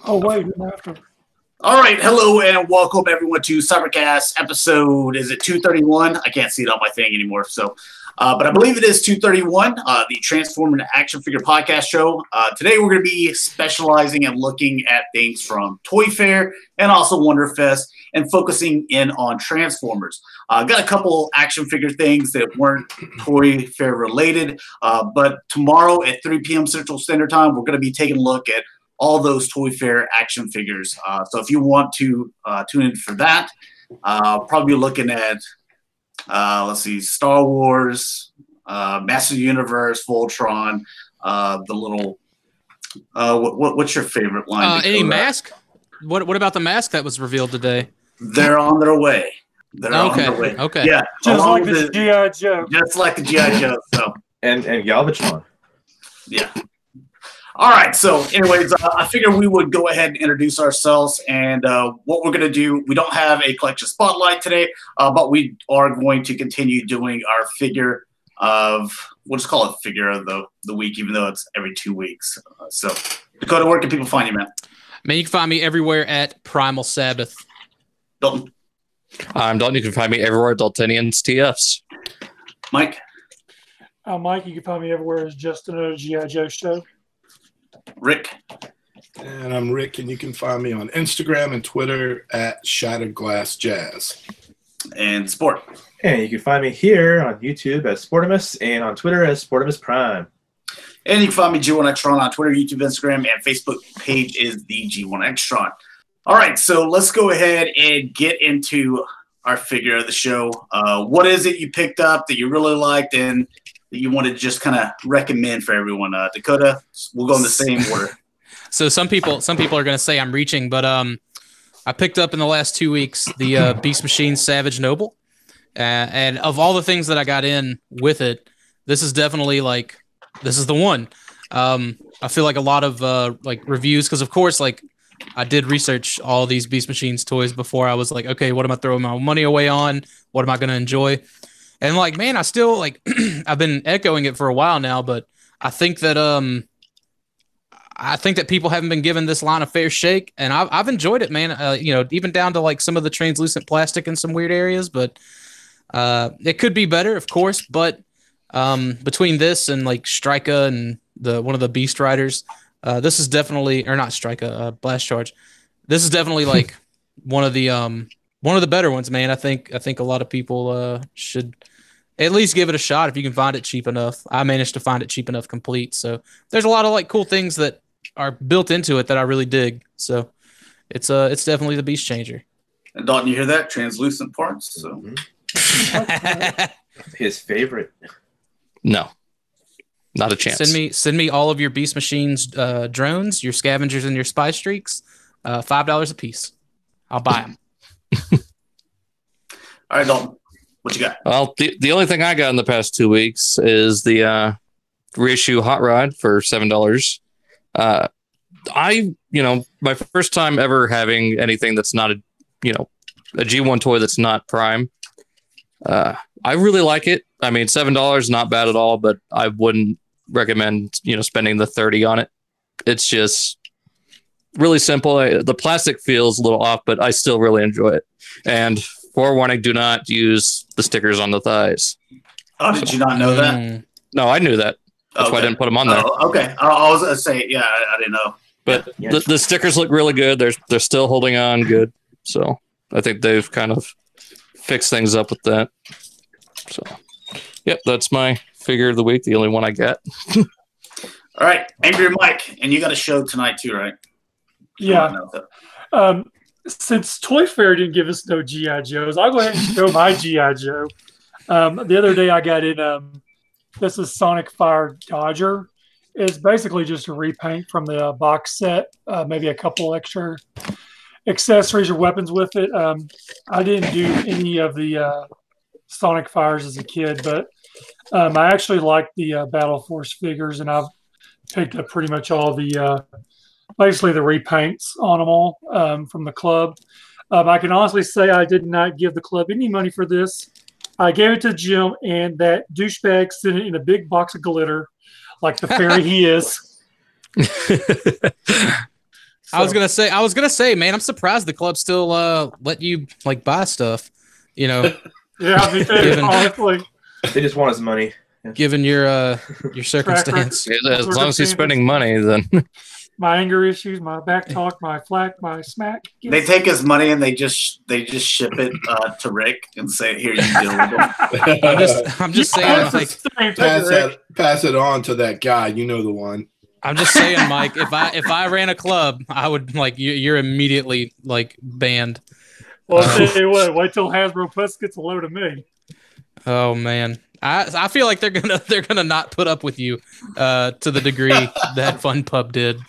Oh, wait, after. All right, hello and welcome everyone to Cybercast episode, is it 231? I can't see it on my thing anymore, but I believe it is 231, the Transform into Action Figure podcast show. Today we're going to be specializing and looking at things from Toy Fair and also WONDERFEST and focusing in on Transformers. Got a couple action figure things that weren't Toy Fair related, but tomorrow at 3 p.m. Central Standard Time, we're going to be taking a look at all those Toy Fair action figures. So if you want to tune in for that, probably looking at, let's see, Star Wars, Master Universe, Voltron, the little, what's your favorite line? Any mask? What about the mask that was revealed today? They're on their way. They're on their way. Okay. Yeah. Just like the G.I. Joe. Just like the G.I. Joe. So. And Galvatron. Yeah. All right. So anyways, I figured we would go ahead and introduce ourselves. And what we're going to do, we don't have a collection spotlight today, but we are going to continue doing our figure of, we'll just call it figure of the week, even though it's every 2 weeks. So Dakota, where can people find you, man? Man, you can find me everywhere at PrimalSabbath. Dalton. I'm Dalton. You can find me everywhere at Daltonians TFs. Mike. Mike, you can find me everywhere as just another G.I. Joe show. Rick. And I'm Rick, and you can find me on Instagram and Twitter at Shatrdglassjazz. And Sport. And you can find me here on YouTube as Sportimus and on Twitter as Sportimus Prime. And you can find me G1Xtron on Twitter, YouTube, Instagram, and Facebook page is the G1Xtron. All right, so let's go ahead and get into our figure of the show. What is it you picked up that you really liked and that you wanted to just kind of recommend for everyone? Dakota, we'll go in the same order. So some people are going to say I'm reaching, but I picked up in the last 2 weeks the Beast Machine Savage Noble, and of all the things that I got in with it, this is definitely this is the one. I feel like a lot of reviews, because of course I did research all these Beast Machines toys before I was like, okay, what am I throwing my money away on? What am I going to enjoy? And man, I still I've been echoing it for a while now, but I think that people haven't been given this line a fair shake, and I've enjoyed it, man. Even down to some of the translucent plastic in some weird areas, but it could be better, of course. But between this and Strika and one of the Beast Riders, this is definitely, or not Strika, Blast Charge. This is definitely one of the better ones, man. I think a lot of people should at least give it a shot if you can find it cheap enough. I managed to find it cheap enough complete. So there's a lot of cool things that are built into it that I really dig. So it's definitely the Beast Changer. And Dalton, you hear that? Translucent parts. So his favorite. No, not a chance. Send me all of your Beast Machines drones, your scavengers, and your spy streaks. $5 a piece. I'll buy them. All right, Dalton, what you got? Well, the only thing I got in the past 2 weeks is the reissue Hot Rod for $7. My first time ever having anything that's not a G1 toy that's not Prime. I really like it. I mean, $7 not bad at all, but I wouldn't recommend spending the $30 on it. It's just really simple. The plastic feels a little off, but I still really enjoy it. And forewarning, do not use the stickers on the thighs. Oh, did you not know that? No, I knew that. That's why I didn't put them on there. Oh, okay. I was going to say, yeah, I didn't know. But the stickers look really good. They're still holding on good. So I think they've kind of fixed things up with that. So, yep, that's my figure of the week. The only one I got. All right. Angry Mike. And you got a show tonight too, right? Yeah. Since Toy Fair didn't give us no G.I. Joes, I'll go ahead and show my G.I. Joe. The other day I got in, this is Sonic Fire Dodger. It's basically just a repaint from the box set, maybe a couple extra accessories or weapons with it. I didn't do any of the Sonic Fires as a kid, but I actually like the Battle Force figures, and I've picked up pretty much all the basically the repaints on them all from the club. I can honestly say I did not give the club any money for this. I gave it to Jim, and that douchebag sent it in a big box of glitter like the fairy he is. So. I was gonna say, man, I'm surprised the club still let you like buy stuff. You know. Yeah, me too. Honestly, They just want his money. Given your circumstance. As long as he's spending money, then my anger issues, my back talk, my flack, my smack. They take his money and they just ship it to Rick and say, "Here, you deal with him." I'm just saying, like, pass it on to that guy. You know the one. I'm just saying, Mike. If I ran a club, I would like you're immediately like banned. Well, I'll tell you what. Wait till Hasbro Plus gets a load of me. Oh man, I feel like they're gonna not put up with you to the degree that Fun Pub did.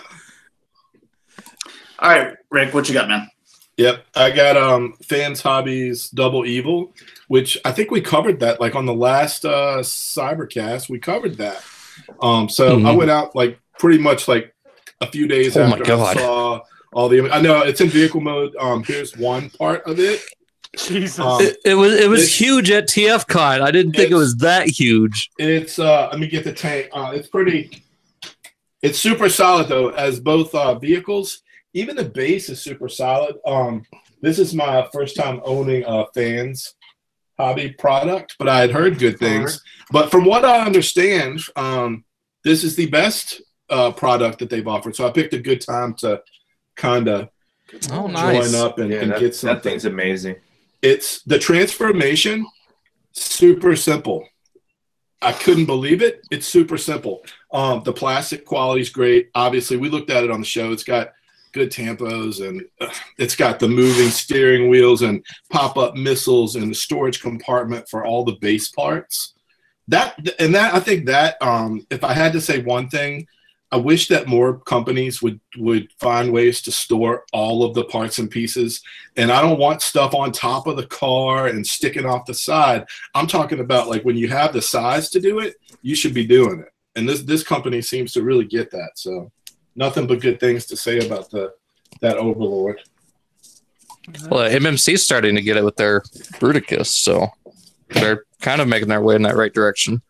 All right, Rick, what you got, man? Yep, I got Fans Hobbies Double Evil, which I think we covered that like on the last Cybercast. We covered that. So I went out like pretty much like a few days after I saw all the. I know it's in vehicle mode. Here's one part of it. Jesus, it was huge at TFCon. I didn't think it was that huge. It's let me get the tank. It's super solid though, as both vehicles. Even the base is super solid. This is my first time owning a Fans Hobby product, but I had heard good things. But from what I understand, this is the best product that they've offered. So I picked a good time to kind of join up and get something. That thing's amazing. It's the transformation, super simple. I couldn't believe it. It's super simple. The plastic quality is great. Obviously, we looked at it on the show. It's got good tampos, and it's got the moving steering wheels and pop-up missiles and the storage compartment for all the base parts. I think that if I had to say one thing, I wish that more companies would find ways to store all of the parts and pieces. And I don't want stuff on top of the car and sticking off the side. I'm talking about like when you have the size to do it, you should be doing it. And this company seems to really get that. So nothing but good things to say about that Overlord. Well, MMC's starting to get it with their Bruticus, so they're kind of making their way in that right direction.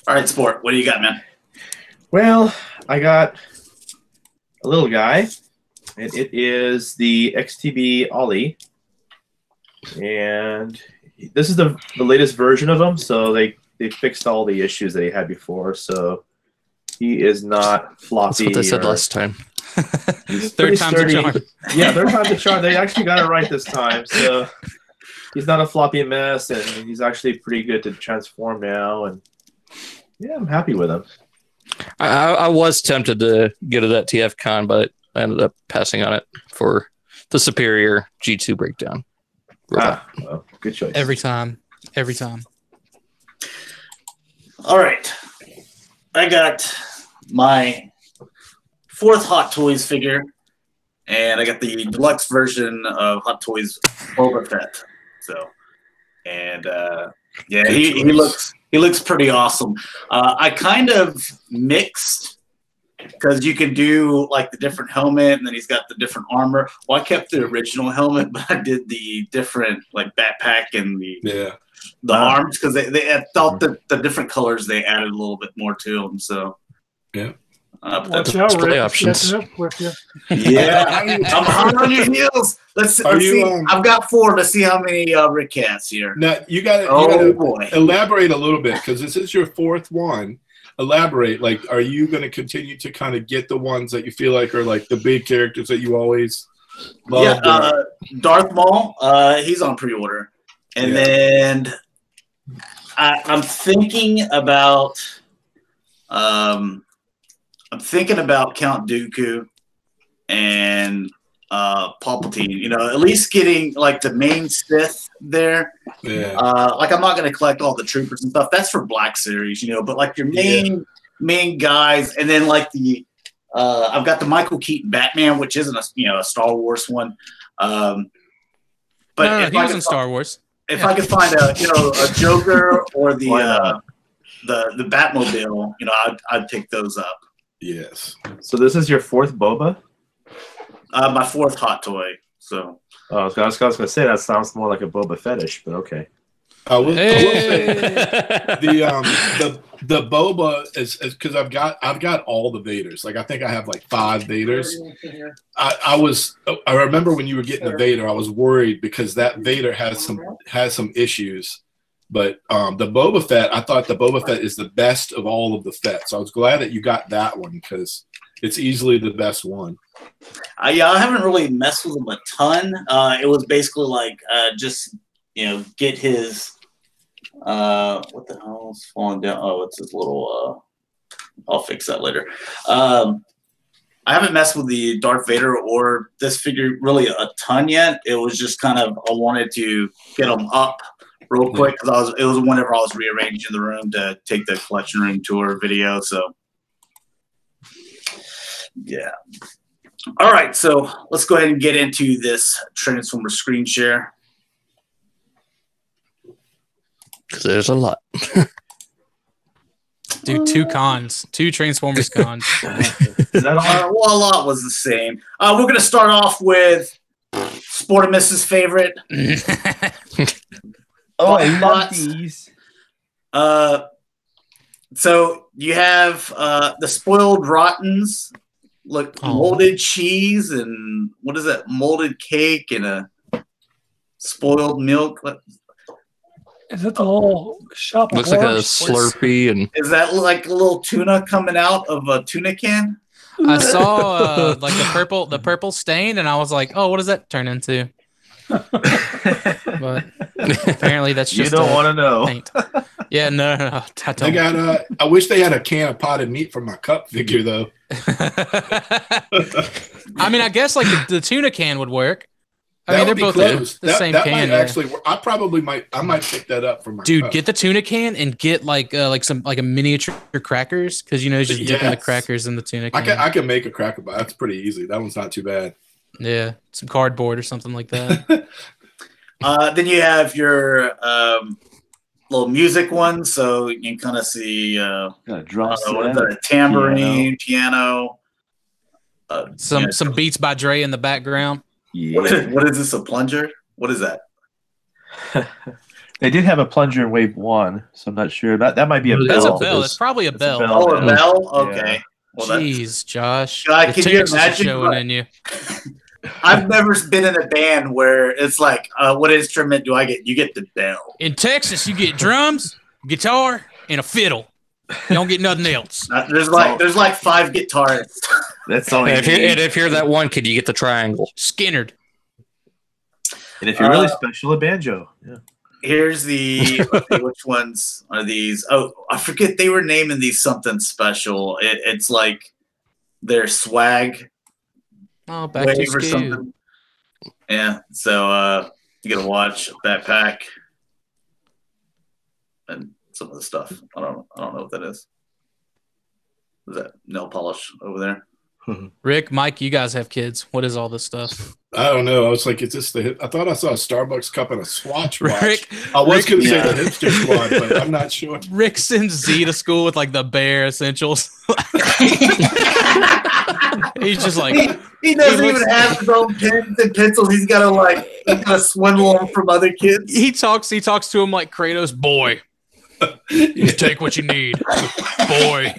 All right, Sport, what do you got, man? Well, I got a little guy. It is the XTB Ollie. And this is the latest version of him, so they fixed all the issues that he had before, so he is not floppy. That's what they said last time. Third time's a charm. Yeah, third time's a charm. They actually got it right this time, so he's not a floppy mess, and he's actually pretty good to transform now, and yeah, I'm happy with him. I was tempted to get it at TFCon, but I ended up passing on it for the superior G2 breakdown. Well, good choice. Every time. All right. I got my fourth Hot Toys figure, and I got the deluxe version of Hot Toys Boba Fett. So, and yeah, he looks pretty awesome. I kind of mixed because you can do like the different helmet, and then he's got the different armor. Well, I kept the original helmet, but I did the different like backpack and the arms because I thought that the different colors they added a little bit more to them. So yeah. Watch out, Rick. Options. Yeah, I'm hard on your heels. Let's see. I've got 4. Let's see how many Rick has here. Now you got to elaborate a little bit because this is your 4th one. Elaborate. Like, are you going to continue to kind of get the ones that you feel like are like the big characters that you always love? Yeah, Darth Maul. He's on pre-order, and then I'm thinking about. I'm thinking about Count Dooku and Palpatine. You know, at least getting like the main Sith there. Yeah. Like I'm not going to collect all the troopers and stuff. That's for Black Series, you know. But like your main guys, and then like the I've got the Michael Keaton Batman, which isn't a Star Wars one. But no, he was in Star Wars. If I could find a Joker or the Batmobile, you know, I'd pick those up. Yes. So this is your 4th Boba? My 4th Hot Toy. So. Oh, I was going to say that sounds more like a Boba fetish, but okay. I will say the boba is because I've got all the Vaders. Like I think I have like 5 Vaders. I remember when you were getting the Vader, I was worried because that Vader has some issues. But the Boba Fett, I thought the Boba Fett is the best of all of the Fett. So I was glad that you got that one because it's easily the best one. Yeah, I haven't really messed with him a ton. It was basically like just get his what the hell is falling down? Oh, it's his little. I'll fix that later. I haven't messed with the Darth Vader or this figure really a ton yet. It was just kind of I wanted to get them up real quick because it was whenever I was rearranging the room to take the collection room tour video. So yeah. All right, so let's go ahead and get into this Transformer screen share. Because there's a lot. Dude, 2 Transformers cons. Is that well, a lot was the same. We're going to start off with Sportimus's favorite. Oh, I love these. So you have the Spoiled Rottens, molded cheese, and what is that? Molded cake and a spoiled milk. Is that the little shop? Looks like a Slurpee, and is that like a little tuna coming out of a tuna can? I saw like the purple stain, and I was like, "Oh, what does that turn into?" But apparently, that's just you don't want to know. Paint. Yeah, no, I don't. I wish they had a can of potted meat for my cup figure though. I mean, I guess like the tuna can would work. I mean, they're both the same can. Actually, I might pick that up for my dude. cup. Get the tuna can and get like a miniature crackers because just dipping the crackers in the tuna can. I can make a cracker, but that's pretty easy. That one's not too bad. Yeah, some cardboard or something like that. Then you have your little music one, so you can kind of see a tambourine, piano. Some Beats by Dre in the background. Yeah. What is this? A plunger? What is that? They did have a plunger in Wave 1, so I'm not sure. That might be a bell. That's a bell. It's probably a bell. Oh, a bell? Okay. Yeah. Well, jeez, Josh. God, can you imagine? Showing in you. I've never been in a band where it's like, what instrument do I get? You get the bell. In Texas, you get drums, guitar, and a fiddle. You don't get nothing else. There's like 5 guitarists. That's all. And if you're that one kid, you get the triangle. Skinnerd. And if you're really special, a banjo. Yeah. Here's which ones are these? Oh, I forget they were naming these something special. It's like their swag. Oh, back to or something. Yeah. So you get a watch, a backpack, and some of the stuff. I don't know what that is. Is that nail polish over there? Rick, Mike, you guys have kids. What is all this stuff? I don't know. I was like, is this I thought I saw a Starbucks cup and a Swatch watch. I was Rick, going to say the hipster squad, but I'm not sure. Rick sends Z to school with like the bare essentials. He's just like he doesn't even have his own pens and pencils. He's got to swindle them from other kids. He talks to him like Kratos, boy. You take what you need, boy.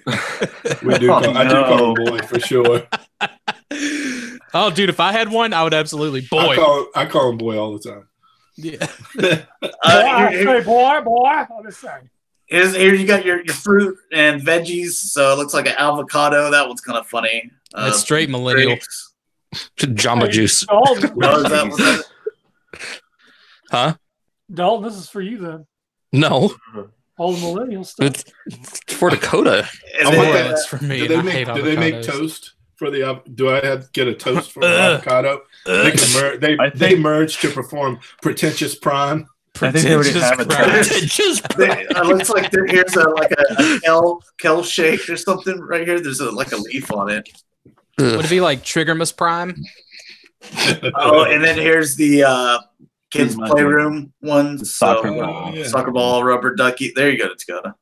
I do call him boy for sure. Oh, dude, if I had one, I would absolutely boy. I call him boy all the time. Yeah. boy. I'm just saying. Here you got your fruit and veggies. So it looks like an avocado. That one's kind of funny. That's straight millennial. Jamba Juice. Dalton, Huh? Dalton, this is for you then. No. All the millennial stuff. It's for Dakota. That's for me. Do they make toast for the? Do I have to get a toast for the avocado? They merge to perform pretentious prime. I think they already have a toast. It looks like here's a kale shake or something right here. There's like a leaf on it. Would it be like Triggermus Prime? Oh, and then here's the kids' playroom one. Soccer ball. Soccer ball, rubber ducky. There you go, Dakota.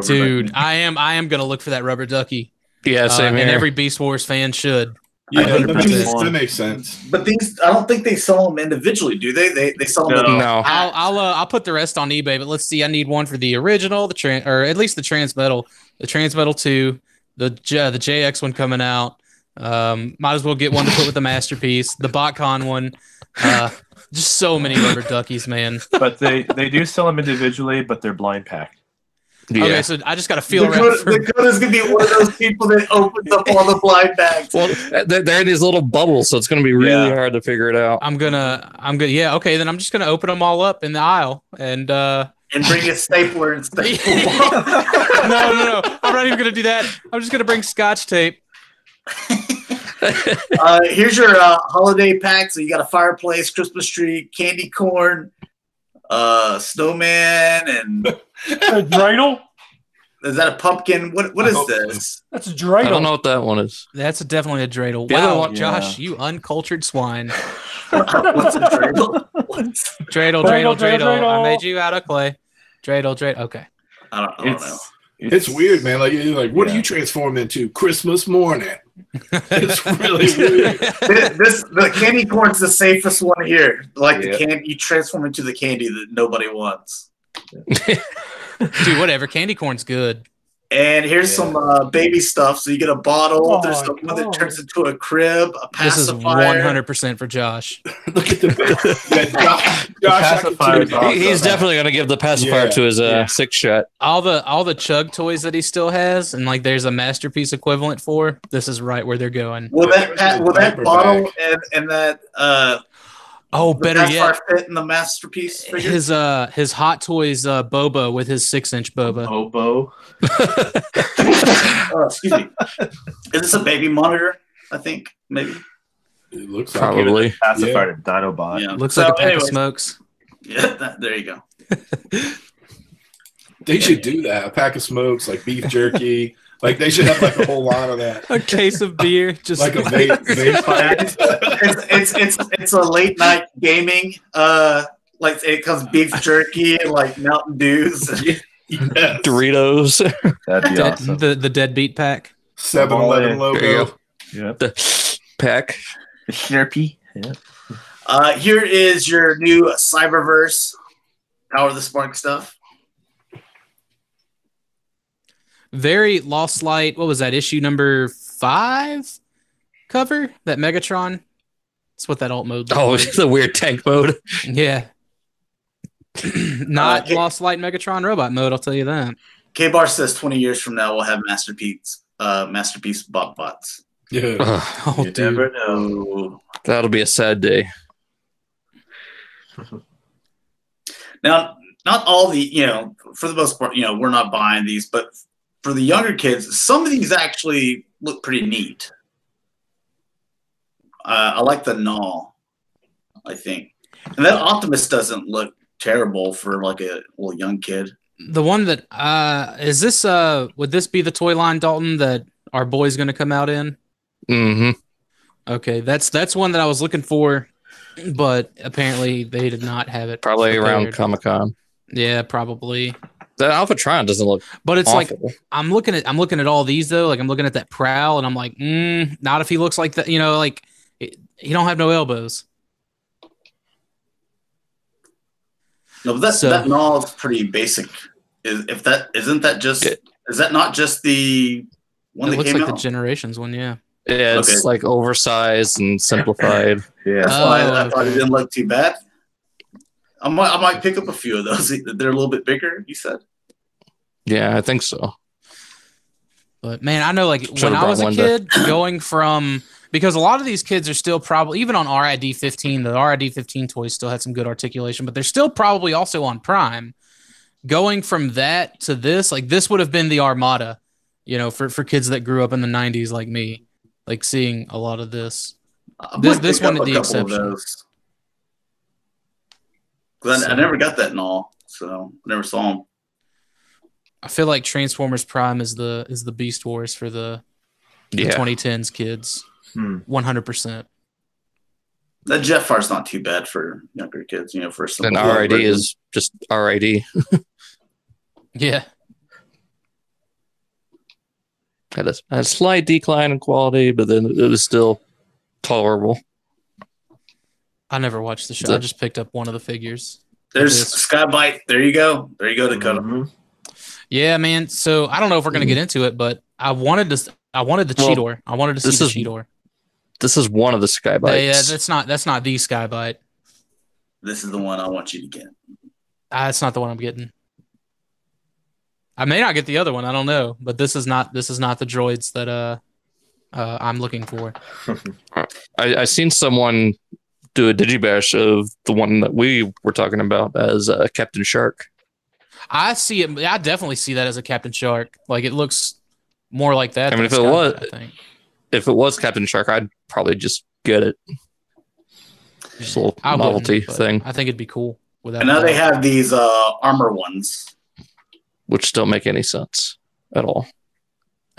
Dude, ducky. I am gonna look for that rubber ducky. Yeah, same here. And every Beast Wars fan should. Yeah, that 100%. makes sense. But these, I don't think they sell them individually, do they? They sell them. No. I'll put the rest on eBay, but let's see. I need one for the original, or at least the Transmetal, the Transmetal 2, the JX one coming out. Might as well get one to put with the Masterpiece, the BotCon one. Just so many rubber duckies, man. But they do sell them individually, but they're blind packed. Yeah. Okay, so I just got to feel around. Dakota's gonna be one of those people that opens up all the blind bags. Well, they're in these little bubbles, so it's going to be really hard to figure it out. I'm gonna. Yeah. Okay, then I'm just gonna open them all up in the aisle and bring a stapler and staple. No. I'm not even gonna do that. I'm just gonna bring Scotch tape. Here's your holiday pack. So you got a fireplace, Christmas tree, candy corn, snowman, and A dreidel? is that a pumpkin? What is this? That's a I dreidel. don't know what that one is. That's definitely a dreidel. The other Wow, one- Josh, you uncultured swine. What's a dreidel? Dreidel. I made you out of clay. Dreidel. Okay. I don't know. It's weird, man. Like you're like, what are you transformed into? Christmas morning. It's really weird. The candy corn's the safest one here. Like the Yeah. candy, you transform into the candy that nobody wants. Dude, whatever. Candy corn's good. And here's some baby stuff. So you get a bottle. Oh, There's my one that God. turns into a crib, a This is pacifier. 100% for Josh. Look at the Josh, I can pacifier see is it. awesome. He's definitely going to give the pacifier Yeah. to his six shot. All the chug toys that he still has, and like there's a Masterpiece equivalent for. This is right where they're going. Will that Diaper bottle bag. and that Oh, the better pacifier yet, fit in the masterpiece figure? his Hot Toys Boba with his 6-inch Boba. Oboe. Excuse me. Is this a baby monitor? I think maybe. It looks like Probably. Pacifier to Dinobot. Yeah. Looks So like a pack anyways, of smokes. Yeah, there you go. they should do that. A pack of smokes, like beef jerky. Like they should have like a whole line of that. A case of beer, just Like a vape pack. It's a late night gaming. Like it comes beef jerky and like Mountain Dews. Yes. Doritos. That'd be awesome. the deadbeat pack. 7-Eleven There you logo. go. Yep. The pack. The Sharpie. Yeah. Here is your new Cyberverse Power of the Spark stuff. Very Lost Light. What was that? Issue number 5 cover? That Megatron. That's what that alt mode looked Oh, like. the weird tank mode. Yeah. Not Okay. Lost Light Megatron robot mode, I'll tell you that. K-Bar says 20 years from now we'll have Masterpiece bots. Yeah. Oh, You dude. never know. Oh. That'll be a sad day. Now, not all the, for the most part, we're not buying these, but for the younger kids, some of these actually look pretty neat. I like the Null, I think. And that Optimus doesn't look terrible for like a little young kid. The one that is this would this be the toy line, Dalton, that our boy's gonna come out in? Mm-hmm. Okay, that's one that I was looking for, but apparently they did not have it. Probably around prepared. Comic-Con. Yeah, probably. The Alphatron doesn't look But it's awful. like I'm looking at all these though. Like I'm looking at that Prowl, and I'm like, not if he looks like that. Like he don't have no elbows. No, but So- that Null is pretty basic. Isn't that not just the one It that looks came like out? the Generations one, yeah. Yeah, it's Okay. like oversized and simplified. Yeah. That's why I Oh, thought it okay. didn't look too bad. I might pick up a few of those. They're a little bit bigger, you said? Yeah, I think so. But man, I know like Should've when I brought was a one kid, going from because a lot of these kids are still probably even on RID 15. The RID 15 toys still had some good articulation, but they're still probably also on Prime. Going from that to this, like this would have been the Armada, for kids that grew up in the 90s like me, like seeing a lot of this. I This- might this pick up one a the couple exception. of those. 'Cause I never got that Null, so I never saw them. I feel like Transformers Prime is the Beast Wars for the Yeah. 2010s kids. 100%. That Jetfire's not too bad for younger kids, for some. And RID is just RID. Yeah. Had a slight decline in quality, but then it was still tolerable. I never watched the show. I just picked up one of the figures. There's Skybite. There you go. There you go, Dakota. Mhm. Yeah, man. So I don't know if we're gonna get into it, but I wanted the Cheetor. I wanted to see the Cheetor. This is one of the Skybites. Yeah, that's not the Skybite. This is the one I want you to get. That's not the one I'm getting. I may not get the other one. I don't know, but this is not the droids that I'm looking for. I seen someone do a digibash of the one that we were talking about as Captain Shark. I see it. I definitely see that as a Captain Shark. Like it looks more like that. I mean, if it was Captain Shark, I'd probably just get it. Just a little novelty thing. I think it'd be cool. And now they have these armor ones, which don't make any sense at all.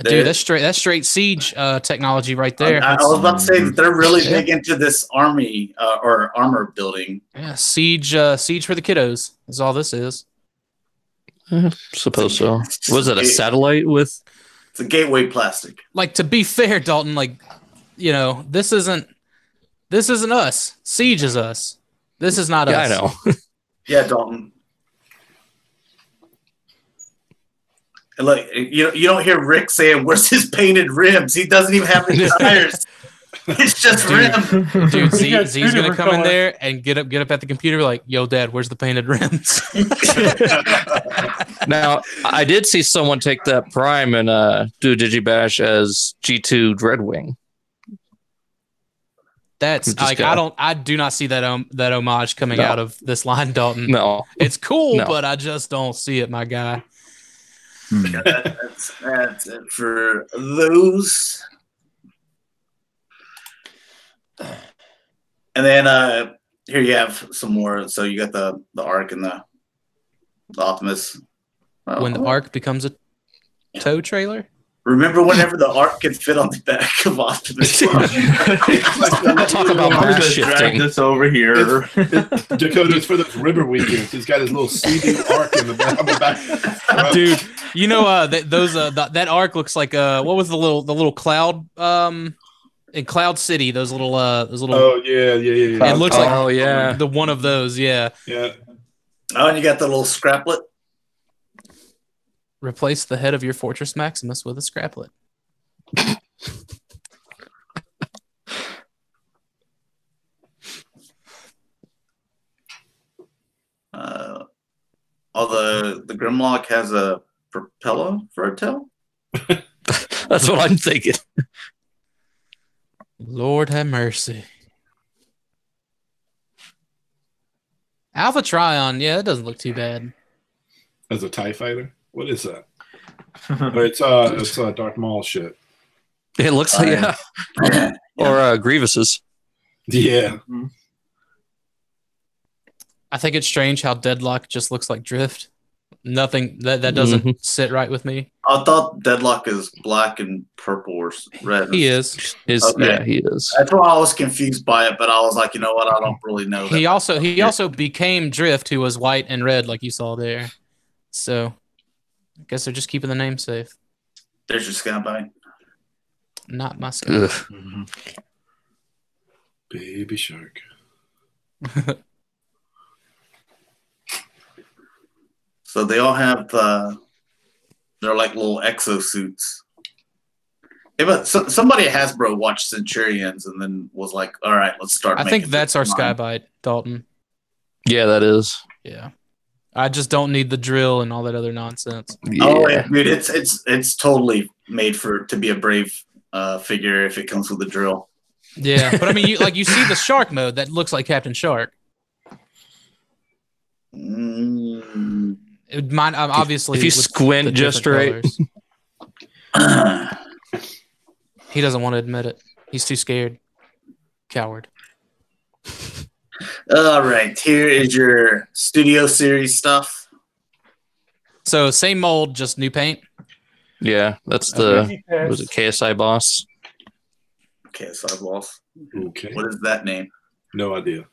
Dude, that's straight siege technology right there. I was about to say that they're really big into this army or armor building. Yeah, siege for the kiddos is all this is. Suppose so. Was it a satellite with? It's a gateway plastic. Like, to be fair, Dalton, like, you know, this isn't us. Siege is us. This is not us. I know. Yeah, Dalton. And look, you don't hear Rick saying, "Where's his painted rims?" He doesn't even have any tires. It's just rim. Dude, Z's gonna come in there and get up at the computer like, "Yo, Dad, where's the painted rims?" Now, I did see someone take that Prime and do a digibash as G2 Dreadwing. That's like I do not see that homage coming out of this line, Dalton. No, it's cool, but I just don't see it, my guy. That's it for those. And then here you have some more. So you got the Arc and the Optimus. When the Arc becomes a tow trailer? Remember whenever the Arc could fit on the back of Optimus? Talk about mass shifting. This over here. Dakota's for those river weekends. He's got his little CD Arc in the back. Dude, you know that Arc looks like what was the little cloud in Cloud City, those little Oh yeah. It looks like the one of those, yeah. Oh, and you got the little scraplet. Replace the head of your Fortress Maximus with a scraplet. The Grimlock has a propeller for a tail. That's what I'm thinking. Lord have mercy. Alpha Trion, yeah, that doesn't look too bad. As a TIE fighter? What is that? It's Darth Maul shit. It looks like or Grievous's. Yeah. I think it's strange how Deadlock just looks like Drift. Nothing that doesn't sit right with me. I thought Deadlock is black and purple or red. He is. Yeah, he is. That's why I was confused by it, but I was like, you know what? I don't really know. He also became Drift, who was white and red, like you saw there. So, I guess they're just keeping the name safe. There's your Skybite. Not my Skybite. Mm-hmm. Baby Shark. So they all have they're like little exosuits. Yeah, but somebody at Hasbro watched Centurions and then was like, all right, let's start. I think that's our Skybite, Dalton. Yeah, that is. Yeah. I just don't need the drill and all that other nonsense. Yeah. Oh, yeah, dude, it's totally made to be a Brave figure if it comes with a drill. Yeah, but I mean, you see the Shark mode that looks like Captain Shark. It might obviously if you squint just right. He doesn't want to admit it. He's too scared. Coward. All right, here is your Studio Series stuff. So same mold, just new paint. Yeah, that's the was it KSI boss? KSI boss. Okay. What is that name? No idea.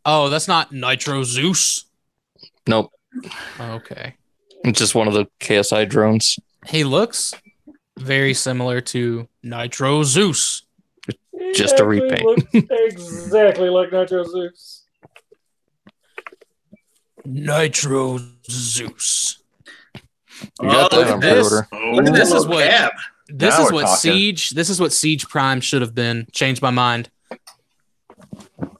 Oh, that's not Nitro Zeus. Nope. Okay. It's just one of the KSI drones. He looks very similar to Nitro Zeus. just a actually repaint. looks exactly like Nitro Zeus. Nitro Zeus. You got that on this. pre-order. Look at This this is little what- cab. This Now is we're what talking. Siege. This is what Siege Prime should have been. Changed my mind.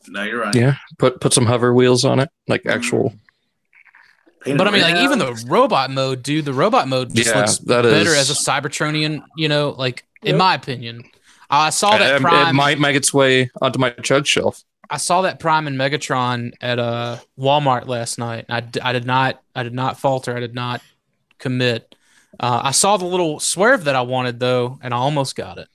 No, you're right. Yeah, put some hover wheels on it, like actual. Painted But I mean, like red. even the robot mode, dude. The robot mode just Yeah, looks that better is- as a Cybertronian. You know, like in Yep. my opinion, I saw that It Prime. might make its way onto my chug shelf. I saw that Prime and Megatron at Walmart last night. I did not falter. I did not commit. I saw the little swerve that I wanted though, and I almost got it.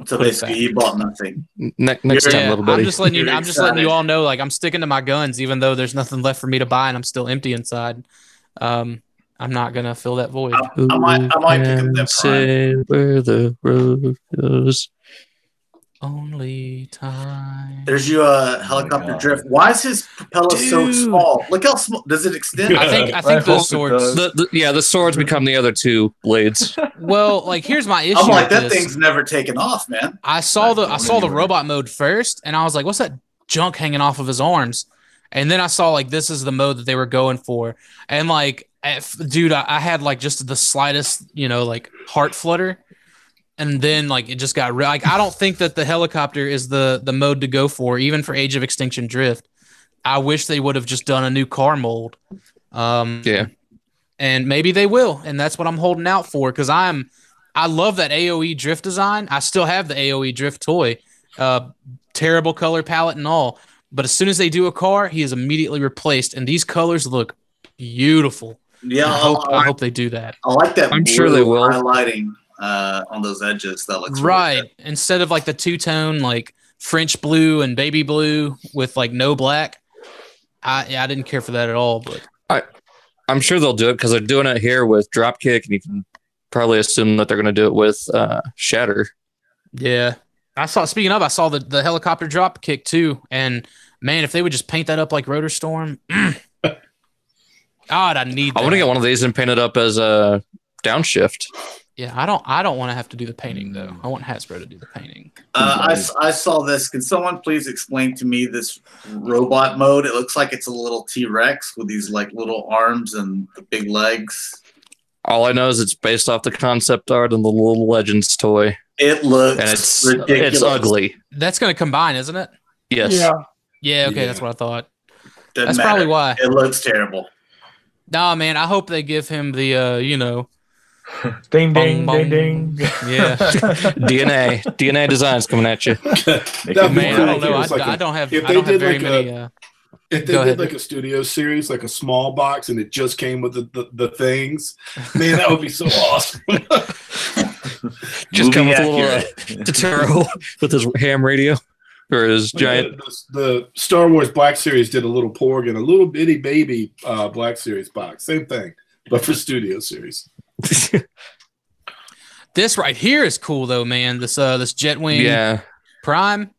So Put it basically, back. he bought nothing. Next You're- time, little buddy. I'm just letting you. You're I'm just letting you excited. all know. Like I'm sticking to my guns, even though there's nothing left for me to buy, and I'm still empty inside. I'm not gonna fill that void. I might pick up that Prime. Say where the road goes. Only time. There's you helicopter God. drift. Why is his propeller so Dude. small? Look how small. Does it extend? I think I those hope it swords. does. The swords become the other two blades. Well, like here's my issue. I'm like, with that this. thing's never taken off, man. I saw the Not going anywhere. robot mode first, and I was like, "What's that junk hanging off of his arms?" And then I saw like this is the mode that they were going for, and like, dude, I had like just the slightest, like heart flutter, and then like it just got like I don't think that the helicopter is the mode to go for, even for Age of Extinction Drift. I wish they would have just done a new car mold. Yeah. And maybe they will, and that's what I'm holding out for because I love that AOE drift design. I still have the AOE drift toy, terrible color palette and all. But as soon as they do a car, he is immediately replaced, and these colors look beautiful. Yeah, I hope they do that. I like that. I'm sure they blue will. highlighting on those edges. That looks really Right, good. instead of like the two-tone like French blue and baby blue with like no black. I didn't care for that at all, but I'm sure they'll do it because they're doing it here with Dropkick, and you can probably assume that they're going to do it with Shatter. yeah. I saw the helicopter drop kick too, and man, if they would just paint that up like Rotor Storm, God, I need that. I want to get one of these and paint it up as a downshift. Yeah, I don't want to have to do the painting though. I want Hasbro to do the painting. I saw this. Can someone please explain to me this robot mode? It looks like it's a little T-Rex with these like little arms and the big legs. All I know is it's based off the concept art and the little Legends toy, It looks and it's ridiculous. ugly. That's going to combine, isn't it? Yes. Yeah. Yeah, okay, Yeah. that's what I thought. Doesn't That's matter. probably why. It looks terrible. Nah, man, I hope they give him the, Ding, ding, Bong, ding, ding. yeah. DNA designs coming at you. That'd be Man, I cool don't if know. it was like I a- don't have if I they don't have did very like many. If they Go did ahead. like a studio series, like a small box, and it just came with the things, man, that would be so awesome. Just come with a Movie little accurate. Totoro with his ham radio or his giant. The Star Wars Black Series did a little Porg and a little bitty baby Black Series box. Same thing, but for studio series. This right here is cool though, man. This Jetwing Yeah. Prime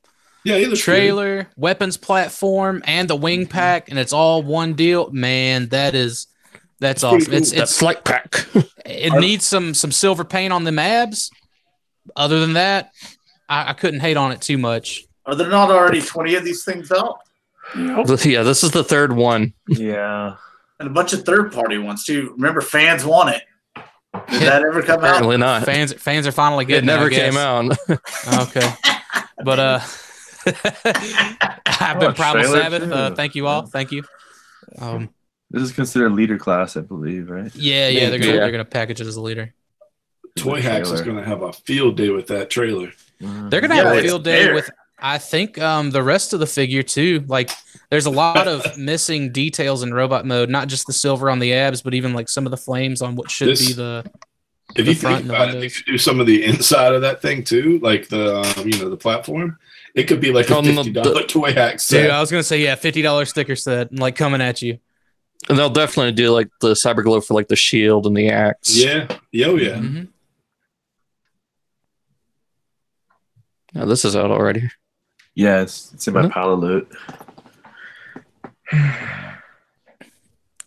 Yeah, he looks good. trailer, weapons platform, and the wing pack, and it's all one deal. Man, that's pretty awesome. cool. It's That flight pack. it needs some silver paint on the abs. Other than that, I couldn't hate on it too much. Are there not already 20 of these things out? Yeah, this is the third one. Yeah. And a bunch of third-party ones too. Remember, fans want it. Did that ever come out? Apparently not. Fans are finally It getting never I guess. came out. Okay, but I've been Primal trailer Sabbath. too. Thank you all. Thank you. This is considered leader class, I believe, right? Yeah, Man, they're gonna package it as a leader. Toy Hacks is going to have a field day with that trailer. They're gonna Yeah, have a it's field day there. with I think the rest of the figure too. Like there's a lot of missing details in robot mode, not just the silver on the abs, but even like some of the flames on what should This- be the If The you front think and the about it, they windows. could do some of the inside of that thing too, like the the platform. It could be like a On the- $50 Toy Hack Dude, set. I was gonna say $50 sticker set, like coming at you. And they'll definitely do like the cyber glow for like the shield and the axe. Yeah, oh yeah. Mhm. Now, this is out already. Yeah, it's in my pile of loot.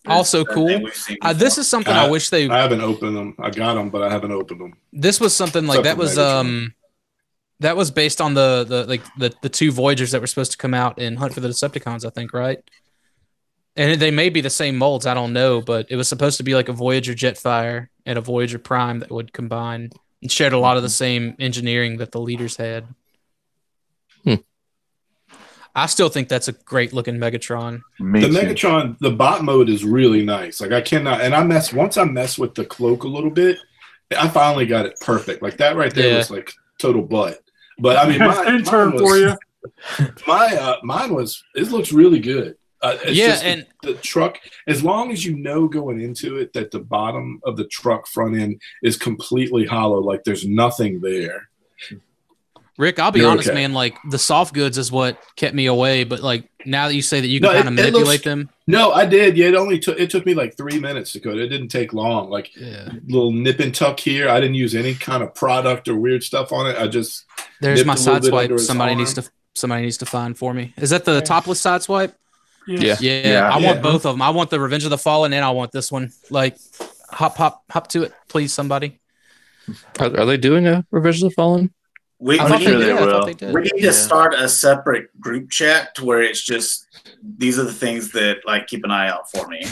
Also That cool. thing we've seen This before. is something I wish they. I haven't opened them. I got them, but I haven't opened them. This was something like Except that for was Megatron. That was based on the two Voyagers that were supposed to come out and hunt for the Decepticons, I think, right? And they may be the same molds, I don't know, but it was supposed to be like a Voyager Jetfire and a Voyager Prime that would combine and shared a lot of the same engineering that the leaders had. I still think that's a great looking Megatron. Megatron, the bot mode is really nice. Like I cannot, and once I mess with the cloak a little bit, I finally got it perfect. Like that right there was like total butt. But I mean, mine was. It looks really good. And the truck, as long as you know going into it that the bottom of the truck front end is completely hollow, like there's nothing there. Rick, I'll be honest, man. Like the soft goods is what kept me away, but like now that you say that you can kind of manipulate them. No, I did. Yeah, it took me like 3 minutes to go. It didn't take long. Like little nip and tuck here. I didn't use any kind of product or weird stuff on it. I just there's my side swipe. Somebody needs to find for me. Is that the topless side swipe? Yeah. I want both of them. I want the Revenge of the Fallen and I want this one. Like hop to it, please, somebody. Are they doing a Revenge of the Fallen? We I'm sure they will. We need to start a separate group chat to where it's just these are the things that like keep an eye out for me.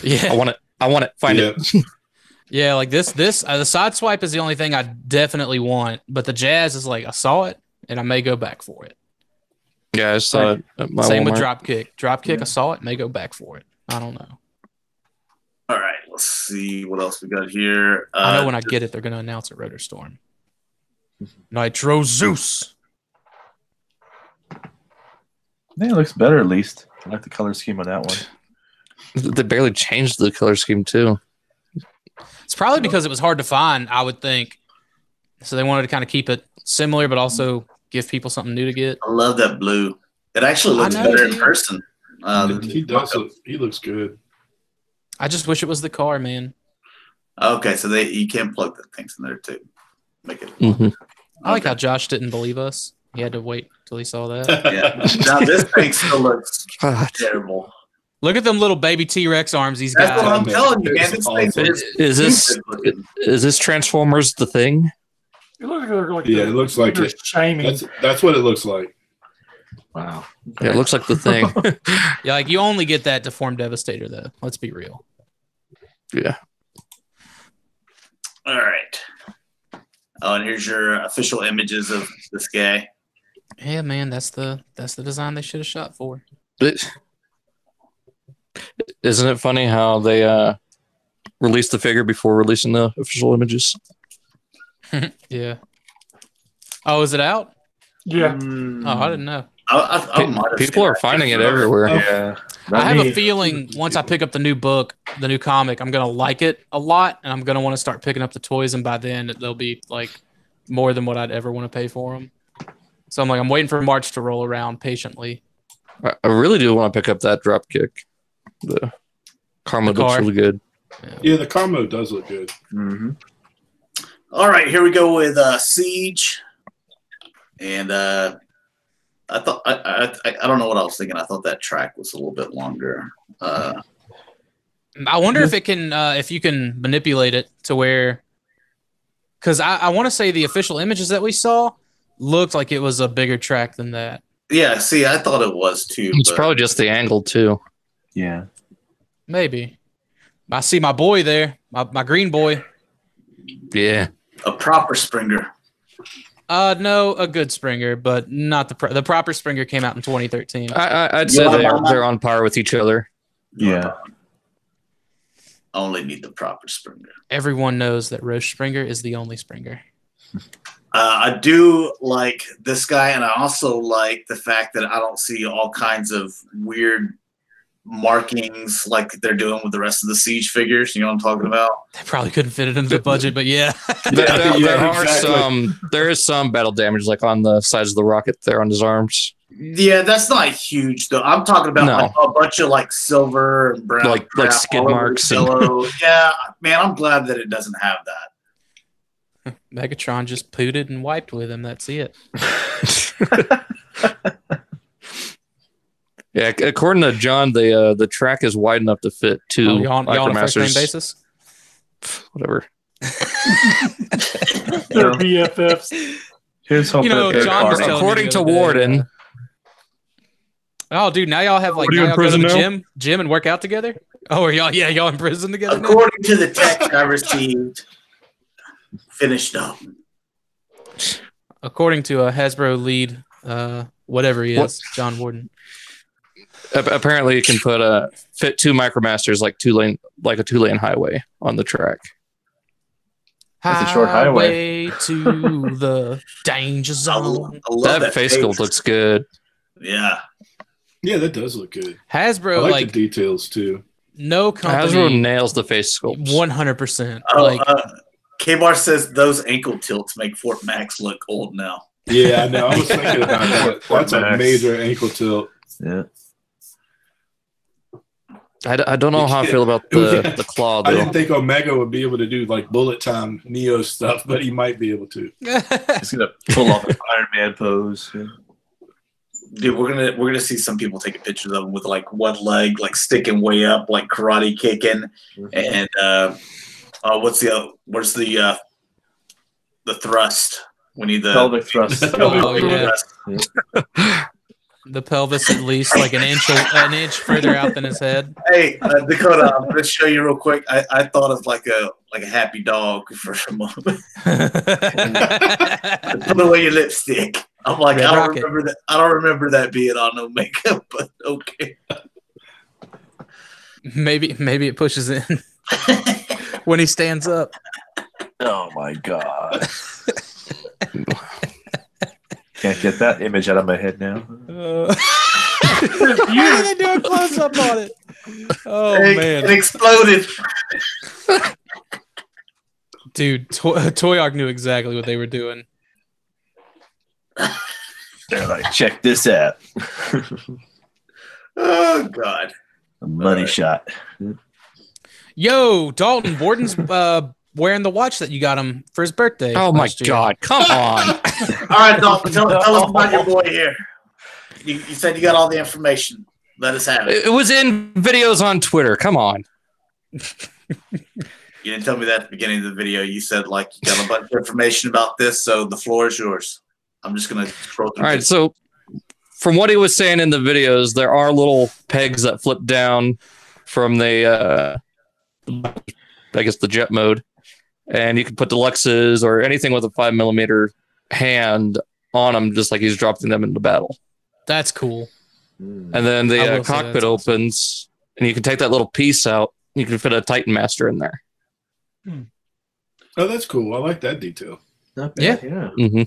Yeah, I want it. Find it. Yeah, like this. The side swipe is the only thing I definitely want, but the jazz is like I saw it and I may go back for it. Yeah, I saw it. Same with Dropkick. Dropkick, I saw it, may go back for it. I don't know. All right, let's see what else we got here. I know when I get it, they're going to announce a Rotor Storm. Nitro Zeus. I think it looks better, at least. I like the color scheme on that one. They barely changed the color scheme, too. It's probably because it was hard to find, I would think. So they wanted to kind of keep it similar, but also give people something new to get. I love that blue. It actually looks better in person. He looks good. I just wish it was the car, man. Okay, so you can plug the things in there, too. Make it. Mm-hmm. I like how Josh didn't believe us. He had to wait till he saw that. Yeah. Now this thing still looks terrible. Look at them little baby T-Rex arms he's got. That's what I'm telling you, man. This thing is this Transformers the thing? It looks like it looks like it. Shaming. That's what it looks like. Wow. Yeah, it looks like the thing. Yeah, like you only get that Deformed Devastator, though. Let's be real. Yeah. All right. Oh, and here's your official images of this guy. Yeah, man, that's the design they should have shot for. But isn't it funny how they released the figure before releasing the official images? Yeah. Oh, is it out? Yeah. Oh, I didn't know. People are finding it everywhere. Yeah. I have a feeling once I pick up the new book, the new comic, I'm gonna like it a lot, and I'm gonna want to start picking up the toys, and by then they'll be like more than what I'd ever want to pay for them. So I'm waiting for March to roll around patiently. I really do want to pick up that Dropkick. The car mode looks really good. Yeah, the car mode does look good. Mm-hmm. All right, here we go with Siege, and I thought I don't know what I was thinking. I thought that track was a little bit longer. I wonder if it can, if you can manipulate it to where, because I want to say the official images that we saw looked like it was a bigger track than that. Yeah, see, I thought it was too. It's probably just the angle too. Yeah, maybe. I see my boy there, my green boy. Yeah, a proper Springer. No, a good Springer, but not the proper Springer came out in 2013. I'd say they're on par with each other. Yeah. Only need the proper Springer. Everyone knows that Roche Springer is the only Springer. I do like this guy, and I also like the fact that I don't see all kinds of weird markings like they're doing with the rest of the Siege figures. You know what I'm talking about? They probably couldn't fit it into the budget, but yeah. There is some battle damage like on the sides of the rocket there on his arms. Yeah, that's not huge though. I'm talking about like a bunch of like silver and brown, like skid marks. Yeah, man, I'm glad that it doesn't have that. Megatron just pooted and wiped with him. That's it. Yeah, according to John, the track is wide enough to fit two y'all on a first name basis? Whatever. They're BFFs. Here's hoping John was telling me according the to other day, Warden. Oh, dude, now y'all have like What are you now in y'all go to prison the now? gym and work out together. Oh, are y'all? Yeah, y'all in prison together now? According to the text I received, finished up. According to a Hasbro lead, whatever he is, John Warden. Apparently, you can fit 2 Micromasters like a 2-lane highway on the track. That's a short highway. To the danger zone. I love That face sculpt looks good. Yeah. Yeah, that does look good. Hasbro, I like the details too. No company. Hasbro nails the face sculpt. 100%. K-Bar says those ankle tilts make Fort Max look old now. Yeah, I know. I was thinking about that. That's a major ankle tilt. Yeah. I don't know how I feel about the claw, though. I didn't think Omega would be able to do like bullet time Neo stuff, but he might be able to. He's gonna pull off an Iron Man pose. Yeah. Dude, we're gonna see some people taking pictures of him with like one leg like sticking way up, like karate kicking, and where's the thrust? We need the pelvic thrust. The pelvis at least like an inch further out than his head. Hey, Dakota, I'm gonna show you real quick. I thought of like a happy dog for a moment. Put away your lipstick. I'm like, I don't remember that being on no makeup, but okay. Maybe it pushes in when he stands up. Oh my god. Can't get that image out of my head now. You didn't do a close up on it. Oh man, it exploded. Dude, Toyark knew exactly what they were doing. They're like, check this out. Oh god, a money shot. Yo, Dalton, Warden's wearing the watch that you got him for his birthday. Oh my god, come on. All right, Dalton, tell us about your boy here. You said you got all the information. Let us have it. It was in videos on Twitter. Come on. You didn't tell me that at the beginning of the video. You said like you got a bunch of information about this, so the floor is yours. I'm just gonna scroll through. All right, so from what he was saying in the videos, there are little pegs that flip down from the I guess the jet mode. And you can put deluxes or anything with a 5mm hand on them, just like he's dropping them into battle. That's cool. And then the cockpit opens, and you can take that little piece out. You can fit a Titan Master in there. Oh, that's cool. I like that detail. Not bad, yeah. Mm-hmm.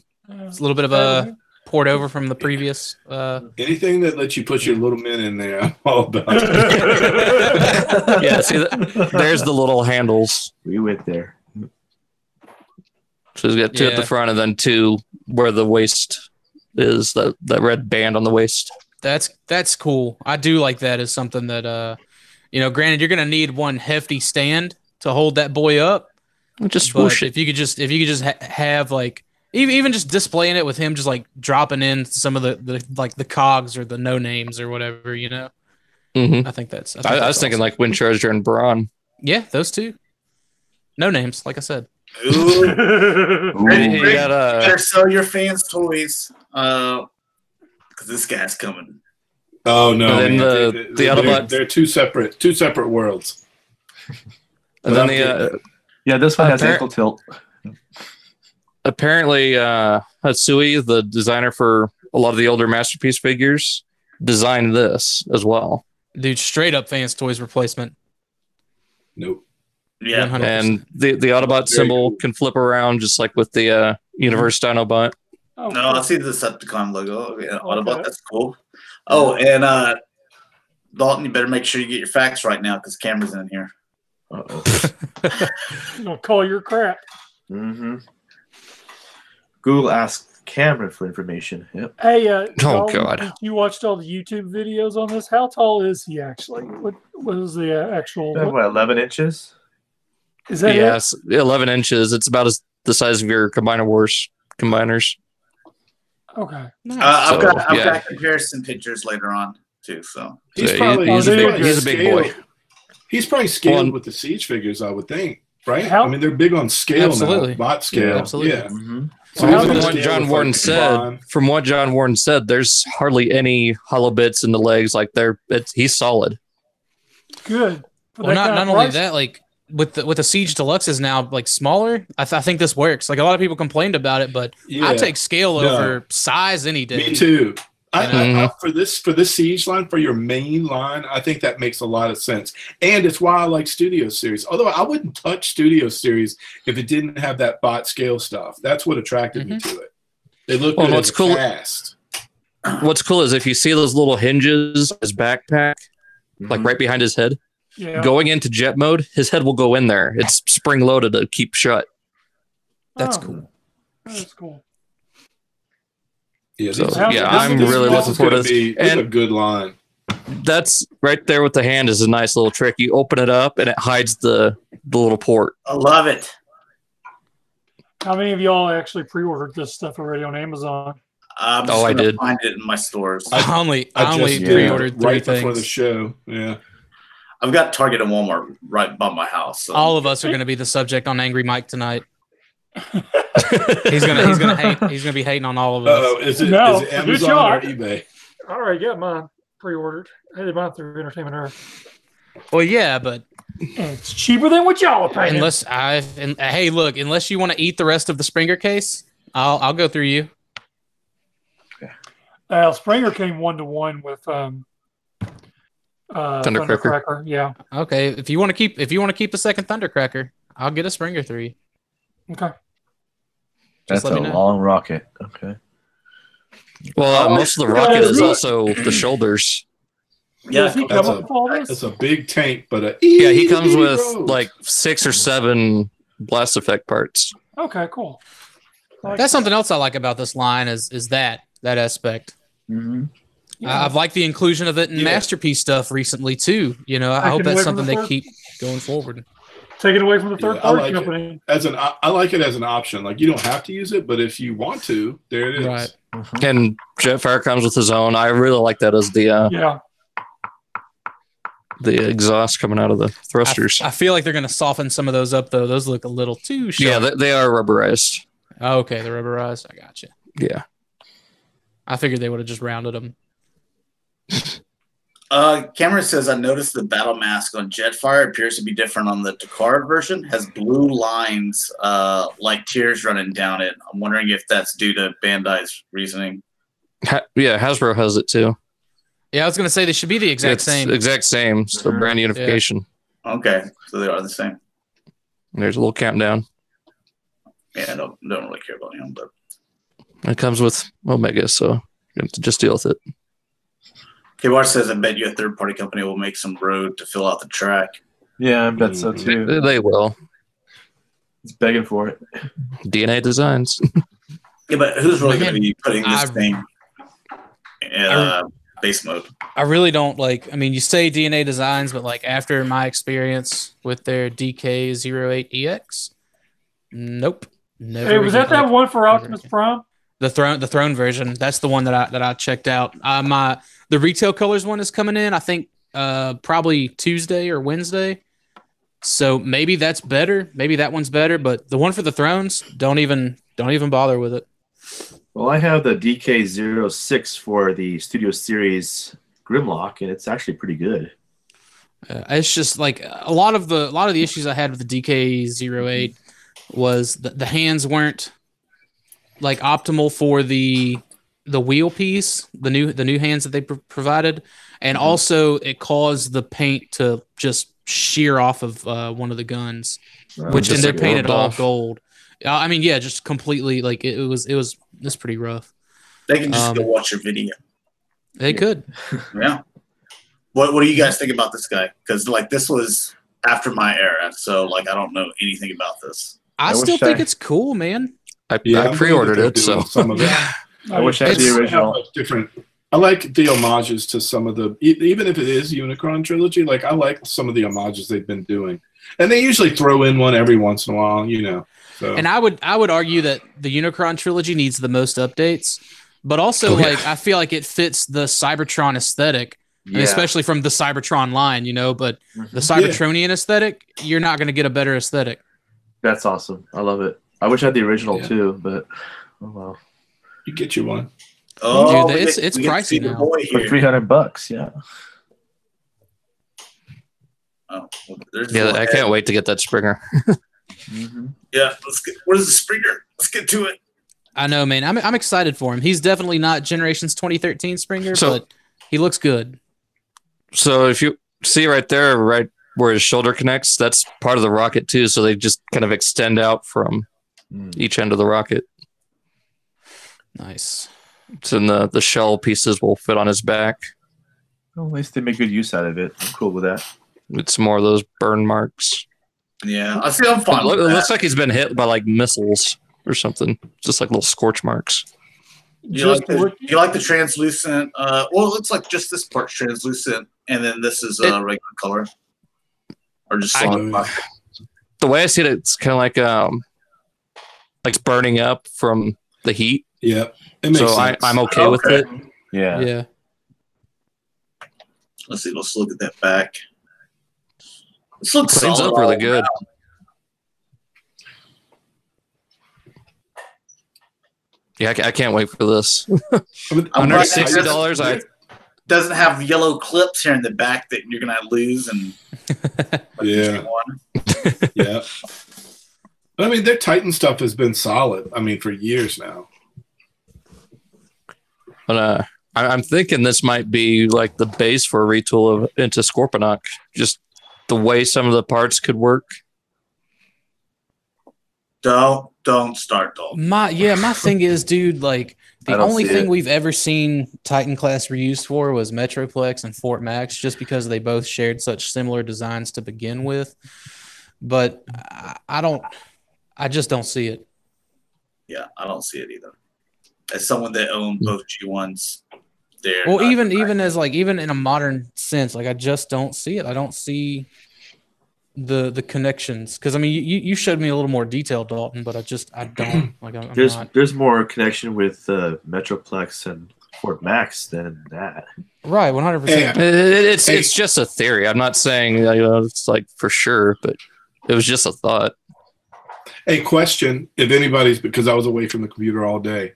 It's a little bit of a port over from the previous. Anything that lets you put your little men in there, I'm all about. Yeah, see, there's the little handles. We went there. So he's got 2 at the front and then 2 where the waist is, that red band on the waist. That's cool. I do like that as something that granted you're gonna need one hefty stand to hold that boy up. Just swoosh it. If you could just have like even just displaying it with him just like dropping in some of the like the cogs or the no names or whatever, Mm-hmm. I think that's I was thinking like Wind Charger and Brawn. Yeah, those 2. No names, like I said. Ooh. Rick, better sell your fans toys, because this guy's coming. Oh no! And then the Autobot, they're two separate worlds. And then this one has ankle tilt. Apparently, Hatsui, the designer for a lot of the older Masterpiece figures, designed this as well. Dude, straight up fans toys replacement. Nope. Yeah, 100%. And the Autobot symbol can flip around just like with the Universe Dinobot. Oh, no, I see the Decepticon logo. Yeah, Autobot, that's cool. Oh, and Dalton, you better make sure you get your facts right now because camera's in here. You're gonna call your crap. Mm-hmm. Google asked camera for information. Yep. Hey, Dalton, God! You watched all the YouTube videos on this. How tall is he actually? What is the actual? 11 inches. Is that yes, 11 inches. It's about the size of your Combiner Wars combiners. Okay. I've got comparison pictures later on too. So he's a big boy. He's probably scaled with the Siege figures, I would think. Right? I mean, they're big on scale absolutely. now. Bot scale. Yeah, absolutely. Yeah. Mm-hmm. So Well, even from the what deal John with, Warren like, said, Bond- there's hardly any hollow bits in the legs. Like he's solid. Good. For Well, that kind not of only price. that, like with the Siege Deluxes now like smaller. I think this works. Like a lot of people complained about it, but I take scale over size any day. Me too. Mhm. For this Siege line, for your main line, I think that makes a lot of sense. And it's why I like Studio Series. Although I wouldn't touch Studio Series if it didn't have that bot scale stuff. That's what attracted me to it. They look good as fast. What's cool is if you see those little hinges, his backpack, like right behind his head, going into jet mode, his head will go in there. It's spring loaded to keep shut. That's cool. That's cool. Yeah, So, this I'm really looking forward to this. And a good line. That's right there with the hand is a nice little trick. You open it up and it hides the little port. I love it. How many of y'all actually pre-ordered this stuff already on Amazon? I'm just I gonna did. find it in my stores. I only just pre-ordered did, 3 right before the things. show. Yeah. I've got Target and Walmart right by my house. So. All of us are going to be the subject on Angry Mike tonight. He's gonna be hating on all of us. Is it No, Amazon or eBay? I already got mine pre-ordered. I did mine through Entertainment Earth. Well, yeah, but And it's cheaper than what y'all are paying. hey, look, unless you want to eat the rest of the Springer case, I'll go through you. Springer came 1-to-1 with Thundercracker. Yeah. Okay, if you want to keep a second Thundercracker, I'll get a Springer through you. Okay. That's a long rocket. Okay. Well, most of the rocket is also the shoulders. Yeah, Does he come up with all this? It's a big tank, but he comes with like 6 or 7 blast effect parts. Okay, cool. That's something else I like about this line is that aspect. Mm-hmm. I've liked the inclusion of it in Masterpiece stuff recently too. You know, I hope that's something they keep going forward. Take it away from the third party company. I like it as an option. Like you don't have to use it, but if you want to, there it is. Right. Mm-hmm. And Jetfire comes with his own. I really like that as the exhaust coming out of the thrusters. I feel like they're going to soften some of those up though. Those look a little too sharp. Yeah, they are rubberized. Oh, okay, they're rubberized. I got you. Yeah. I figured they would have just rounded them. Cameron says, I noticed the battle mask on Jetfire appears to be different on the Dakota version. Has blue lines like tears running down it. I'm wondering if that's due to Bandai's reasoning. Hasbro has it too. Yeah, I was going to say they should be the exact same. Exact same. So brand unification. Yeah. Okay, so they are the same. There's a little countdown. Yeah, I don't really care about him, but it comes with Omega, so you have to just deal with it. K-Bar says, I bet you a third-party company will make some road to fill out the track. Yeah, I bet so too. They will. It's begging for it. DNA Designs. Yeah, but who's really going to be putting this thing in base mode? I really don't like. I mean, you say DNA Designs, but like after my experience with their DK08EX, nope. Never. Hey, was that one for Optimus Prime? The throne version. That's the one that I checked out. The retail colors one is coming in. I think probably Tuesday or Wednesday. So maybe that's better. Maybe that one's better. But the one for the thrones, don't even bother with it. Well, I have the DK06 for the Studio Series Grimlock, and it's actually pretty good. It's just like a lot of the issues I had with the DK08 was the hands weren't like optimal for the wheel piece, the new hands that they provided, and also it caused the paint to just shear off of one of the guns, which and they're painted all gold. I mean, yeah, just completely like it was pretty rough. They can just go watch your video. They could. Yeah. What do you guys think about this guy? Because like this was after my era, so like I don't know anything about this. I still think it's cool, man. I pre-ordered it, so some of it. I wish I had the original. Different. I like the homages to some of the, even if it is Unicron trilogy. Like I like some of the homages they've been doing, and they usually throw in one every once in a while, you know. So. And I would argue that the Unicron trilogy needs the most updates, but also like I feel like it fits the Cybertron aesthetic, and especially from the Cybertron line, you know. But the Cybertronian aesthetic, you're not going to get a better aesthetic. That's awesome. I love it. I wish I had the original too, but Oh well. You get you one. Oh, Dude, it's pricey now. For $300, yeah. Oh, well, there's Yeah, one I can't wait to get that Springer. Mm-hmm. Yeah, let's get. Where's the Springer? Let's get to it. I know, man. I'm excited for him. He's definitely not Generations 2013 Springer, but he looks good. So if you see right there, right where his shoulder connects, that's part of the rocket too. So they just kind of extend out from each end of the rocket. Nice. So then the shell pieces will fit on his back. Well, at least they make good use out of it. I'm cool with that. It's more of those burn marks. Yeah, I see. I'm fine. It with that. looks like he's been hit by like missiles or something. Just like little scorch marks. You like the translucent? Well, it looks like just this part's translucent, and then this is regular color, or just solid black. The way I see it, it's kind of like it's burning up from the heat. Yeah, it makes so sense. I'm okay with it. Yeah. Yeah. Let's see. Let's look at that back. This looks Cleans solid up really all good. around. Yeah, I can't wait for this. I'm Under glad $60, doesn't have yellow clips here in the back that you're gonna lose and Yeah. Yeah. I mean, their Titan stuff has been solid. I mean, for years now. But I'm thinking this might be like the base for a retool into Scorponok. Just the way some of the parts could work. Don't start, Dalton. My thing is, dude, like the I don't only see thing it. we've ever seen Titan class reused for was Metroplex and Fort Max, just because they both shared such similar designs to begin with. But I just don't see it. Yeah, I don't see it either. As someone that owned both G1s, there. Well, even in a modern sense, like I just don't see it. I don't see the connections, because I mean you showed me a little more detail, Dalton, but I don't like. I'm not There's more connection with Metroplex and Fort Max than that. right. 100%. It's just a theory. I'm not saying it's like for sure, but it was just a thought. A question, if anybody's, because I was away from the computer all day,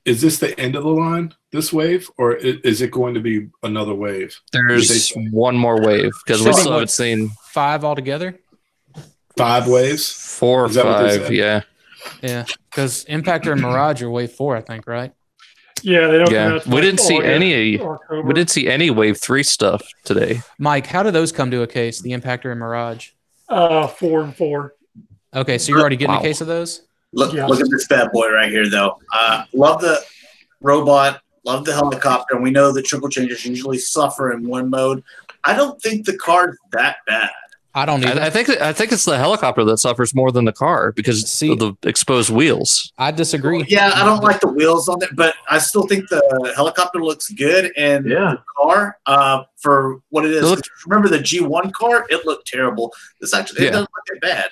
is this the end of the line, this wave, or is it going to be another wave? There's one more wave, because we still haven't seen 5 altogether. 5 waves? 4 or Is that what they 5, said? yeah. Yeah, because Impactor and Mirage are wave 4, I think, right? Yeah, they don't. Yeah, come out till we didn't see August any. or October. We didn't see any wave 3 stuff today. Mike, how do those come to a case? The Impactor and Mirage. 4 and 4. Okay, so you're already getting Wow. a case of those. Look Yeah. at this bad boy right here, though. Love the robot, love the helicopter, and we know that triple changers usually suffer in one mode. I don't think the card's that bad. I don't either. I think it's the helicopter that suffers more than the car because of the exposed wheels. I disagree. Yeah, I don't like the wheels on it, but I still think the helicopter looks good. And Yeah. the car, for what it is, remember the G1 car? It looked terrible. This actually it doesn't look that bad.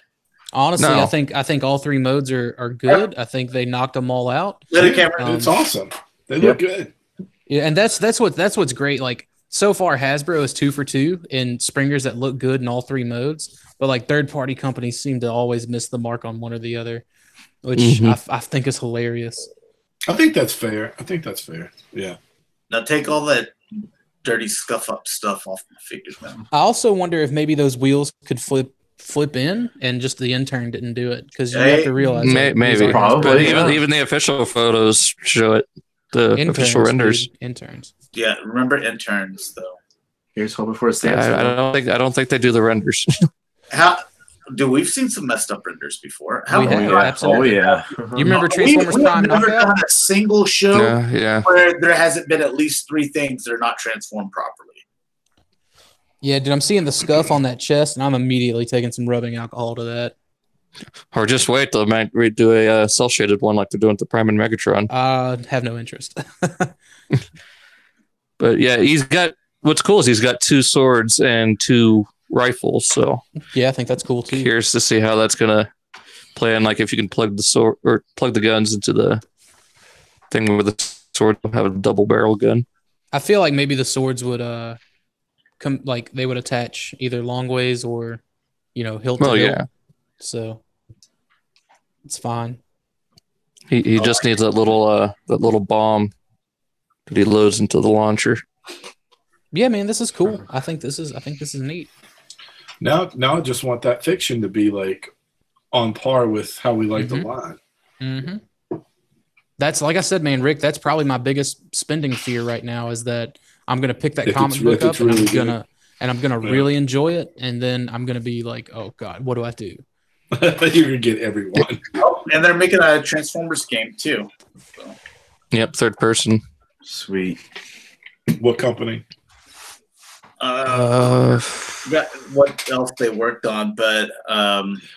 Honestly, No. I think all 3 modes are good. I think they knocked them all out. It's awesome. They look good. Yeah, and that's what's great. Like so far, Hasbro is 2 for 2 in Springers that look good in all 3 modes. But like third-party companies seem to always miss the mark on one or the other, which I think is hilarious. I think that's fair. Yeah. Now take all that dirty scuff up stuff off my figures, man. I also wonder if maybe those wheels could flip in, and just the intern didn't do it, because you have to realize Maybe, Probably, but yeah. even the official photos show it. The official renders. Interns. Yeah, remember interns though. Here's hoping for a Yeah, standstill. I don't think they do the renders. We've seen some messed up renders before. We have, absolutely. Oh yeah. You remember Transformers We've Prime never Knockout? done a single show Yeah. where there hasn't been at least 3 things that are not transformed properly. Yeah, dude, I'm seeing the scuff on that chest, and I'm immediately taking some rubbing alcohol to that. Or just wait, they might redo a cell shaded one like they're doing with the Prime and Megatron. Have no interest. But yeah, what's cool is he's got 2 swords and 2 rifles. So Yeah, I think that's cool too. curious to see how that's gonna play in. Like if you can plug the sword or plug the guns into the thing where the sword will have a double barrel gun. I feel like maybe the swords would they would attach either long ways or hilt to Well, hilt. yeah. So it's fine. He just needs that little bomb that he loads into the launcher. Yeah, man, this is cool. I think this is neat. Now I just want that fiction to be like on par with how we like the line. Mm-hmm. That's like I said, man, Rick. That's probably my biggest spending fear right now is that I'm gonna pick that comic book up and I'm gonna really enjoy it, and then I'm gonna be like, oh god, what do I do? You're gonna get everyone. Oh, and they're making a Transformers game too. So. Yep, third person. Sweet. What company? What else they worked on, but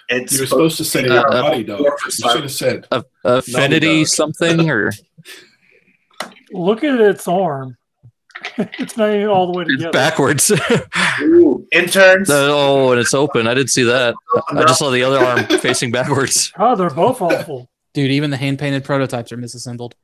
it's you were supposed to say Naughty Dog. You should have said Affinity something or. Look at its arm. It's not even all the way together. It's backwards. Ooh, interns. Oh, and it's open. I didn't see that. I just saw the other arm facing backwards. Oh, they're both awful. Dude, even the hand-painted prototypes are misassembled.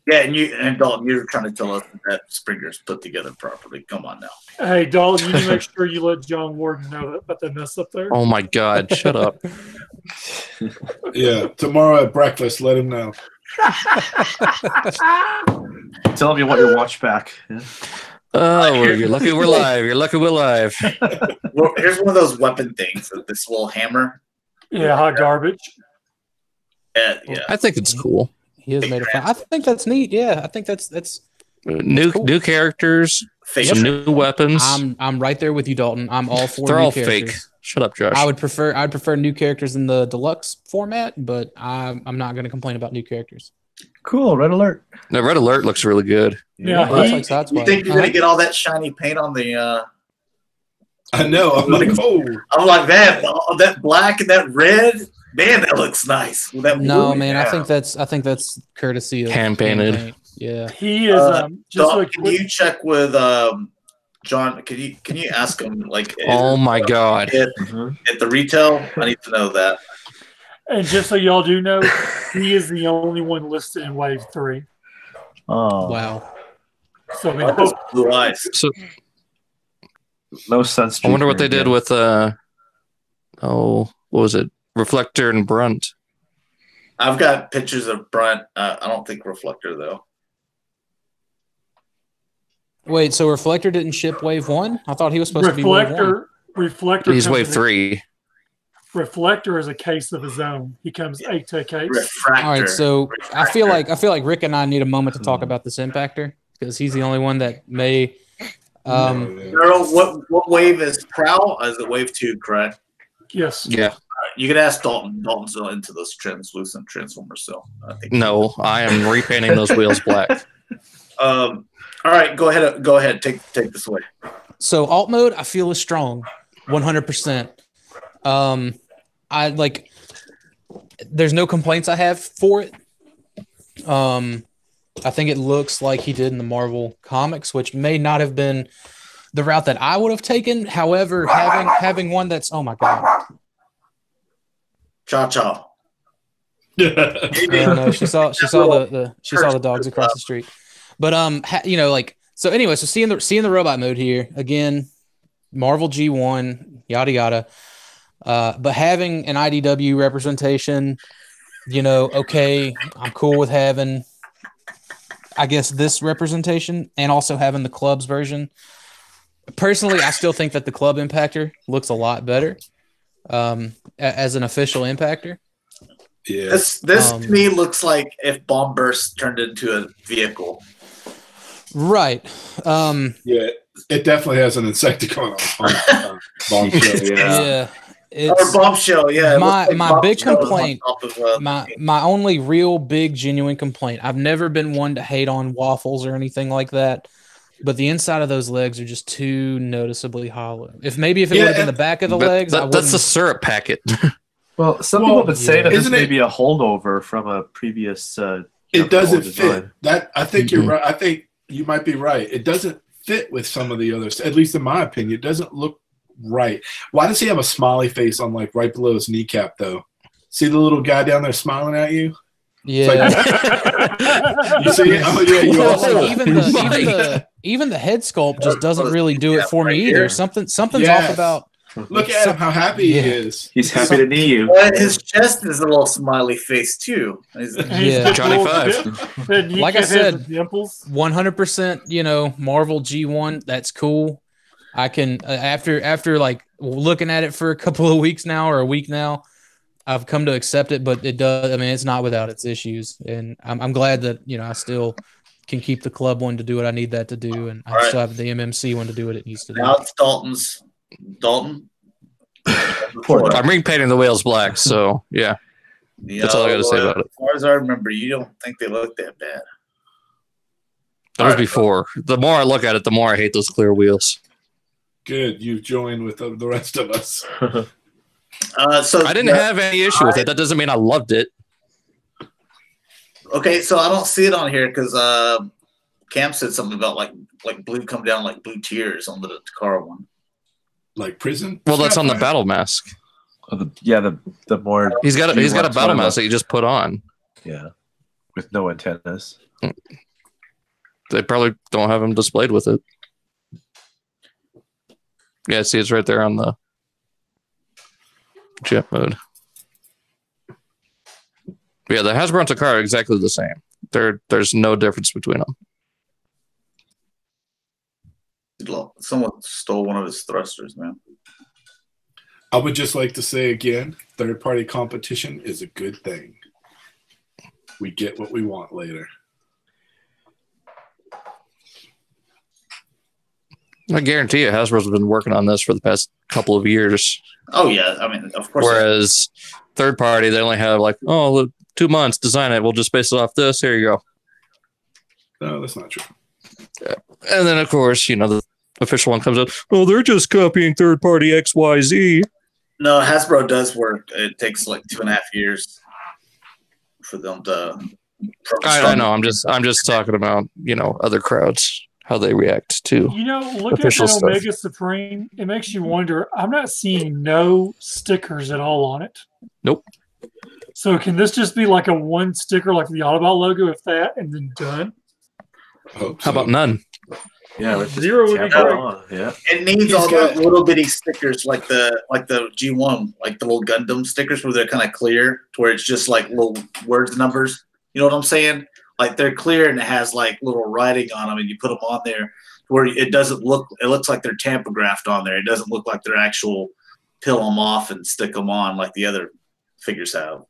Yeah, and Dalton, you're trying to tell us that Springer's put together properly. Come on now. Hey, Dalton, you need to make sure you let John Warden know about that mess up there. Oh my God! Shut up. Yeah, tomorrow at breakfast, let him know. Tell him you want your watch back. Yeah. Oh, you're lucky we're live. You're lucky we're live. Well, here's one of those weapon things, this little hammer. Yeah, hot garbage. Yeah. I think it's cool. He has made a fun. I think that's neat. Yeah, I think that's new characters, some new weapons. I'm right there with you, Dalton. I'm all for. They're new all characters. fake. Shut up, Josh. I'd prefer new characters in the deluxe format, but I'm not going to complain about new characters. Cool. Red alert. The red alert looks really good. Yeah, Like you think you're gonna get all that shiny paint on the? I know. I'm like, oh. I'm like that black and that red. Man, that looks nice. That no, man, I think that's courtesy of hand painted. Yeah, he is. Can you check with John? Can you ask him like? Oh my God! At the retail, I need to know that. And just so y'all do know, he is the only one listed in Wave 3. Oh wow! So I mean, blue eyes. So no sense. I wonder what they did with what was it? Reflector and Brunt. I've got pictures of Brunt. I don't think Reflector though. Wait, so Reflector didn't ship Wave 1? I thought he was supposed to be Wave 1. Reflector. He's Wave 3. Reflector is a case of his own. He comes 8 to a case. Refractor. All right, so I feel like Rick and I need a moment to talk about this Impactor because he's the only one that may. Earl, what wave is Prowl? Is it Wave 2, correct? Yes. Yeah. You can ask Dalton. Dalton's still into those translucent Transformers, so I think. No, I am repainting those wheels black. All right, go ahead. Take this away. So alt mode, I feel is strong, 100%. I like. There's no complaints I have for it. I think it looks like he did in the Marvel comics, which may not have been the route that I would have taken. However, having one that's oh my God. Cha. No, she saw the dogs across the street. But so anyway, so seeing the robot mode here again, Marvel G1, yada yada. But having an IDW representation, okay, I'm cool with having, I guess, this representation and also having the club's version. Personally, I still think that the club impactor looks a lot better as an official impactor. Yeah. This to me looks like if Bomb Burst turned into a vehicle. Right. Yeah, it definitely has an Insecticon on Bombshell. Yeah. Or Bombshell, yeah. My big complaint, my only real big genuine complaint. I've never been one to hate on waffles or anything like that, but the inside of those legs are just too noticeably hollow. If it would have been the back of the legs, that's the syrup packet. Well, some people would say that this may be a holdover from a previous. It doesn't fit. That I think you're right. I think you might be right. It doesn't fit with some of the others, at least in my opinion. It doesn't look right. Why does he have a smiley face on right below his kneecap though? See the little guy down there smiling at you? Yeah. You see it? Oh yeah, you also even the head sculpt just doesn't really do it for me either. Something's off about Look at him, how happy he is. He's happy to knee you. Well, his chest is a little smiley face too. Yeah. Johnny Five. Like I said, dimples. 100%, Marvel G1, that's cool. I can after like looking at it for a couple of weeks now or a week now, I've come to accept it, but it does. I mean, it's not without its issues, and I'm glad that I still can keep the club one to do what I need that to do, and I still have the MMC one to do what it needs to do. Now it's Dalton. I'm repainting the wheels black, so yeah. That's all I got to say about it. As far as I remember, you don't think they look that bad. That was before. The more I look at it, the more I hate those clear wheels. Good, you've joined with the rest of us. So I didn't have any issue with it. That doesn't mean I loved it. Okay, so I don't see it on here because Cam said something about like blue come down like blue tears on the car one. Like prison? Well, that's on the battle mask. Oh, the more He's got a battle mask that you just put on. Yeah, with no antennas. They probably don't have them displayed with it. Yeah, see, it's right there on the jet mode. Yeah, the Hasbro and Takara are exactly the same. There's no difference between them. Someone stole one of his thrusters, man. I would just like to say again, third-party competition is a good thing. We get what we want later. I guarantee you, Hasbro's been working on this for the past couple of years. Oh yeah, I mean, of course. Whereas third party, they only have 2 months, design it. We'll just base it off this. Here you go. No, that's not true. Yeah. And then, of course, the official one comes up. Oh, they're just copying third party XYZ. No, Hasbro does work. It takes like 2.5 years for them to. I know. I'm just talking about other crowds, how they react to. Look at the Omega Supreme. It makes you wonder. I'm not seeing no stickers at all on it. Nope. So can this just be like a one sticker, like the Autobot logo, if that, and then done? Hope so. How about none? Yeah, zero would be great. Yeah, it needs all those little bitty stickers, like the G1, like the little Gundam stickers, where they're kind of clear, to where it's just like little words, numbers. You know what I'm saying? Like they're clear and it has like little writing on them, and you put them on there where it doesn't look. It looks like they're tampographed on there. It doesn't look like they're actual peel them off and stick them on like the other figures have.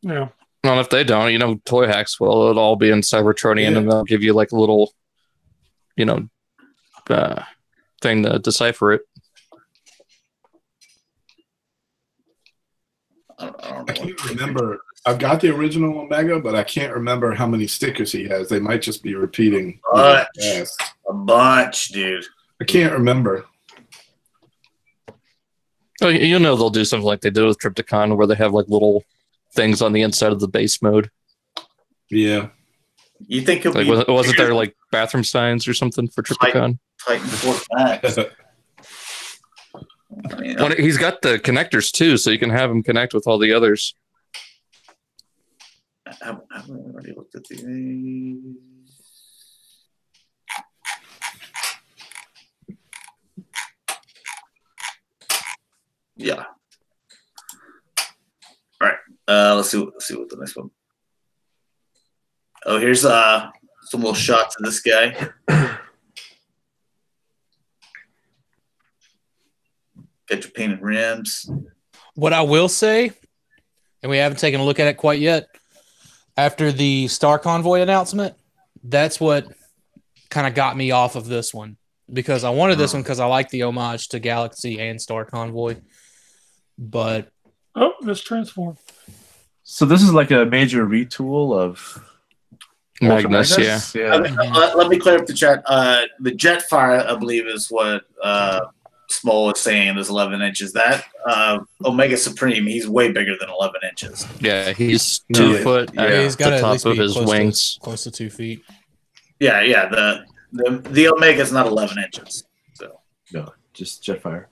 Yeah. Well, if they don't, Toy Hacks will. It'll all be in Cybertronian, and they'll give you like a little, thing to decipher it. I can't remember. I've got the original Omega, but I can't remember how many stickers he has. They might just be repeating. A bunch, dude. I can't remember. Oh, they'll do something like they did with Trypticon, where they have like little things on the inside of the base mode. Yeah. You think it'll be wasn't there like bathroom signs or something for Trypticon? Titan Force Max. He's got the connectors too, so you can have him connect with all the others. I haven't already looked at these. Yeah. All right. Let's see what the next one. Oh, here's some little shots of this guy. Get your painted rims. What I will say, and we haven't taken a look at it quite yet, after the Star Convoy announcement, that's what kind of got me off of this one, because I wanted this one because I like the homage to Galaxy and Star Convoy. But this transform. So this is like a major retool of Magnus, yeah. Let me clear up the chat. The Jetfire, I believe, is what Small is saying is 11 inches. That Omega Supreme, he's way bigger than 11 inches. Yeah, he's 2 foot. Yeah, he's got the at top least of be his wings. close to 2 feet. Yeah. The Omega is not 11 inches. So no, just Jetfire.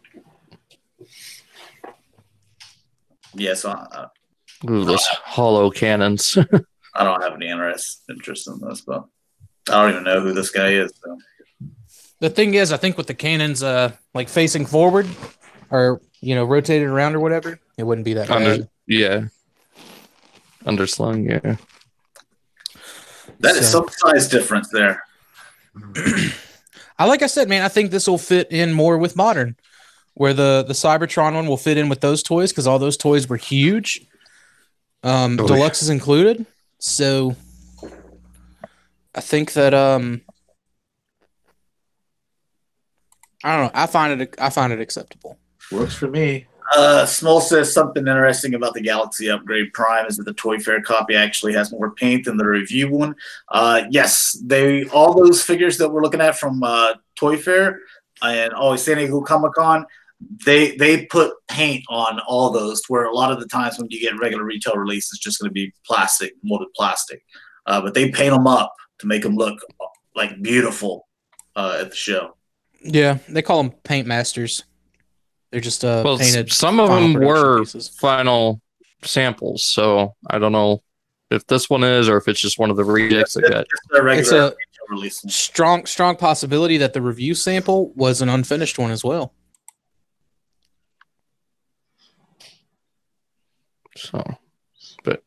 Yeah, so Ooh, those hollow cannons. I don't have any interest in this, but I don't even know who this guy is. So. The thing is, I think with the cannons like facing forward or rotated around or whatever, it wouldn't be that bad. Underslung, yeah. That is some size difference there. Like I said, man, I think this will fit in more with modern, where the Cybertron one will fit in with those toys because all those toys were huge. Deluxe is included, so I think that I don't know. I find it acceptable. Works for me. Small says something interesting about the Galaxy Upgrade Prime is that the Toy Fair copy actually has more paint than the review one. Yes, all those figures that we're looking at from Toy Fair and San Diego Comic-Con, they put paint on all those, where a lot of the times when you get regular retail release, it's just going to be plastic, molded plastic. But they paint them up to make them look like beautiful at the show. Yeah, they call them paint masters. They're just painted. Some of them were final samples, so I don't know if this one is or if it's just one of the rejects they got. It's a strong possibility that the review sample was an unfinished one as well. So, but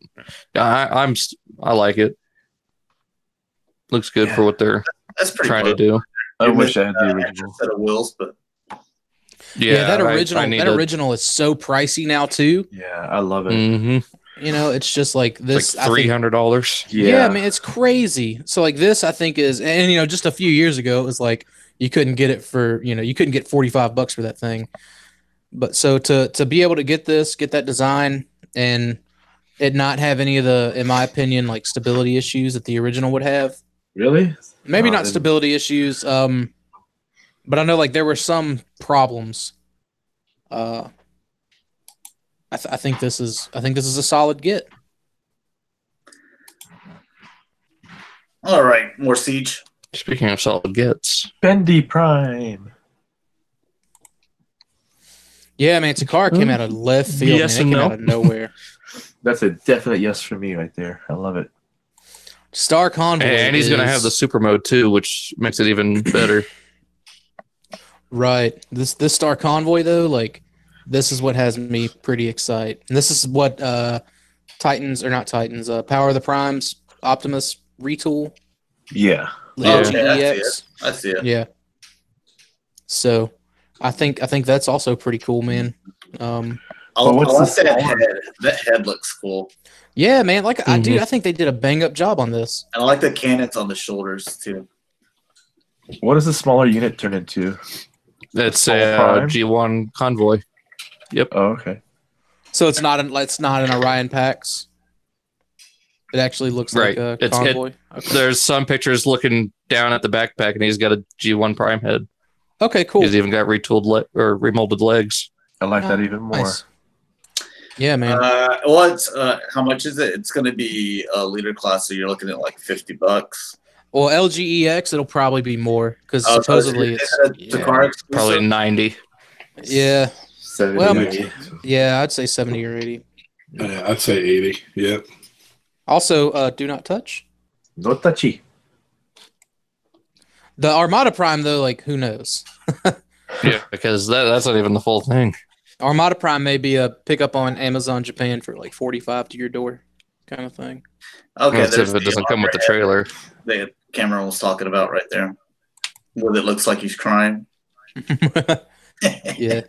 yeah, I like it. Looks good for what they're trying to do. I wish I had the original set of wheels, but yeah, that original is so pricey now too. Yeah, I love it. Mm-hmm. It's just like this, like $300. Yeah, I mean, it's crazy. So like this, I think is, and just a few years ago, it was like you couldn't get it for, you couldn't get $45 for that thing. But so to be able to get that design and it not have any of the, in my opinion, like stability issues that the original would have. Really? Maybe not stability issues. But I know like there were some problems. I think this is a solid get. All right, more Siege. Speaking of solid gets, Bendy Prime. Yeah, man, Takara came out of left field. Yes man. It and came no. out of nowhere. That's a definite yes for me right there. I love it. Star Convoy, and he's gonna have the super mode too, which makes it even better. Right. This Star Convoy though, like this is what has me pretty excited. And this is what Power of the Primes, Optimus retool. Yeah. LGEX. I see it. Yeah. So I think that's also pretty cool, man. I like that head. That head looks cool. Yeah, man. Like I think they did a bang up job on this. And I like the cannons on the shoulders too. What does the smaller unit turn into? It's a G1 convoy. Yep. Oh, okay. So it's not an Orion Pax. It actually looks like a convoy. Okay. There's some pictures looking down at the backpack, and he's got a G1 Prime head. Okay, cool. He's even got remolded legs. I like that even more. Nice. Yeah, man. How much is it? It's going to be a leader class, so you're looking at like $50. Well, LGEX, it'll probably be more because supposedly it's probably 90. Yeah. 70, well, yeah, I'd say 70 or 80. I'd say 80. Yep. Also, do not touch. No touchy. The Armada Prime, though, like who knows? Yeah, because that's not even the full thing. Armada Prime may be a pickup on Amazon Japan for like $45 to your door kind of thing. Okay, if it doesn't come with the trailer. The Cameron was talking about right there, where it looks like he's crying. Yeah.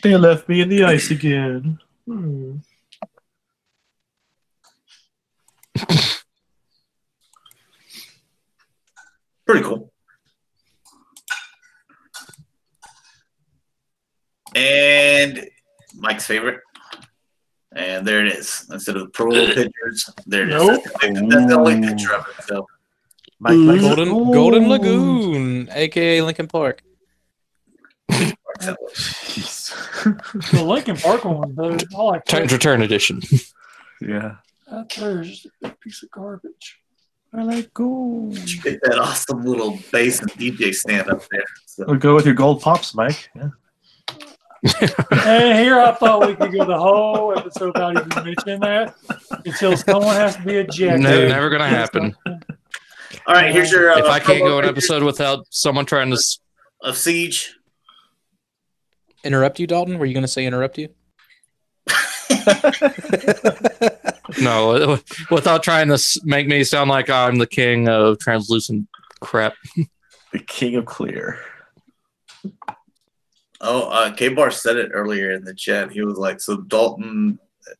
They left me in the ice again. Pretty cool. And Mike's favorite. And there it is. Instead of the pro pictures, there it is. Nope. That's the only picture of it. So. Golden Lagoon, aka Lincoln Park. The Lincoln Park one, though, I like Titan's Return Edition. Yeah. There's a piece of garbage. I like gold. Get that awesome little bass and DJ stand up there. So. We'll go with your gold pops, Mike. Yeah. And here I thought we could go the whole episode without even mentioning that until someone has to be ejected. Never going to happen. All right, here's your. If I can't go an episode without someone trying to. Of Siege. interrupt you, Dalton? Were you going to say interrupt you? No, without trying to make me sound like I'm the king of translucent crap. The king of clear. Oh, K-Bar said it earlier in the chat. He was like, so Dalton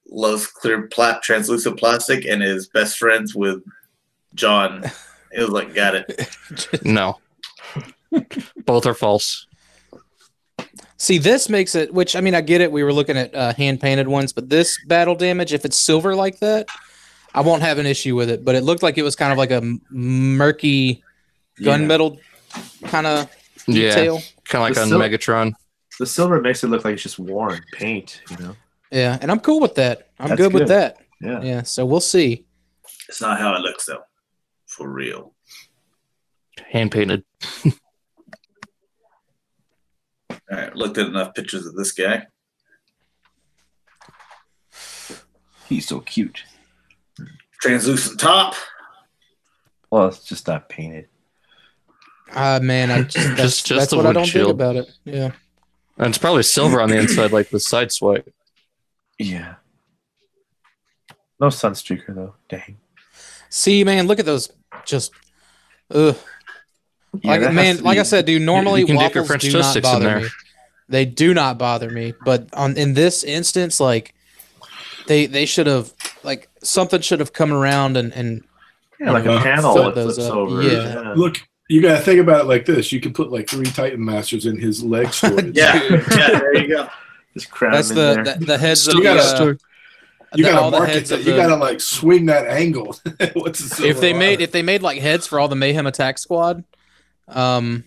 loves clear translucent plastic and is best friends with John. It was like, got it. No. Both are false. See, this makes it, which, I mean, I get it. We were looking at hand-painted ones, but this battle damage, if it's silver like that, I won't have an issue with it. But it looked like it was kind of like a murky gunmetal kind of detail. Kind of like on Megatron. The silver makes it look like it's just worn paint, you know? Yeah, and I'm cool with that. I'm That's good with good. that. Yeah. So we'll see. It's not how it looks, though. For real. Hand painted. All right, looked at enough pictures of this guy. He's so cute. Translucent top. Well, it's just not painted. Man, I just that's the what I wood don't shield. think about it. Yeah. And it's probably silver on the inside, like the side swipe. Yeah. No sunstreaker though. Dang. See, man, look at those. Just, ugh. Yeah, Like, that has man, to like be- I said, dude, normally You can dip your waffles French do toast not sticks in bother there. me. They do not bother me. But in this instance, like, they should have, like, something should have come around and Yeah, like a panel fill that those flips up. over. Yeah. Look, you got to think about it like this. You can put like 3 Titan Masters in his leg storage. Yeah, there you go. Just cram that's him in there. the heads So of you the, gotta- You got all to the market heads that. of You the- got to like swing that angle. What's the silver if they made like heads for all the Mayhem Attack Squad, then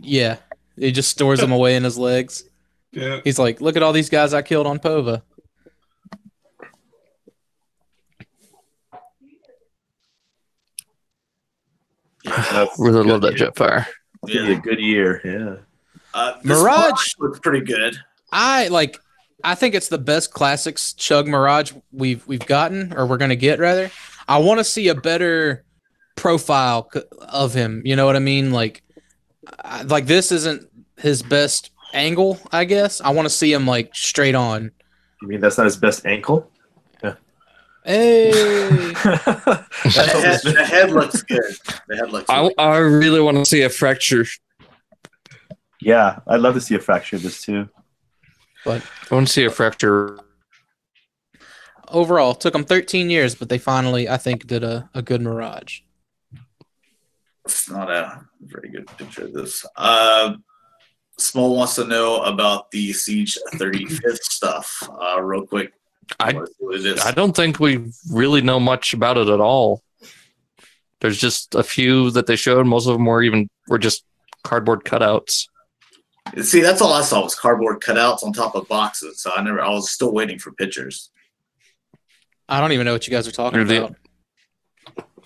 yeah, he just stores them away in his legs. Yeah. He's like, look at all these guys I killed on Pova. Really love that Jetfire. It'll be a good year. Yeah. This Mirage looks pretty good. I think it's the best classics Chug Mirage we've gotten, or we're gonna get rather. I want to see a better profile of him. You know what I mean? Like this isn't his best angle, I guess. I want to see him like straight on. You mean that's not his best ankle? Hey, The head looks good. The head looks good. I really want to see a fracture. Yeah, I'd love to see a fracture of this too. but I want to see a fracture. overall, took them 13 years, but they finally, I think, did a good Mirage. It's not a very good picture of this. Small wants to know about the Siege 35th stuff. Real quick. I What it is. I don't think we really know much about it at all. There's just a few that they showed. Most of them were just cardboard cutouts. See, that's all I saw was cardboard cutouts on top of boxes. So I was still waiting for pictures. I don't even know what you guys are talking about.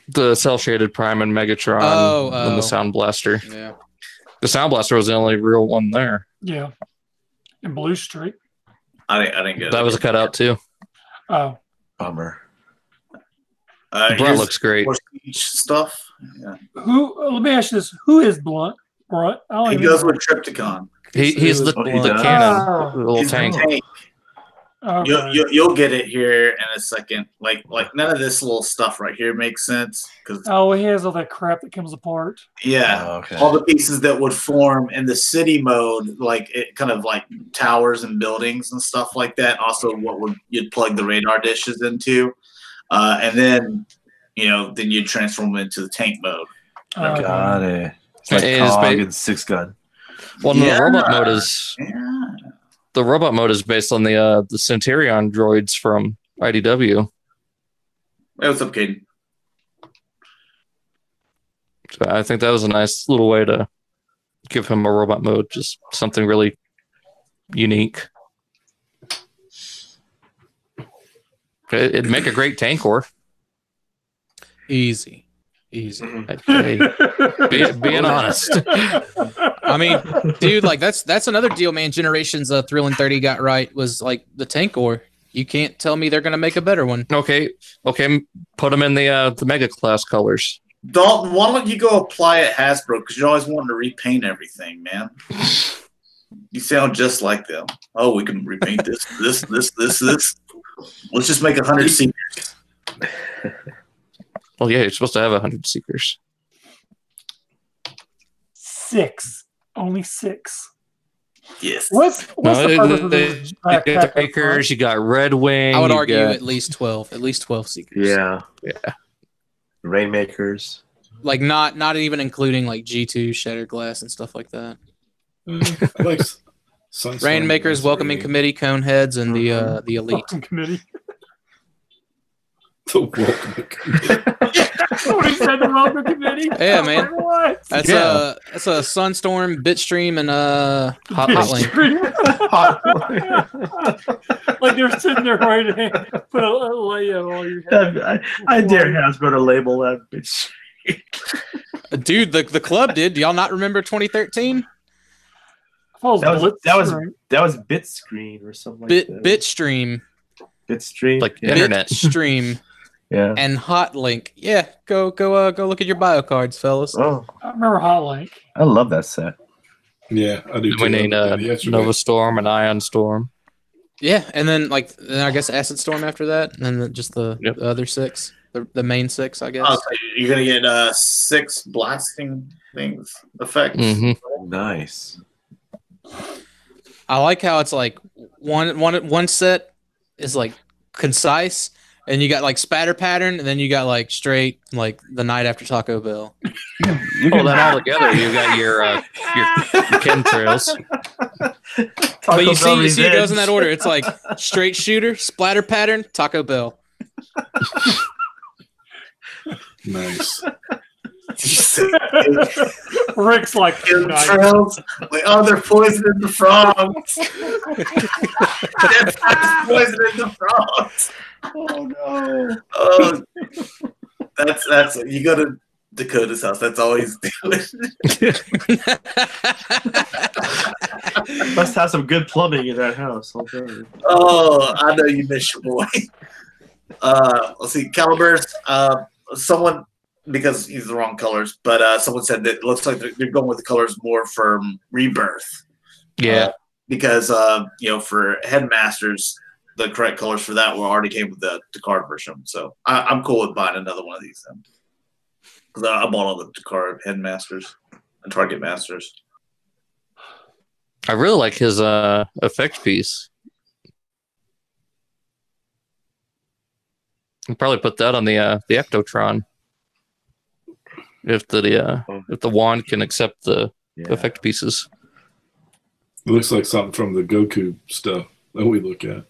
The cell shaded Prime and Megatron and the Sound Blaster. Yeah. The Sound Blaster was the only real one there. Yeah. And Blue Streak. I didn't get That it. was a cutout too. Oh. Bummer. Brunt Here's looks great. more Siege stuff. Yeah. Let me ask you this. Who is Brunt? I don't He even goes know. with Trypticon. He's the, Oh, he the does? cannon, Oh. the little He's the tank. tank. Okay. You'll get it here in a second. Like none of this little stuff right here makes sense because Oh, he has all that crap that comes apart. yeah, Oh, okay. all the pieces that would form in the city mode, like it kind of like towers and buildings and stuff like that. Also, you'd plug the radar dishes into, and then then you'd transform them into the tank mode. Okay. Got it. It's like It is Cog ba- and Six Gun. Well, no, Yeah. the robot mode is based on the Centurion droids from IDW. Hey, what's up, Caden? So I think that was a nice little way to give him a robot mode, just something really unique. It'd make a great tank core. Easy. Hey, being honest. I mean, dude, like that's another deal, man. Generations Thrill and 30 got right was like the tank ore. You can't tell me they're gonna make a better one. Okay, put them in the Mega Class colors. Dalton, why don't you go apply at Hasbro because you're always wanting to repaint everything, man. You sound just like them. Oh, we can repaint this. Let's just make 100 seekers. Well, yeah, you're supposed to have 100 seekers. 6. Only 6. Yes. What's the purpose of this You got backpack? Seekers, you got Red Wing. I would you argue got- at least 12. At least 12 seekers. Yeah. Yeah. Rainmakers. Like not even including like G2, Shatrdglass, and stuff like that. I like Sunstorm. Rainmakers, Welcoming Committee, Coneheads, and the elite. Welcome committee. The Welcoming Committee. What he said, the welcome committee? Yeah, I'm man. like, what? That's Yeah. a Sunstorm, Bitstream, and Hotlink. Like they're sitting there ready to put a layout on your head. I dare Hasbro to label that bitch. Dude, the club did. Do y'all not remember 2013? That was Bit Screen or something like that. Bitstream, Bitstream. Like yeah. internet. Bitstream, Yeah. and Hotlink. Yeah, go look at your bio cards, fellas. Oh, I remember Hotlink. I love that set. Yeah, I do. We need Nova Storm and Ion Storm. Yeah, and then I guess Acid Storm after that, and then just the other 6, the main 6, I guess. Oh, so you're gonna get 6 blasting things effects. Mm-hmm. Nice. I like how it's like one set is like concise, and you got like spatter pattern, and then you got like straight like the night after Taco Bell. You Pull that all together. You got your chemtrails. But you see it goes in that order. It's like straight shooter, splatter pattern, Taco Bell. Nice. Rick's like, nice. Chemtrails. Like, oh, they're poisoning the frogs. They're poisoning the frogs. Oh no. Oh, that's you go to Dakota's house. That's all he's doing. Must have some good plumbing in that house. I'll tell you. Oh, I know you miss your boy. Let's see, calibers. Someone, because he's the wrong colors, but someone said that it looks like they're going with the colors more from Rebirth. Yeah. Because for Headmasters, the correct colors for that already came with the card version. So I'm cool with buying another one of these then. Because I bought all the card Headmasters and Target Masters. I really like his effect piece. I'll probably put that on the Ectotron. If the wand can accept the effect pieces. It looks like something from the Goku stuff that we look at.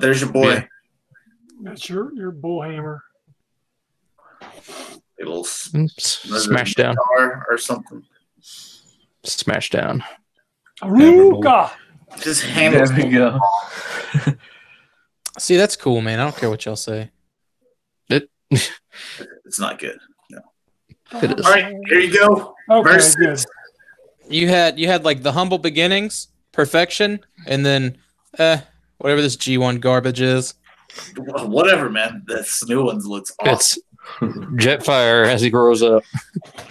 There's your boy. Yeah. That's your bullhammer. It'll Smash down. or something. Smash down. Aruga. Just hammer. There we go. See, that's cool, man. I don't care what y'all say. It's not good. No. It is. All right, here you go. Okay, Versus. good. You had like the humble beginnings, perfection, and then whatever this G1 garbage is. Whatever, man. This new one looks awesome. It's Jetfire as he grows up.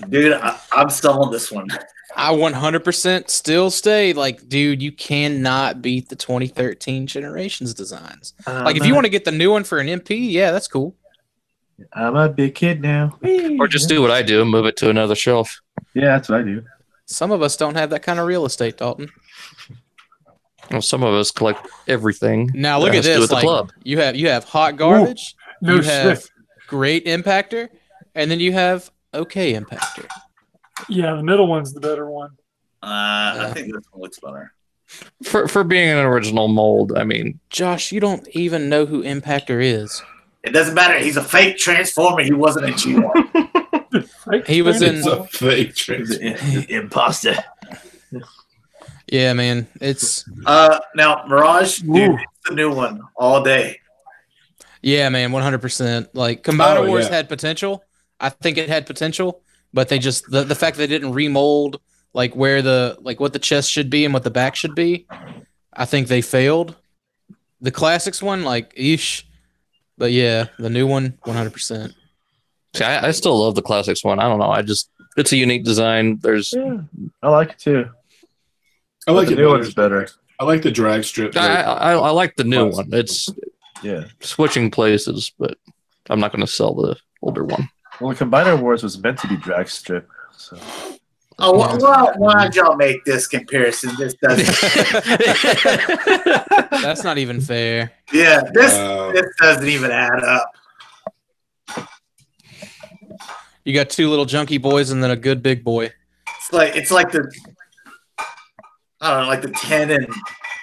Dude, I'm selling this one. I 100% still stay like, dude, you cannot beat the 2013 Generations designs. Like, if you want to get the new one for an MP, yeah, that's cool. I'm a big kid now. Or just do what I do, move it to another shelf. Yeah, that's what I do. Some of us don't have that kind of real estate, Dalton. Well, some of us collect everything. Now look that at has to do this. with the Like, club. you have hot garbage, No you have shit. great impactor, and then you have okay impactor. Yeah, the middle one's the better one. I think this one looks better. For being an original mold, I mean, Josh, you don't even know who impactor is. It doesn't matter. He's a fake transformer. He wasn't a G1. Right? He was in- It's a fake transfer. Imposter. Yeah, man. It's Now, Mirage, dude, Ooh. it's the new one all day. yeah, man, 100%. Like Combiner Oh, Wars yeah. had potential. I think it had potential, but they just the fact that they didn't remold like where what the chest should be and what the back should be, I think they failed. The classics one, like eesh. But yeah, the new one, 100%. see, I still love the classics one. I don't know. It's a unique design. There's Yeah, I like it too. I like the it new one's better. I like the drag strip. I like the new one. It's Yeah. switching places, but I'm not going to sell the older one. Well, the Combiner Wars was meant to be drag strip. So. Oh, why'd y'all make this comparison? This doesn't. That's not even fair. Yeah, this doesn't even add up. You got two little junkie boys and then a good big boy. It's like the I don't know, like the 10 and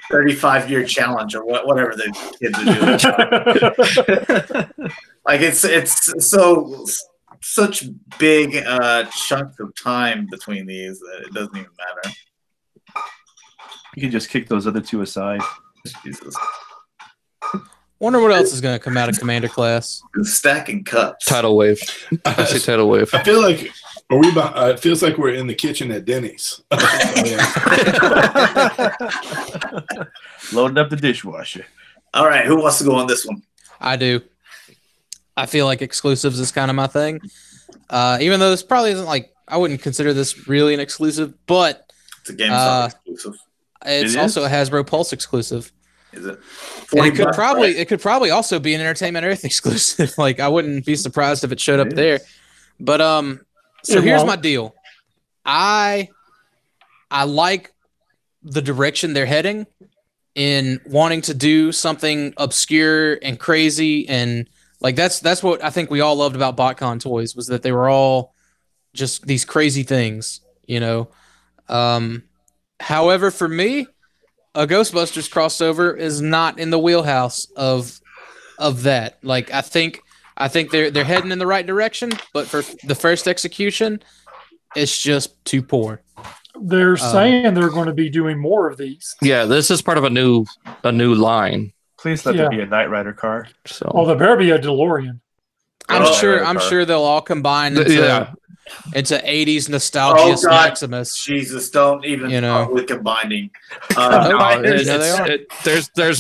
35-year challenge or whatever the kids are doing. Like it's such big chunks of time between these that it doesn't even matter. You can just kick those other two aside. Jesus. Wonder what else is going to come out of Commander class. Stacking cups. Tidal wave. I say tidal wave. I feel like it feels like we're in the kitchen at Denny's. Loading up the dishwasher. All right, who wants to go on this one? I do. I feel like exclusives is kind of my thing. Even though this probably isn't like, I wouldn't consider this really an exclusive, but It's a GameStop exclusive. It's also a Hasbro Pulse exclusive. Is it? And it could $40, probably also be an Entertainment Earth exclusive. Like I wouldn't be surprised if it showed up there. But so here's my deal. I like the direction they're heading in wanting to do something obscure and crazy, and like that's what I think we all loved about BotCon toys, was that they were all just these crazy things, you know. However, for me, a Ghostbusters crossover is not in the wheelhouse of that. Like I think they're heading in the right direction, but for the first execution, it's just too poor. They're saying they're going to be doing more of these. Yeah, this is part of a new line. Please let there be a Knight Rider car. So Oh, there better be a DeLorean. I'm sure they'll all combine into 80s nostalgia Maximus. Jesus, don't even start with combining. There's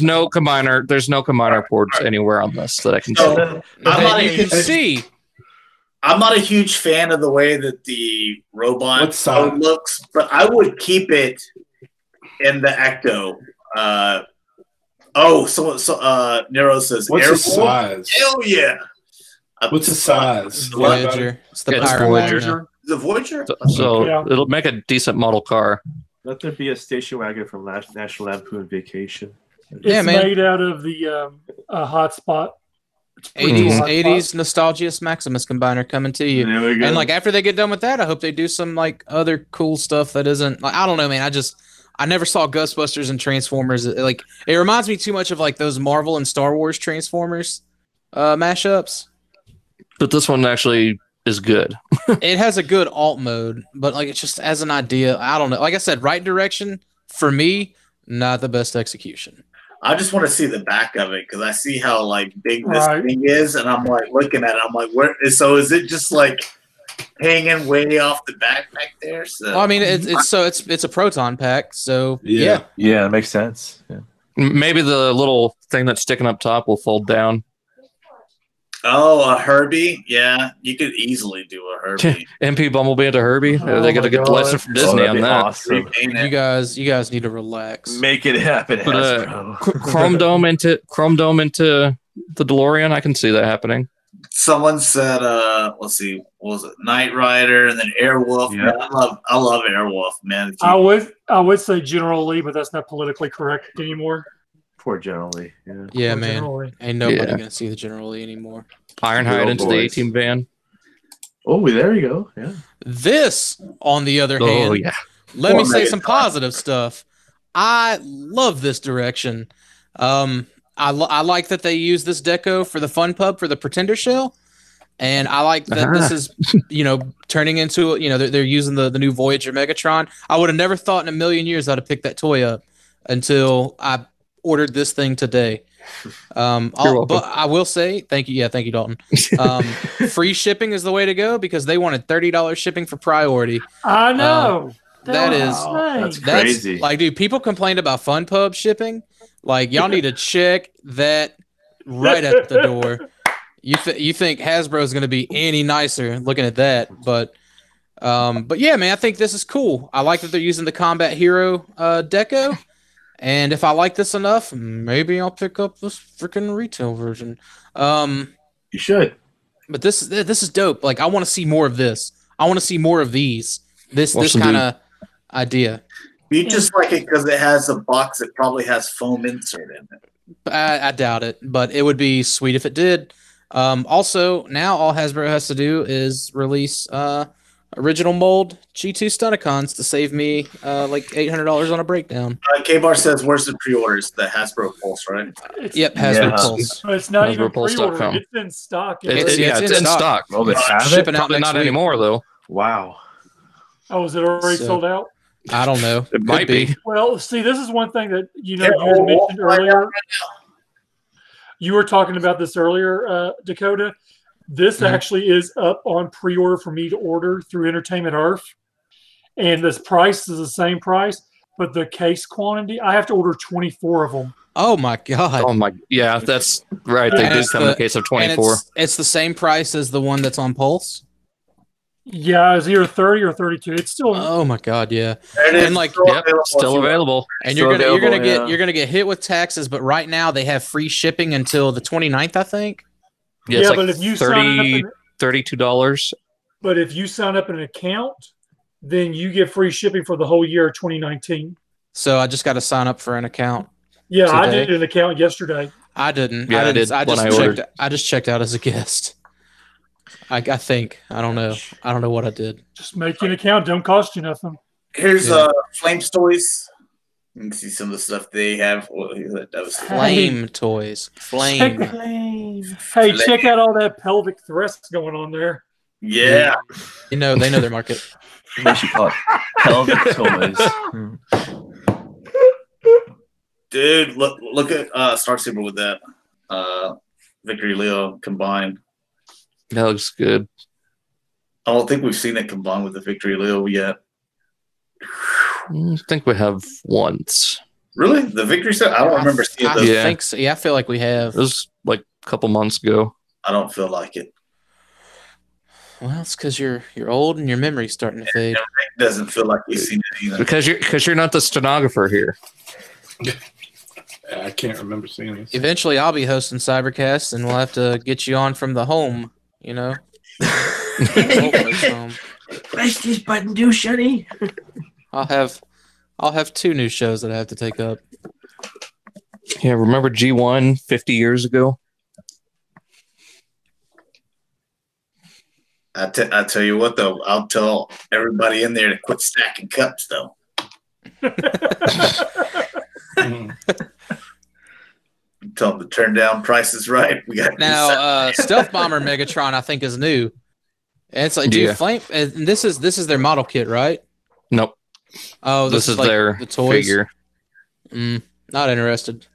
no combiner. There's no combiner ports anywhere on this that I can see. I'm not a huge fan of the way that the robot looks, but I would keep it in the Ecto. Nero says, what's the size? Hell yeah. What's the size? Voyager. It's the Voyager. The Voyager? So it'll make a decent model car. Let there be a station wagon from National Lampoon Vacation. It's made out of the hotspot. 80s nostalgia Maximus combiner coming to you. There we go. And like after they get done with that, I hope they do some like other cool stuff that isn't like, I don't know, man. I never saw Ghostbusters and Transformers. Like it reminds me too much of like those Marvel and Star Wars Transformers mashups. But this one actually is good. It has a good alt mode, but like it's just as an idea, I don't know. Like I said, right direction for me, not the best execution. I just want to see the back of it because I see how like big this thing is, and I'm like looking at it. I'm like, where? So is it just like hanging way off the back there? So well, I mean, it's a proton pack, so yeah, it makes sense. Yeah. Maybe the little thing that's sticking up top will fold down. Oh, a Herbie? Yeah, you could easily do a Herbie. MP Bumblebee into Herbie. They got to get the lesson from Disney on that. Awesome. You guys need to relax. Make it happen. Chrome Dome into the DeLorean. I can see that happening. Someone said, let's see, what was it? Knight Rider and then Airwolf. Yeah. Man, I love Airwolf, man. I would say General Lee, but that's not politically correct anymore. Poor General Lee. Yeah, man. Ain't nobody gonna see the General Lee anymore. Ironhide into the A-Team van. Oh, there you go. Yeah. This, on the other hand, let me say some positive stuff. I love this direction. I like that they use this deco for the Fun Pub for the Pretender shell, and I like that this is turning into they're using the new Voyager Megatron. I would have never thought in a million years I'd have picked that toy up until I ordered this thing today. But I will say thank you, Dalton. Free shipping is the way to go because they wanted $30 shipping for priority. I know. That's crazy. Like, dude, people complained about Fun Pub shipping. Like, y'all need to check that right at the door. You think Hasbro is going to be any nicer looking at that? But But yeah, man, I think this is cool. I like that they're using the Combat Hero deco. And if I like this enough, maybe I'll pick up this freaking retail version. You should. But this is dope. Like, I want to see more of this. I want to see more of these. This kind of idea. You just like it because it has a box that probably has foam insert in it. I doubt it, but it would be sweet if it did. Also, now all Hasbro has to do is release original mold G2 Stunticons to save me like $800 on a breakdown. K-Bar says, where's the pre-orders? The Hasbro Pulse, right? Yep, Hasbro Pulse. But it's not even HasbroPulse.com. pre-order. It's in stock. It's in stock. Well, they have it? Shipping out Probably next not week. anymore, though. Wow. Oh, is it already sold out? I don't know. It might be. Well, see, this is one thing that you had mentioned earlier. You were talking about this earlier, Dakota. This actually is up on pre-order for me to order through Entertainment Earth, and this price is the same price, but the case quantity, I have to order 24 of them. Oh my god! Oh my, yeah, that's right. They did come in a case of 24. It's the same price as the one that's on Pulse. Yeah, it's either 30 or 32. It's still. Oh my god, yeah. And like, still available. And Still you're gonna available, you're gonna get hit with taxes, but right now they have free shipping until the 29th, I think. Yeah, it's like but if you sign up $32. But if you sign up an account, then you get free shipping for the whole year of 2019. So I just got to sign up for an account. Yeah, today. I did an account yesterday. I didn't. Yeah, I did when I ordered. I just checked out as a guest. I think. I don't know. I don't know what I did. Just make an account. Don't cost you nothing. Here's Flame Toys. You can see some of the stuff they have. That was Flame Toys. Flame. Hey, check out all that pelvic thrust going on there. Yeah. They know their market. They should call it pelvic toys. Dude, look at Star Saber with that Victory Leo combined. That looks good. I don't think we've seen it combined with the Victory Leo yet. I think we have once. Really? The Victory set? I don't remember seeing those. Yeah. I think so. Yeah, I feel like we have. It was like a couple months ago. I don't feel like it. Well, it's because you're old and your memory's starting to fade. It doesn't feel like we've seen it either. Because you're not the stenographer here. I can't remember seeing this. Eventually, I'll be hosting Cybercast, and we'll have to get you on from the home. You know. Press this button, do shunny. I'll have 2 new shows that I have to take up. Yeah, remember G1 50 years ago? I tell you what, though, I'll tell everybody in there to quit stacking cups, though. Tell them to turn down Price is Right. We got Now, Stealth Bomber Megatron, I think, is new. And it's like, dude, Flame. And this is their model kit, right? Nope. Oh, this is like their the toys figure. Not interested.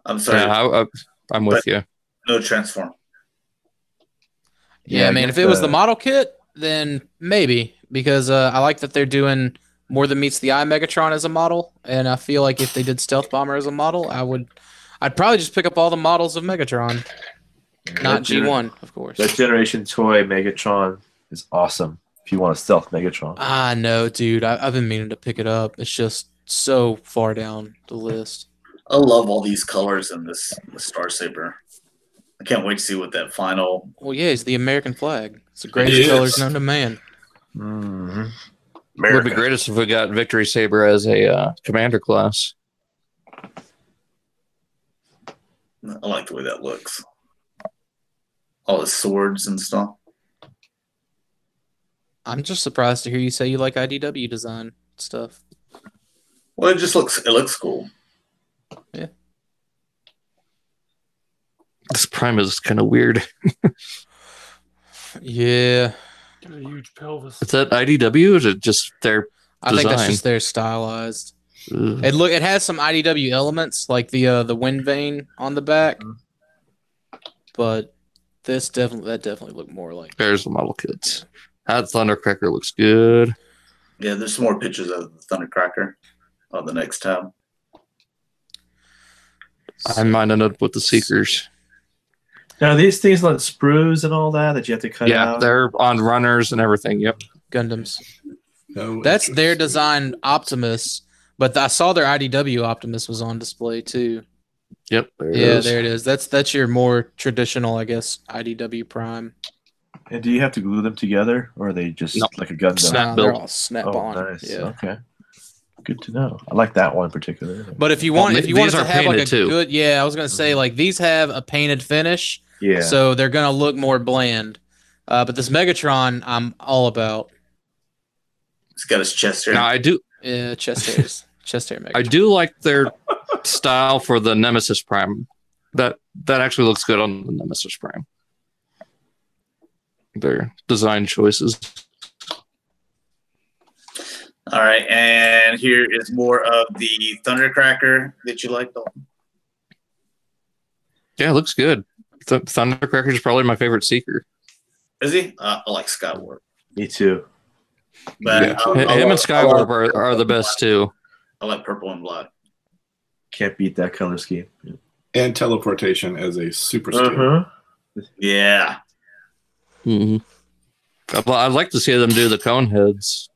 I'm sorry. Yeah, I'm with you. No transform. Yeah, man. If it was the model kit, then maybe, because I like that they're doing more than meets the eye Megatron as a model, and I feel like if they did Stealth Bomber as a model, I'd probably just pick up all the models of Megatron, not G1, of course. That generation toy Megatron is awesome. If you want a stealth Megatron, I know, dude. I've been meaning to pick it up. It's just so far down the list. I love all these colors in this Star Saber. I can't wait to see what that final. Well, yeah, it's the American flag. It's the greatest colors known to man. mm-hmm. It would be greatest if we got Victory Saber as a commander class. I like the way that looks. All the swords and stuff. I'm just surprised to hear you say you like IDW design stuff. Well, it looks cool. Yeah. This Prime is kind of weird. Yeah. Got a huge pelvis. Is that IDW or is it just their I think that's just their stylized. Ugh. It has some IDW elements like the wind vane on the back, but that definitely looked more like. There's the model kits. That Thundercracker looks good. Yeah, there's some more pictures of the Thundercracker on the next tab. I might end up with the Seekers. Now, these things like sprues and all that you have to cut out? Yeah, they're on runners and everything. Yep. Gundams. No That's their interest. design Optimus, but I saw their IDW Optimus was on display too. Yep. There it Yeah, is. there it is. That's your more traditional, I guess, IDW Prime. And do you have to glue them together, or are they just No. like a Gundam? Snap They're build. all snap Oh, on. nice. Yeah. Okay. Good to know. I like that one particularly. But if you Well, want, if you want these it to are have like a painted, too. good, yeah, I was gonna say like these have a painted finish, Yeah. so they're gonna look more bland. But this Megatron, I'm all about. He's got his chest hair. Now I do Yeah, chest hairs, chest hair Megatron. I do like their style for the Nemesis Prime. That actually looks good on the Nemesis Prime. Their design choices. All right, and here is more of the Thundercracker that you like, Dalton. Yeah, it looks good. Thundercracker is probably my favorite Seeker. Is he? I like Skyward. Me too. But Yeah. Him and Skywarp are the best too. I like purple and black. Can't beat that color scheme. And teleportation as a super skill. Uh-huh. Yeah. Mm-hmm. I'd like to see them do the cone heads.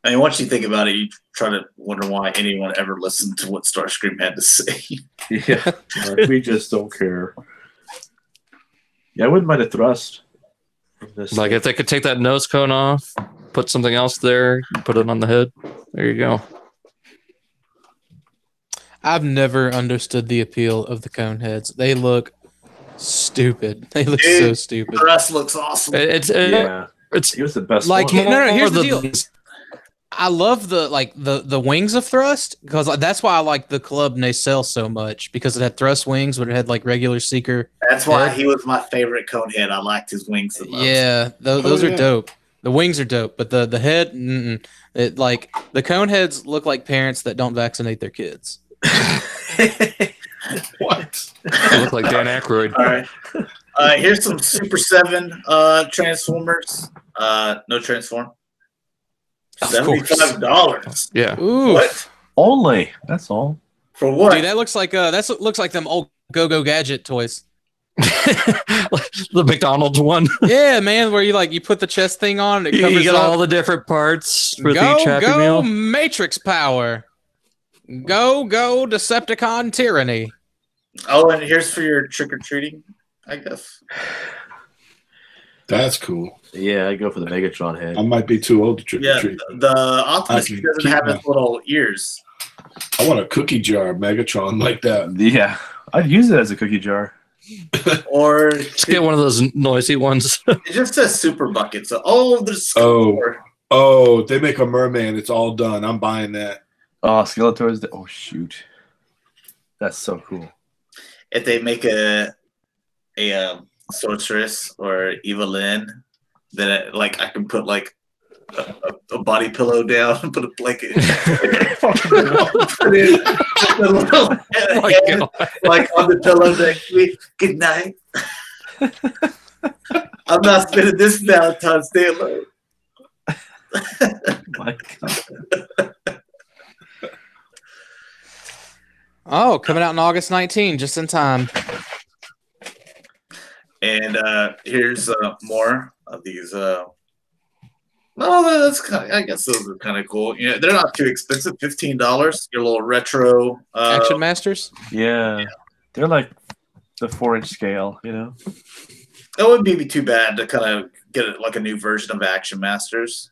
I mean, once you think about it, you try to wonder why anyone ever listened to what Starscream had to say. Yeah. We just don't care. Yeah, I wouldn't mind a thrust. From this Like if they could take that nose cone off, put something else there, put it on the head. There you go. I've never understood the appeal of the cone heads. They look stupid. They look so Dude, stupid. The rest looks awesome. Yeah. It's He was the best Like, one. no, here's the more deal. I love the wings of Thrust because that's why I like the Club Nacelle so much because it had thrust wings, but it had like regular Seeker. That's why Yeah. he was my favorite Conehead. I liked his wings the most. Yeah, those Oh, are yeah. dope. The wings are dope, but the head, it like the cone heads look like parents that don't vaccinate their kids. What? They look like Dan Aykroyd. All right. Here's some Super 7 Transformers. No Transform. Of course. $75. Yeah. Ooh, What? Only. That's all. For what? dude, that looks like looks like them old Go-Go Gadget toys. The McDonald's one. Yeah, man, where you put the chest thing on, and it You covers get up. all the different parts with Go, each Happy go, Meal. Matrix power. Go, go, Decepticon tyranny. Oh, and here's for your trick-or-treating, I guess. That's cool. Yeah, I go for the Megatron head. I might be too old to trick Yeah, or treat. the Optimus I can doesn't keep have my- his little ears. I want a cookie jar Megatron like that. Yeah. I'd use it as a cookie jar. Or Just get one of those noisy ones. it just says Super Bucket. So, there's Oh, they make a merman. It's all done. I'm buying that. Oh, Skeletor's. Oh, shoot. That's so cool. If they make a sorceress or Evelyn, then I can put like a body pillow down and put a blanket. Put in a little head, like on the pillow next to me. Good night. I'm not spending this Valentine's Day alone. My God. Oh, coming out in August 19, just in time. And here's more of these. Well, that's kind of, I guess those are kind of cool. You know, they're not too expensive. $15. Your little retro Action Masters. Yeah. They're like the 4-inch scale, you know? It wouldn't be too bad to kind of get it like a new version of Action Masters.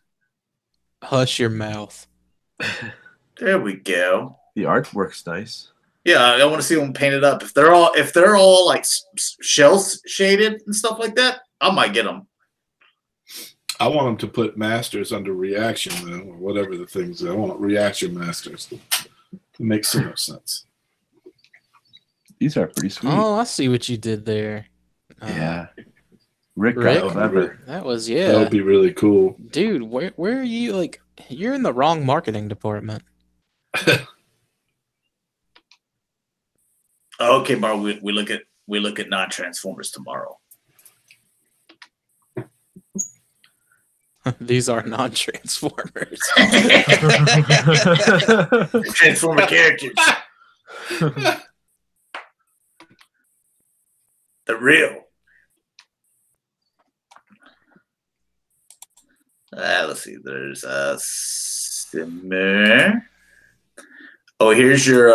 Hush your mouth. There we go. The artwork's nice. Yeah, I want to see them painted up. If they're all like shells shaded and stuff like that, I might get them. I want them to put masters under reaction, though, or whatever the things. I want reaction masters. It makes so much sense. These are pretty sweet. Oh, I see what you did there. Yeah. Rick Rick? got clever. That was That would be really cool. dude. Where are you? Like, you're in the wrong marketing department. Okay, Mar, we look at non-Transformers tomorrow. These are non-Transformers. Transformer characters. They're real. Let's see. There's a Simmer. Oh, here's your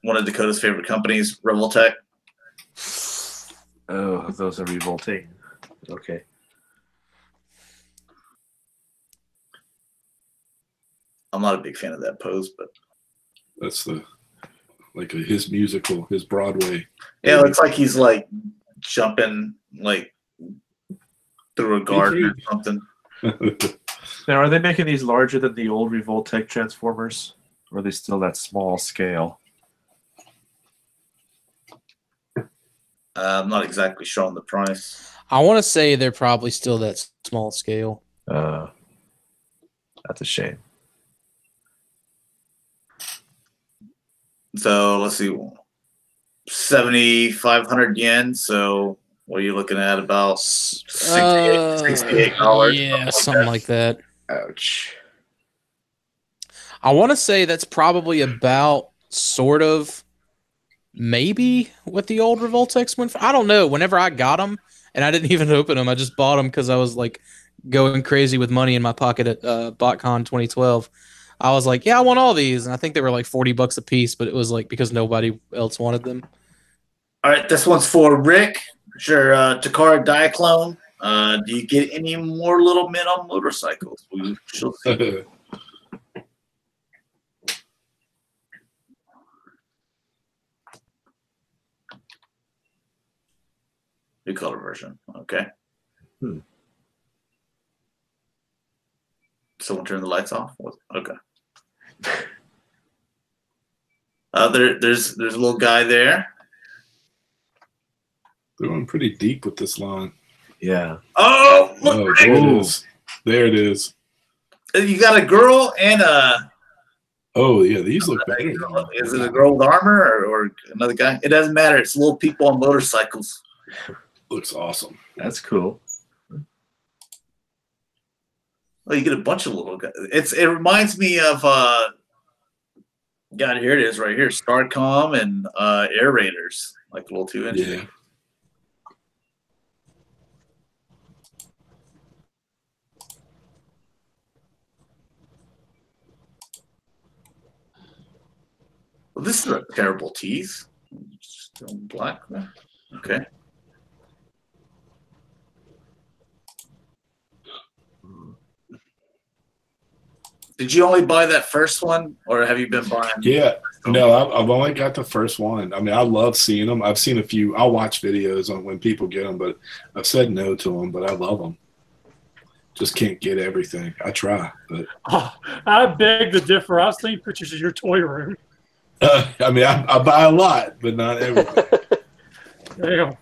one of Dakota's favorite companies, Revoltech. Oh, those are revolting. Okay. I'm not a big fan of that pose, but That's his musical, his Broadway. yeah, it looks like he's like jumping like through a garden or something. Now, are they making these larger than the old Revoltech Transformers? Or are they still that small scale? I'm not exactly sure on the price. I want to say they're probably still that small scale. That's a shame. So let's see, 7,500 yen. So what are you looking at? About $68. Yeah, something like that. Ouch. I want to say that's probably about sort of maybe what the old Revoltex went for. I don't know. Whenever I got them, and I didn't even open them, I just bought them because I was like going crazy with money in my pocket at BotCon 2012. I was like, yeah, I want all these. And I think they were like $40 a piece, but it was like because nobody else wanted them. All right, this one's for Rick. Sure, Takara Diaclone. Do you get any more little men on motorcycles? We shall see. New color version. Okay. Someone turn the lights off? Okay. There's a little guy there. They're going pretty deep with this line. Yeah. Oh, look, there it is. There it is. You got a girl and a. Oh yeah, these look better. Is it a girl with armor or another guy? It doesn't matter. It's little people on motorcycles. Looks awesome. That's cool. Well, you get a bunch of little guys. It reminds me of God, here it is right here. Starcom and Air Raiders, like the little 2-inch. Yeah. Well, this is a terrible tease. Still black there. Okay. Did you only buy that first one, or have you been buying? Yeah, no, I've only got the first one. I mean, I love seeing them. I've seen a few. I'll watch videos on when people get them, but I've said no to them. But I love them. Just can't get everything. I try, but I beg to differ. I've seen pictures of your toy room. I mean, I buy a lot, but not everything. Damn.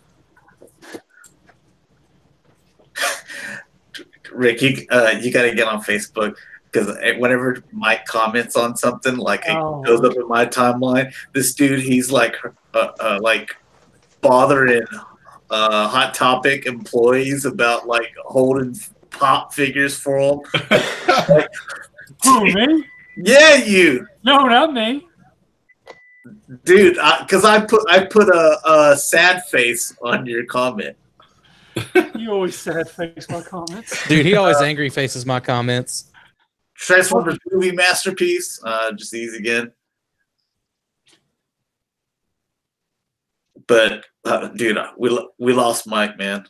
Rick, you got to get on Facebook. Because whenever Mike comments on something, like it goes up in my timeline, this dude, he's like bothering Hot Topic employees about like holding pop figures for them. Like, Who, me? Yeah, you. No, not me. Dude, because I put a sad face on your comment. You always sad face my comments. Dude, he always angry faces my comments. Transformers movie masterpiece. Just these again. But dude, we lost Mike, man.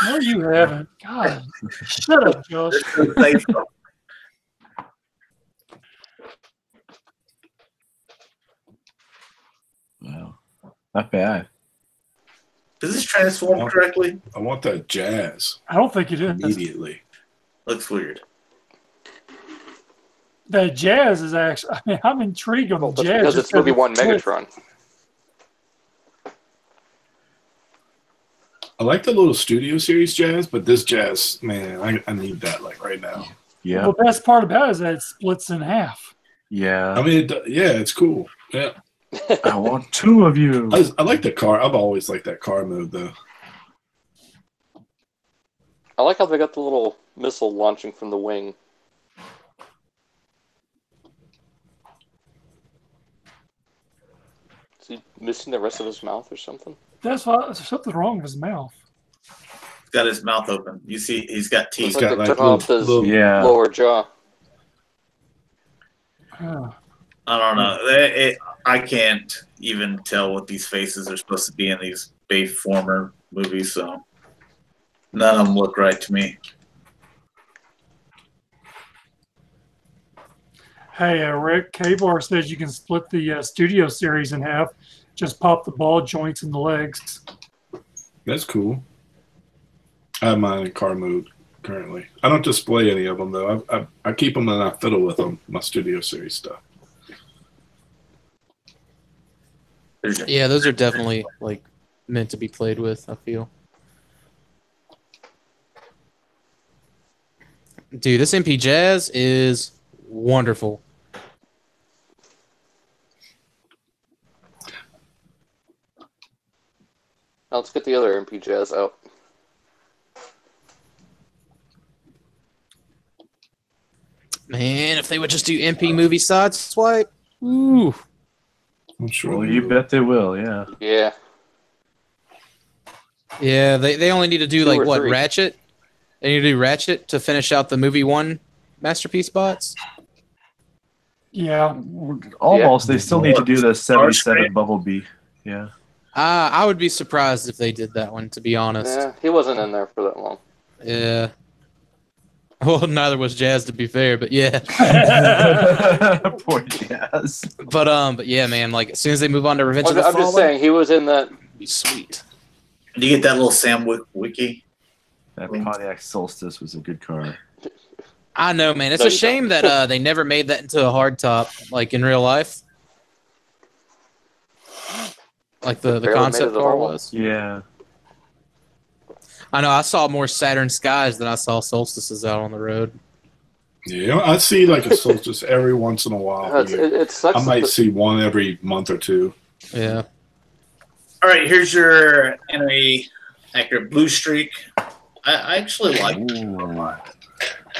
No, you haven't. God, shut up, Josh. Wow, not bad. Does this transform correctly? I want that jazz. I don't think it is. Immediately. Looks weird. The jazz is actually. I mean, I'm intrigued on the jazz because it's movie one Megatron. I like the little studio series jazz, but this jazz, man, I need that like right now. Yeah. Well, the best part about it is that it splits in half. Yeah. I mean, yeah, it's cool. Yeah. I want two of you. I like the car. I've always liked that car mode, though. I like how they got the little missile launching from the wing. Is he missing the rest of his mouth or something? That's why there's something wrong with his mouth. He's got his mouth open. You see, he's got teeth. Looks like got, they like, took off his Yeah. lower jaw. Oh. I don't know. I can't even tell what these faces are supposed to be in these Bayformer movies, so none of them look right to me. Hey, Rick, K-Bar says you can split the studio series in half. Just pop the ball joints in the legs. That's cool. I have mine in car mode currently. I don't display any of them though. I keep them and I fiddle with them. My studio series stuff. Yeah, those are definitely like meant to be played with, I feel. Dude, this MP Jazz is wonderful. Now let's get the other MP Jazz out. Man, if they would just do MP movie side swipe, ooh. I'm sure. Well, you bet they will. Yeah. Yeah. Yeah, they only need to do Two like or what, three. Ratchet? They need to do Ratchet to finish out the movie 1 masterpiece spots. Yeah. Almost. They still need to do the Starscream. 77 Bumblebee. Yeah. I would be surprised if they did that one, to be honest. Yeah, he wasn't in there for that long. Yeah. Well, neither was Jazz, to be fair, but yeah. Poor Jazz. But yeah, man, like as soon as they move on to Revenge of the I'm Fallen, just saying, he was in that. it'd be sweet. Do you get that little Sam Wiki? That Pontiac Solstice was a good car. I know, man. It's No, a you shame that they never made that into a hardtop, like in real life. Like the Barely concept made it at car all. was. Yeah. I know. I saw more Saturn skies than I saw solstices out on the road. Yeah, I see like a solstice every once in a while. It sucks. I might that see one every month or two. Yeah. All right, here's your anime accurate blue streak. I actually like it a lot.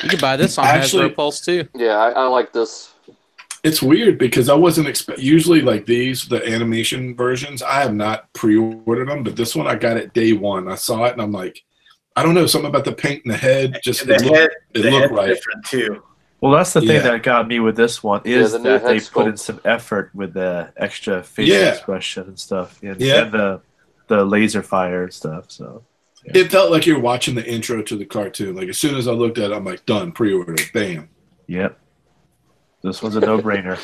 You could buy this on Actually- Hasbro Pulse too. Yeah, I like this. It's weird because I wasn't usually like these, the animation versions, I have not pre-ordered them, but this one I got it day one. I saw it and I'm like, I don't know, something about the paint in the head just The it head, it the looked head's right. different too. Well, that's the thing Yeah. that got me with this one is the new that they head put in sculpt. some effort with the extra facial Yeah. expression and stuff, and Yeah. the laser fire and stuff. So It felt like you're watching the intro to the cartoon. Like as soon as I looked at it, I'm like, done, pre-order, bam. yep, this one's a no-brainer.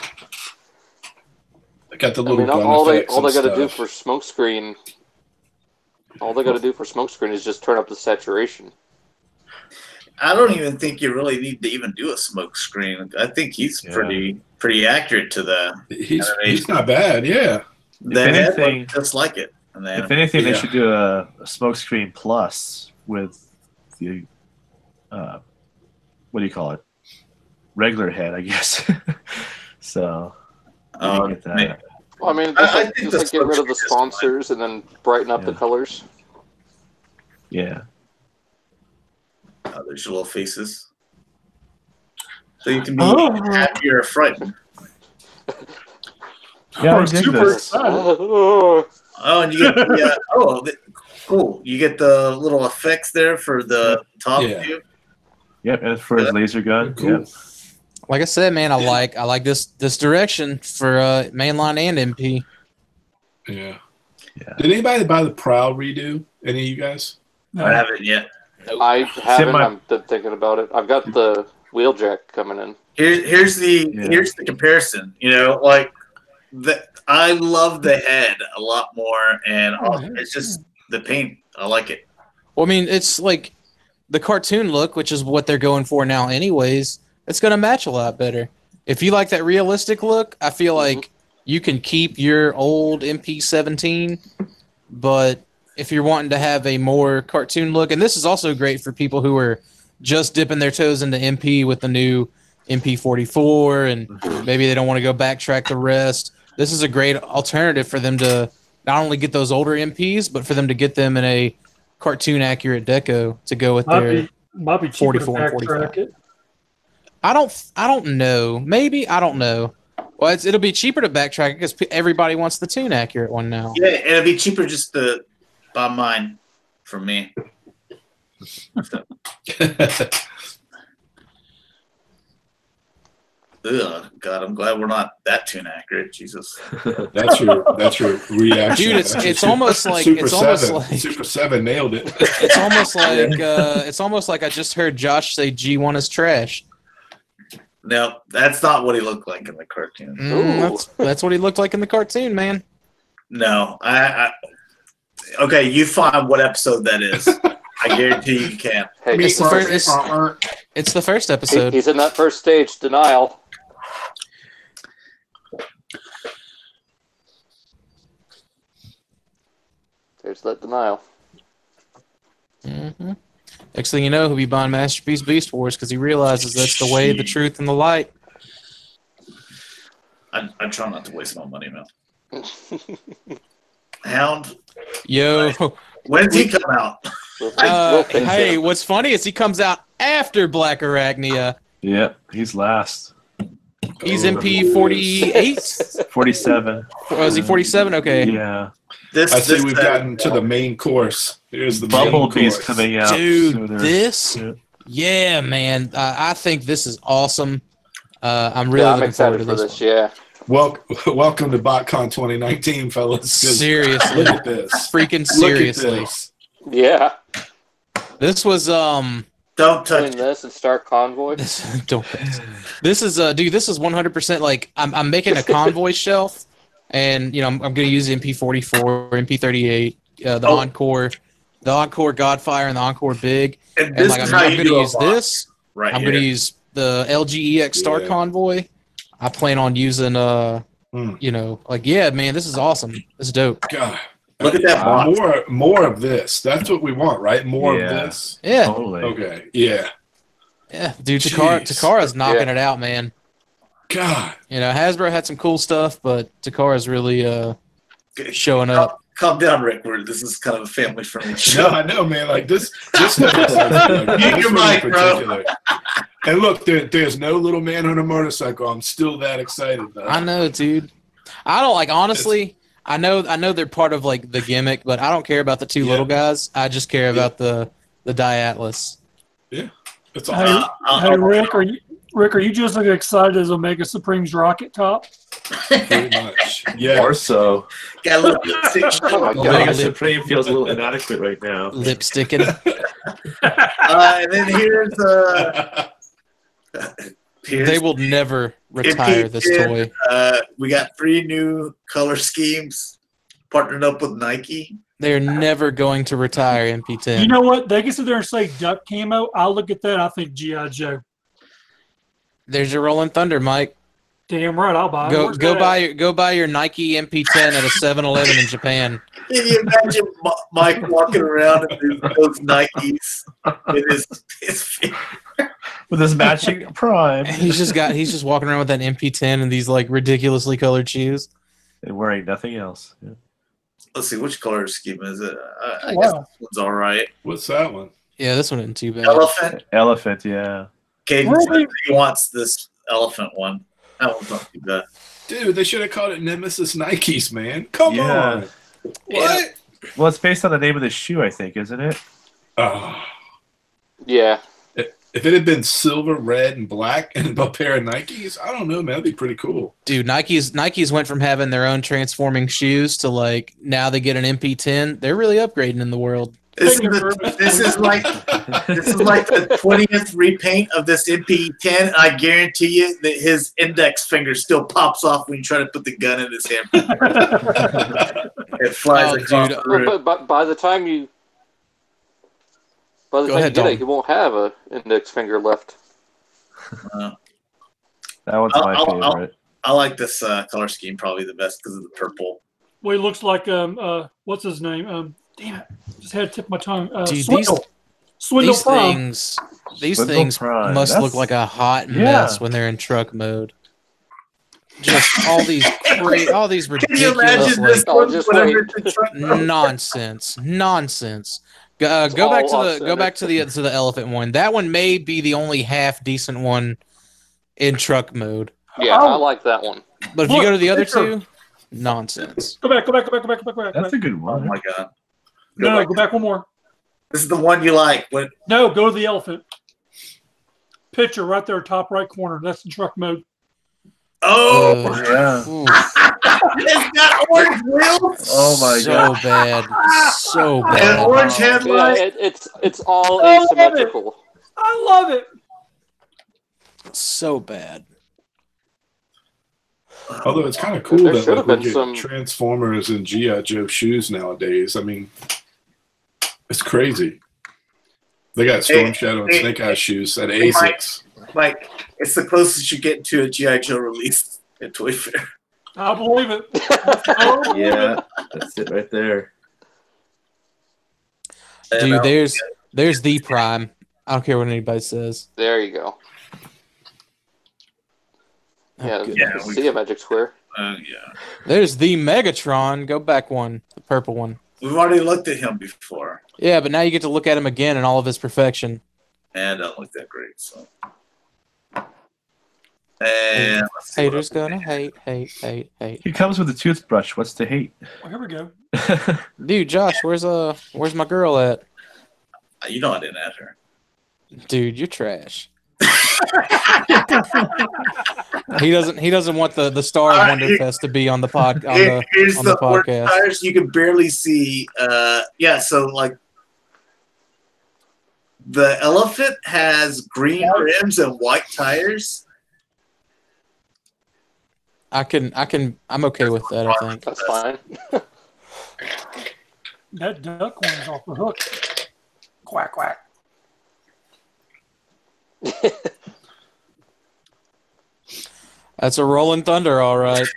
I got the I little mean, gun all they effects got and to do stuff. for smokescreen. All they got to do for smokescreen is just turn up the saturation. I don't even think you really need to even do a smoke screen. I think he's Yeah. pretty accurate to the He's not bad, yeah. head anything- looked just like it. And then, If anything, they Yeah. should do a smokescreen plus with the what do you call it? Regular head, I guess. So you get that. man, Well, I mean, I just, think like, the get rid of the smokescreen is fine. sponsors and then brighten up the Yeah. colors. Yeah. there's your little faces. So you can be Oh. happy or frightened. Yeah, I I'm dig super this. excited. Oh, and you get the, cool. You get the little effects there for the top Yeah. view. Yep, and for his laser gun. Cool. Yep. Like I said, man, I like this direction for mainline and MP. Yeah. Yeah. Did anybody buy the Prowl redo? Any of you guys? No. I haven't yet. I haven't. my- I'm thinking about it. I've got the wheeljack coming in. Here's the Yeah. here's the comparison. You know, like I love the head a lot more, and it's just the paint. I like it. Well, I mean, it's like the cartoon look, which is what they're going for now, anyways. It's gonna match a lot better. If you like that realistic look, I feel like you can keep your old MP17, but if you're wanting to have a more cartoon look, and this is also great for people who are just dipping their toes into MP with the new MP44, and maybe they don't want to go backtrack the rest. This is a great alternative for them to not only get those older MPs, but for them to get them in a cartoon accurate deco to go with their. Might be cheaper to 44 and 45. backtrack it. I don't know. Maybe I don't know. Well, it'll be cheaper to backtrack because everybody wants the tune accurate one now. Yeah, it'd be cheaper just to buy mine for me. Ugh, God, I'm glad we're not that tune accurate. Jesus. That's your reaction. Dude, it's almost like Super it's 7. almost like Super 7 nailed it. it's almost like I just heard Josh say G1 is trash. No, that's not what he looked like in the cartoon. That's what he looked like in the cartoon, man. No, I okay, you find what episode that is. I guarantee you can. Hey, It's the first episode. he's in that first stage, denial. There's that denial. Mm-hmm. Next thing you know, he'll be buying Masterpiece Beast Wars because he realizes that's the way, the truth, and the light. I try not to waste my money, man. Hound. Yo. When's he come out? Hey, what's funny is he comes out after Black Arachnia. Yeah, he's last. He's MP 48? 47. Oh, is he 47? Okay. Yeah. I see we've gotten to the main course. Here's the Bumblebee's course. coming out. Dude, sooner. yeah, man. I think this is awesome. I'm really looking forward to this. Yeah. Welcome to BotCon 2019, fellas. Seriously. Look at this. Freaking seriously. Look at this. Yeah. This was Don't touch Doing this and start convoy. This is dude, this is 100% like I'm making a convoy shelf, and you know I'm going to use MP44, MP38, the Encore Godfire and the Encore Big, And and this like is I'm how going you to do a use lot. this. right I'm here. going to use the LGEX Star Convoy. I plan on using you know, like man, this is awesome. This is dope. God. Look at that box. More of this. That's what we want, right? More of this. Yeah. Totally. Okay. Yeah. Yeah, dude, Takara's knocking it out, man. God. You know, Hasbro had some cool stuff, but Takara's really showing up. Calm down, Rick. This is kind of a family-friendly show. No, I know, man. Like this episode, like, Mute your mic, bro. particular. And look, there's no little man on a motorcycle. I'm still that excited, though. I know, dude. I don't honestly. I know they're part of like the gimmick, but I don't care about the two little guys. I just care about the Diatlas. Yeah, it's Hey, awesome. hey, Rick, are you just as excited as Omega Supreme's rocket top? Pretty much. Yeah. Or so. Got a little bit Oh my Omega God. Supreme feels a little inadequate right now. Lipsticking. and then here's They will never retire this toy. We got 3 new color schemes partnered up with Nike. They're never going to retire MP10. You know what? They can sit there and say duck camo. I'll look at that. I think G.I. Joe. There's your Rolling Thunder, Mike. Damn right, I'll buy it. Where's Go that at? buy your Nike MP10 at a 7-Eleven in Japan. Can you imagine Mike walking around in those Nikes with his With his matching Prime. He's just walking around with that MP10 and these like ridiculously colored shoes. And wearing nothing else. Yeah. Let's see, which color scheme is it? I Wow. guess this one's all right. What's that one? Yeah, this one isn't too bad. Elephant, yeah. Caden Really? says he wants this elephant one. That one's not too bad. Dude, they should have called it Nemesis Nikes, man. Come Yeah. on. What? Well, it's based on the name of the shoe, I think, isn't it? Oh. Yeah. If it had been silver, red, and black, and a pair of Nikes, I don't know, man. That'd be pretty cool. Dude, Nikes went from having their own transforming shoes to like now they get an MP10. They're really upgrading in the world. This is like the 20th repaint of this MP10. I guarantee you that his index finger still pops off when you try to put the gun in his hand. It flies across the room. But by the time you Go ahead, get it, Dalton. you won't have an index finger left. That one's my favorite. I like this color scheme probably the best because of the purple. Well, he looks like what's his name? Damn it! Just had to tip my tongue. Dude, Swindle. These Prime. things Swindle things Prime. must That's- look like a hot Yeah. mess when they're in truck mode. Just all these Can you ridiculous imagine this Oh, one? just Whenever wait. it's in truck mode? nonsense. Go all back to authentic. the elephant one. That one may be the only half decent one in truck mode. Yeah, Oh. I like that one. But if you Look, go to the other picture. two, nonsense. Go back. That's a good Oh one. my god! No, go back one more. This is the one you like. What? No, go to the elephant. Picture right there, top right corner. That's the truck mode. Oh, Yeah. it's got orange wheels. Oh my So god. bad. So And bad. orange Yeah, headlight. it's all I love it. asymmetrical. I love it. So bad. Although it's kind of cool There that should like, have we're been getting some- Transformers and G.I. Joe shoes nowadays. I mean, it's crazy. They got Storm Shadow and Snake Eyes shoes at ASICS. Like, it's the closest you get to a G.I. Joe release at Toy Fair. I believe it. Yeah, that's it right there. Dude, there's the Prime. I don't care what anybody says. There you go. Yeah, Yeah, I see a Magic Square. Yeah. There's the Megatron. Go back one. The purple one. We've already looked at him before. Yeah, but now you get to look at him again in all of his perfection. And don't look that great, so. And let's see Haters what else. gonna hate. He comes with a toothbrush. What's to hate? Well, here we go. Dude, Josh, where's my girl at? You know I didn't ask her. Dude, you're trash. He doesn't want the star of All right, Wonderfest to be on the Here's on the orange podcast. tires you can barely see. Yeah, so like the elephant has green rims and white tires. I'm okay with that, I think. That's fine. That duck one is off the hook. Quack, quack. That's a Rolling Thunder, all right.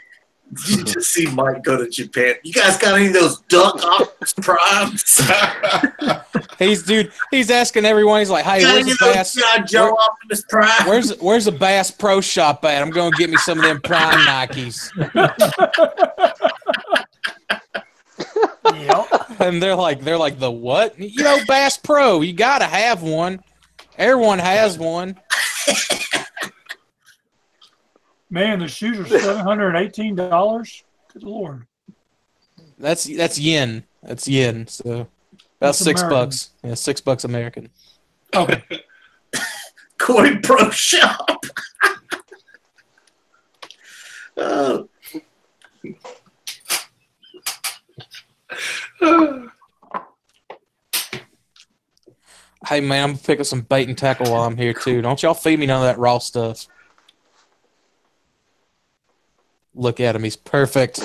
You just see Mike go to Japan. You guys got any of those duck Optimus Primes? He's asking everyone. He's like, "Hey, Got where's any the of those Bass? G.I. Joe Optimus Prime? Where's the Bass Pro Shop at? I'm gonna get me some of them Prime Nikes." Yep. And they're like, the what? You know, Bass Pro. You gotta have one. Everyone has one. Man, the shoes are $718. Good Lord. That's yen. That's yen. So about That's $6. American. Yeah, $6 American. Coin Pro Shop. Oh. Hey man, I'm gonna pick up some bait and tackle while I'm here too. Don't y'all feed me none of that raw stuff. Look at him, he's perfect.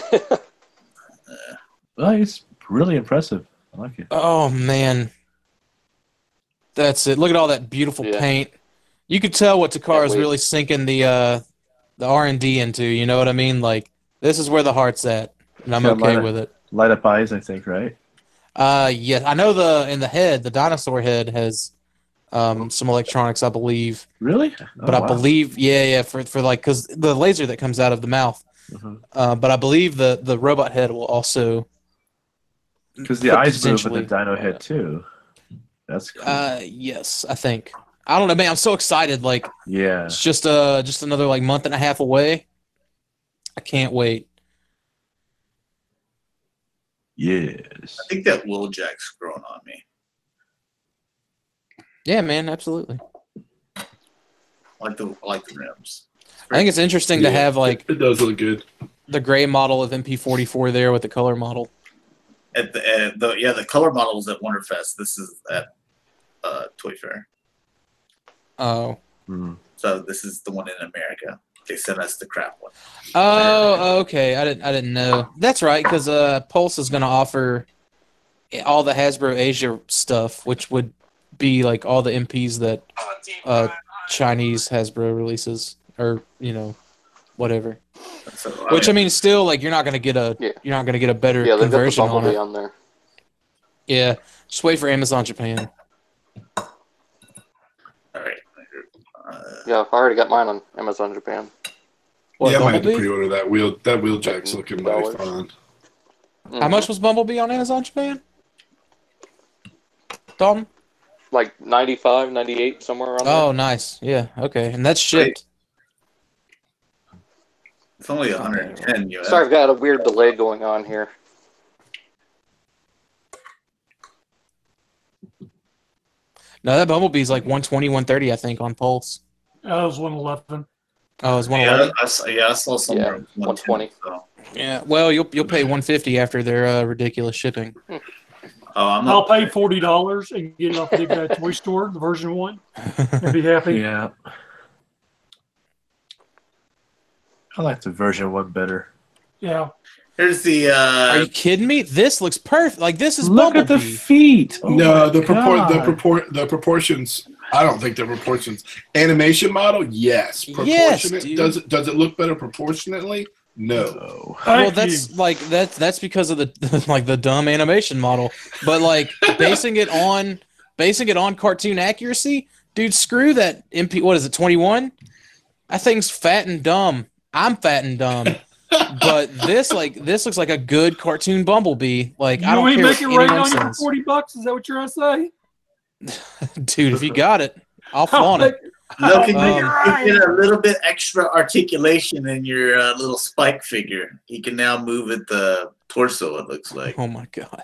Well, he's really impressive. I like it. Oh man. That's it. Look at all that beautiful paint. You could tell what Takara's really sinking the R&D into, you know what I mean? Like, this is where the heart's at, and I'm okay with it. Light up eyes, I think, right? Yeah, I know in the head, the dinosaur head has some electronics, I believe. Really? But I believe, for like, because the laser that comes out of the mouth. Mm-hmm. But I believe the robot head will also. Because the eyes move with the dino head too. That's cool. Yes, I think. I don't know, man. I'm so excited. Like, yeah, it's just another like month and a half away. I can't wait. Yes. I think that Wheeljack's growing on me. Yeah, man, absolutely. I like the rims. I think it's interesting to have like it does look good. The gray model of MP44 there with the color model. At the color model was at WonderFest. This is at Toy Fair. Oh. So this is the one in America. They sent us the crap one. Oh, okay. I didn't know. That's right, because Pulse is going to offer all the Hasbro Asia stuff, which would be like all the MPs that Chinese Hasbro releases, or whatever. So, I mean, still, like you're not going to get a better conversion on it. On there. Yeah, just wait for Amazon Japan. All right. Yeah, I already got mine on Amazon Japan. What, I might have to Bumblebee? pre-order that wheel. That Wheeljack's looking mighty fun. How much was Bumblebee on Amazon Japan? Dalton? Like 95, 98, somewhere around there. Oh, nice. Yeah, okay. And that's shipped. It's only 110 US. Sorry, I've got a weird delay going on here. No, that Bumblebee's like 120, 130, I think, on Pulse. That was 111. Oh, it was 111. I saw somewhere 120. So. Yeah, well, you'll pay 150 after their ridiculous shipping. I'll pay $40 and get it off the Big Bad Toy Store, the version 1, and be happy. Yeah. I like the version 1 better. Yeah. Here's the. Are you kidding me? This looks perfect. Like this is Look Bumblebee. at the feet. Oh No, the God. proportions. I don't think the proportions. Animation model, yes. Yes, Proportionate. dude. Does it look better proportionately? No. Well, that's because of the like the dumb animation model. But like basing it on cartoon accuracy, dude. Screw that MP. What is it? 21. That thing's fat and dumb. I'm fat and dumb. But this looks like a good cartoon Bumblebee. Like I don't care make it what rain anyone on you for says. $40? Is that what you're gonna say? Dude, if you got it, I'll flaunt it. Look, you get a little bit extra articulation in your little Spike figure. He can now move at the torso, it looks like. Oh my God.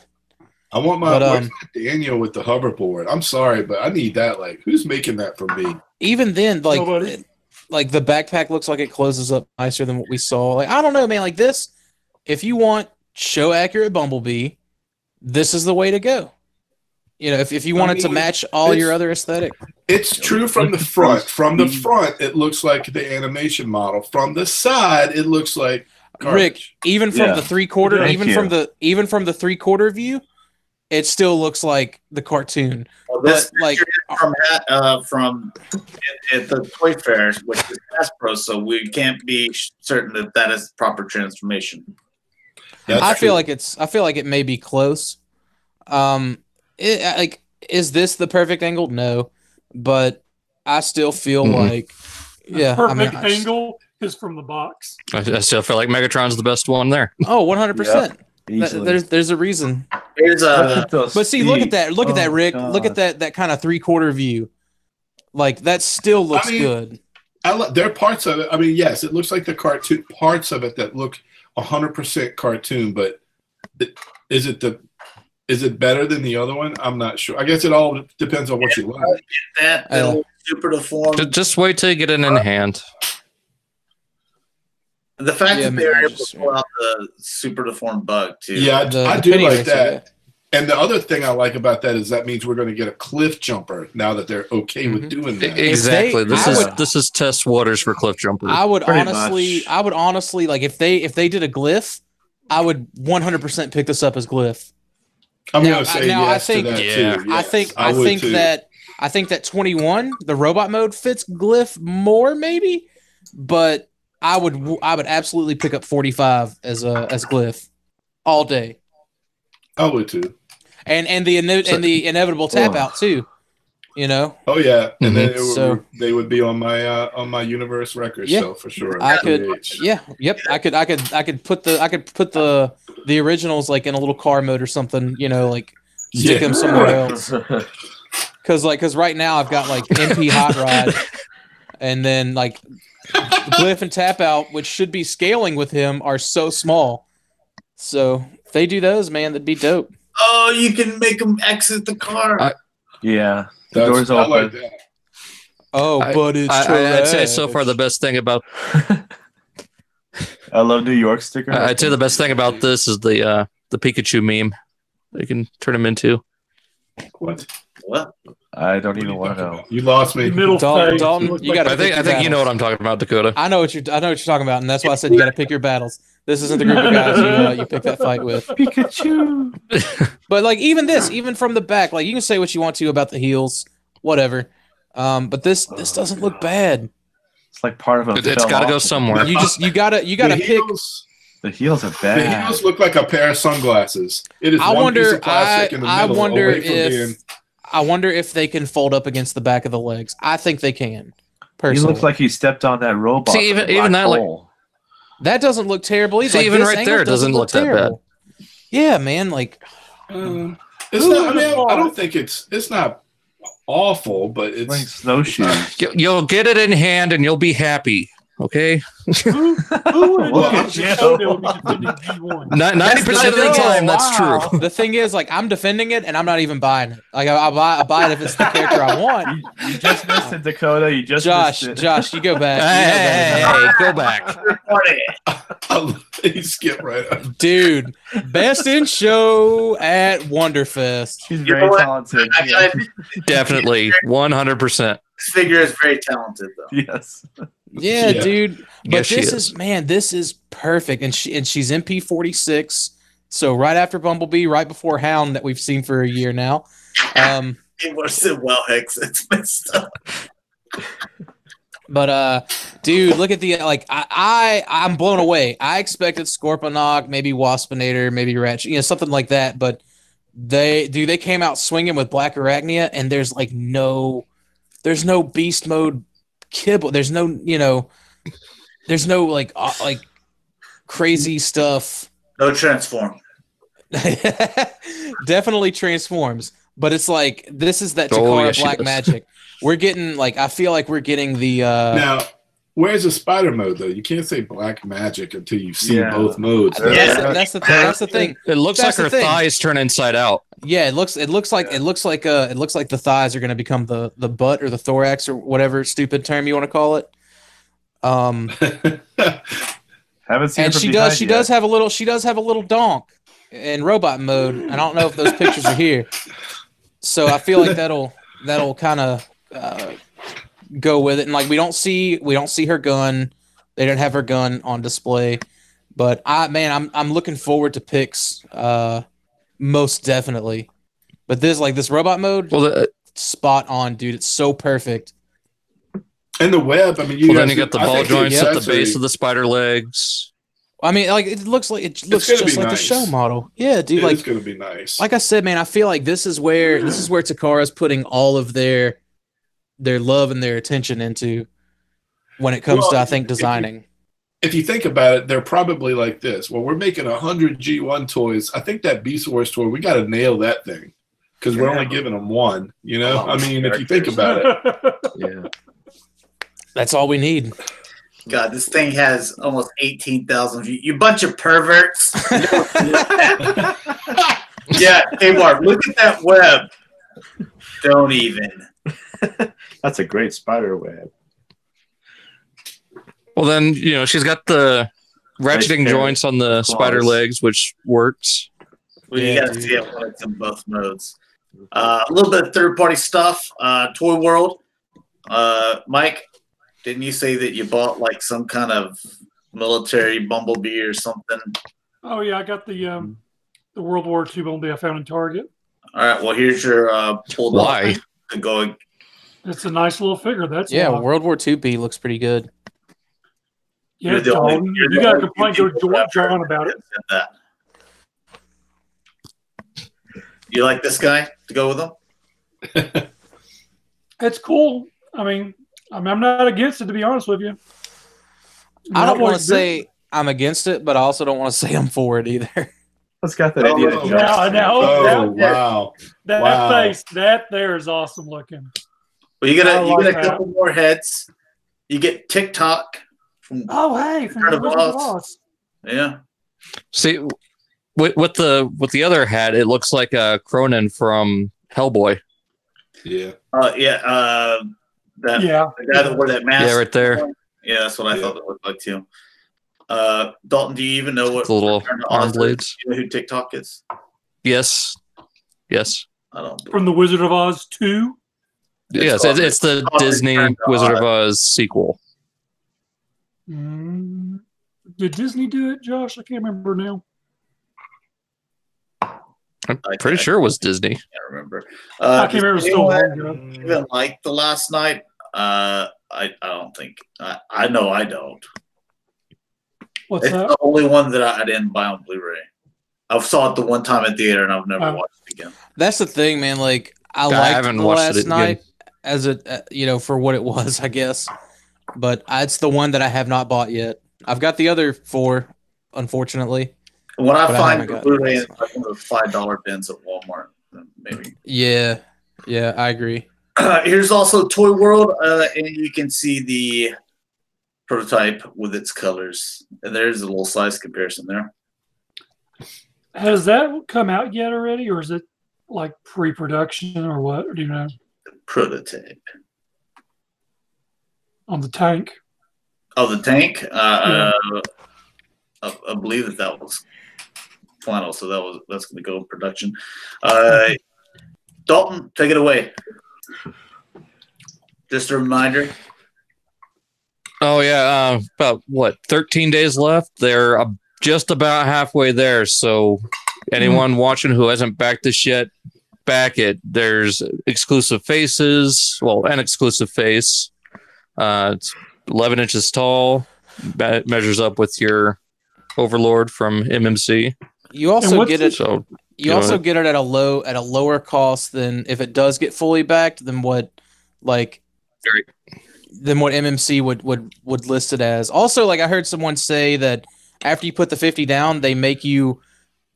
I want my Daniel with the hoverboard. I'm sorry, but I need that. Like, who's making that for me? Even then, like, Nobody. like the backpack looks like it closes up nicer than what we saw. Like, I don't know, man. Like this, if you want show accurate Bumblebee, this is the way to go. You know, if you wanted to match all your other aesthetic. It's true from the front. From the front, it looks like the animation model. From the side, it looks like garbage. Rick, even from the 3/4, even from the 3/4 view, it still looks like the cartoon. Well, this but like from at the Toy Fair, which is Hasbro, so we can't be certain that is proper transformation. I feel like it may be close. Is this the perfect angle? No, but I still feel like, yeah. Perfect angle is from the box. I still feel like Megatron's the best one there. Oh, 100%. There's a reason. But see, look at that. Look at that, Rick. God. Look at that kind of 3/4 view. Like that still looks good. There are parts of it. I mean, yes, it looks like the cartoon parts of it that look 100% cartoon, but is it better than the other one? I'm not sure. I guess it all depends on what you like. That super deformed. Just wait till you get it in hand. The fact that they're able to pull out the super deformed bug too. Yeah, I do like that. And the other thing I like about that is that means we're going to get a cliff jumper now that they're okay with doing that. Exactly. This is test waters for cliff jumpers. I would honestly like if they did a glyph, I would 100% pick this up as glyph. I'm going to say yes to that too. Yes, I think that 21, the robot mode, fits glyph more maybe, but I would absolutely pick up 45 as glyph all day. I would too. And the inevitable tap out too, you know. Oh yeah, and then they would be on my universe records. So for sure, I could put the originals like in a little car mode or something, you know, like stick them somewhere else. Because right now I've got like MP Hot Rod, and then like Glyph and Tap Out, which should be scaling with him, are so small. So if they do those, man, that'd be dope. Oh, you can make them exit the car. The doors open. Like that. But it's I'd say so far the best thing about I love New York sticker. I'd say the best thing about this is the Pikachu meme. You can turn him into. What? I don't even want to know. You lost me. Dalton, you got. I think you know what I'm talking about, Dakota. I know what you're talking about, and that's why I said you got to pick your battles. This isn't the group of guys you pick that fight with. Pikachu. But like even from the back, like you can say what you want to about the heels, whatever. But this doesn't look bad. It's like part of a. It's got to go somewhere. You gotta pick. The heels are bad. The heels look like a pair of sunglasses. It is one piece of plastic in the middle. I wonder if they can fold up against the back of the legs. I think they can. Personally. He looks like he stepped on that robot. See, even that hole. That doesn't look terrible either. See, even right there, it doesn't look that bad. Yeah, man. Like, it's not. I mean, I don't think it's not awful, but it's like snowshoes. You'll get it in hand and you'll be happy. Okay. Who would have Dakota would be defending G1? 90% of the time, that's true. The thing is, like, I'm defending it, and I'm not even buying it. Like, I buy it if it's the character I want. You just missed it, Dakota. You just missed it. Josh, you go back. Hey, go back. He skipped right up. Dude, best in show at WONDERFest. She's very talented. Definitely, 100%. This figure is very talented, though. Yes. Yeah, dude. But Yes, she this is man, this is perfect. And she's MP46. So right after Bumblebee, right before Hound that we've seen for a year now. It was well X. It's messed up. But dude, look at the I'm blown away. I expected Scorponok, maybe Waspinator, maybe Ratchet, something like that. But they came out swinging with Black Arachnia, and there's no beast mode kibble. There's no like crazy stuff. No transform. Definitely transforms, but it's like this is that Takara Black Magic. We're getting I feel like we're getting the now. Where's the spider mode though? You can't say black magic until you've seen both modes. That's the thing. It looks like her thighs turn inside out. Yeah, it looks like the thighs are going to become the butt or the thorax or whatever stupid term you want to call it. Haven't seen. And she does have a little donk in robot mode. I don't know if those pictures are here. So I feel like that'll kind of go with it. And we don't see her gun. They don't have her gun on display. But I'm looking forward to picks. Most definitely. But this robot mode, spot on, dude. It's so perfect. And the web, then you got the ball joints at the base of the spider legs. I mean, it looks just like the show model. Yeah, dude. It's gonna be nice. Like I said, man, I feel like this is where Takara's putting all of their love and their attention into when it comes to, I think, designing. If you think about it, they're probably like this. Well, we're making 100 G1 toys. I think that Beast Wars toy, we got to nail that thing because we're only giving them one. If you think about it, Yeah. That's all we need. God, this thing has almost 18,000 views. You bunch of perverts. Yeah, hey Mark, look at that web. Don't even. That's a great spider web. Well, then, she's got the ratcheting joints on the spider legs, which works. Well, you got to see it when it's in both modes. A little bit of third-party stuff. Toy World. Mike, didn't you say that you bought some kind of military Bumblebee or something? Oh yeah, I got the World War II Bumblebee I found in Target. All right, well here's your pulled Why? To go. It's a nice little figure. That's why. World War II B looks pretty good. Yeah, Dalton, you got to complain to John about it. You like this guy to go with him? It's cool. I'm not against it, to be honest with you. I don't want to say I'm against it, but I also don't want to say I'm for it either. Let's got that Indiana Jones. Wow. That face, that there is awesome looking. Well, you get a couple more heads. You get TikTok. From the Wizard of Oz. Yeah. See, with the other hat, it looks like Cronin from Hellboy. Yeah. The guy that wore that mask. Yeah, right there. Yeah, that's what I thought it looked like too. Dalton, do you even know what the little arm blades? You know who TikTok is? Yes. I don't. From the Wizard of Oz 2. Yes, it's the Disney Wizard of Oz sequel. Did Disney do it, Josh? I can't remember now. I'm pretty sure it was Disney. I can't remember. I can't remember. Still even like the last night. I don't think. I know I don't. What's it's that? The only one that I didn't buy on Blu-ray. I saw it the one time at theater, and I've never watched it again. That's the thing, man. I liked the last night as for what it was, I guess. But it's the one that I have not bought yet. I've got the other 4, unfortunately. When I find the Blu-ray in one of those $5 bins at Walmart, maybe. Yeah, I agree. Here's also Toy World, and you can see the prototype with its colors. And there's a little size comparison there. Has that come out yet already, or is it like pre-production or what? Or do you know? Prototype. On the tank? Oh, the tank? Yeah. I believe that was final, so that's going to go in production. Dalton, take it away. Just a reminder. Oh yeah, about 13 days left. They're just about halfway there. So anyone watching who hasn't backed this yet, back it. There's exclusive faces. Well, an exclusive face. It's 11 inches tall. Measures up with your Overlord from MMC. You also get it. So you also get it at a lower cost than if it does get fully backed than what MMC would list it as. Also, like I heard someone say that after you put the 50 down, they make you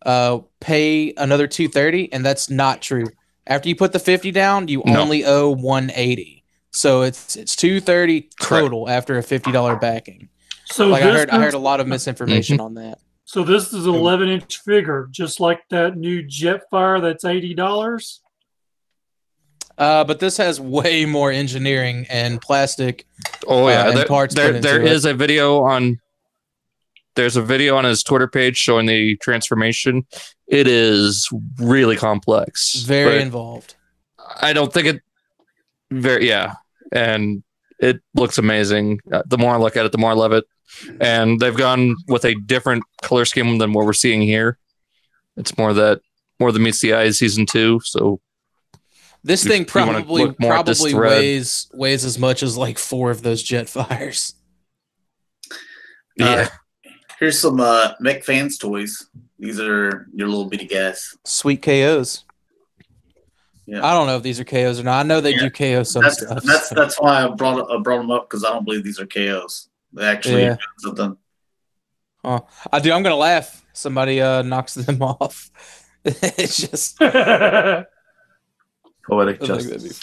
pay another 230, and that's not true. After you put the 50 down, you only owe 180. So it's 230 total after a $50 backing. So I heard a lot of misinformation on that. So this is an 11-inch figure, just like that new Jetfire that's $80. But this has way more engineering and plastic. Oh yeah, and parts. There is a video on. There's a video on his Twitter page showing the transformation. It is really complex, very involved. I don't think it. And it looks amazing. The more I look at it, the more I love it. And they've gone with a different color scheme than what we're seeing here. It's more than meets the eye season 2. So this thing probably weighs as much as like 4 of those Jetfires. Yeah. Here's some Mech Fans toys. These are your little bitty guys. Sweet KOs. Yeah. I don't know if these are KOs or not. I know they do KO some stuff. That's why I brought them up, because I don't believe these are KOs. They actually do something. Oh, I'm gonna laugh. Somebody knocks them off. It's just poetic justice.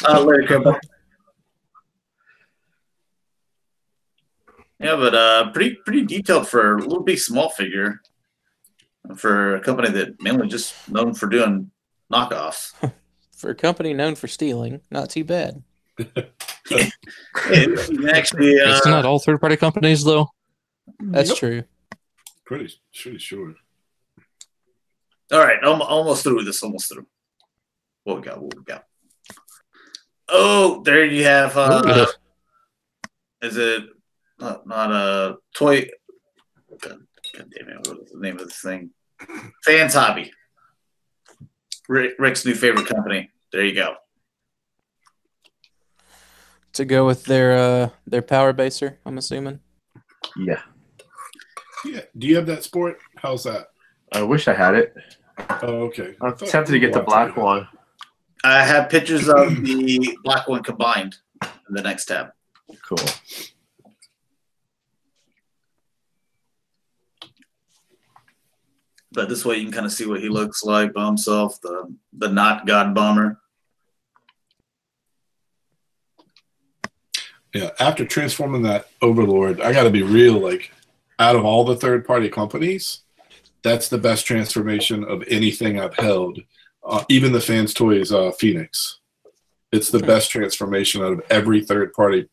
Yeah, but pretty detailed for a little big small figure for a company that mainly just known for doing knockoffs. For a company known for stealing, not too bad. Actually, it's not all third-party companies, though. That's true. Pretty sure. All right, almost through with this. Almost through. What we got? Oh, there you have. Is it not a toy? God damn it! What is the name of this thing? Fans Hobby. Rick's new favorite company. There you go. To go with their power baser, I'm assuming. Yeah. Yeah. Do you have that sport? How's that? I wish I had it. Oh, okay. I'm tempted to get the black one. I have pictures of the black one combined in the next tab. Cool. But this way you can kind of see what he looks like by himself, the not God Bomber. Yeah, after transforming that Overlord, I got to be real, like, out of all the third-party companies, that's the best transformation of anything I've held. Even the Fans Toys Phoenix. It's the best transformation out of every third-party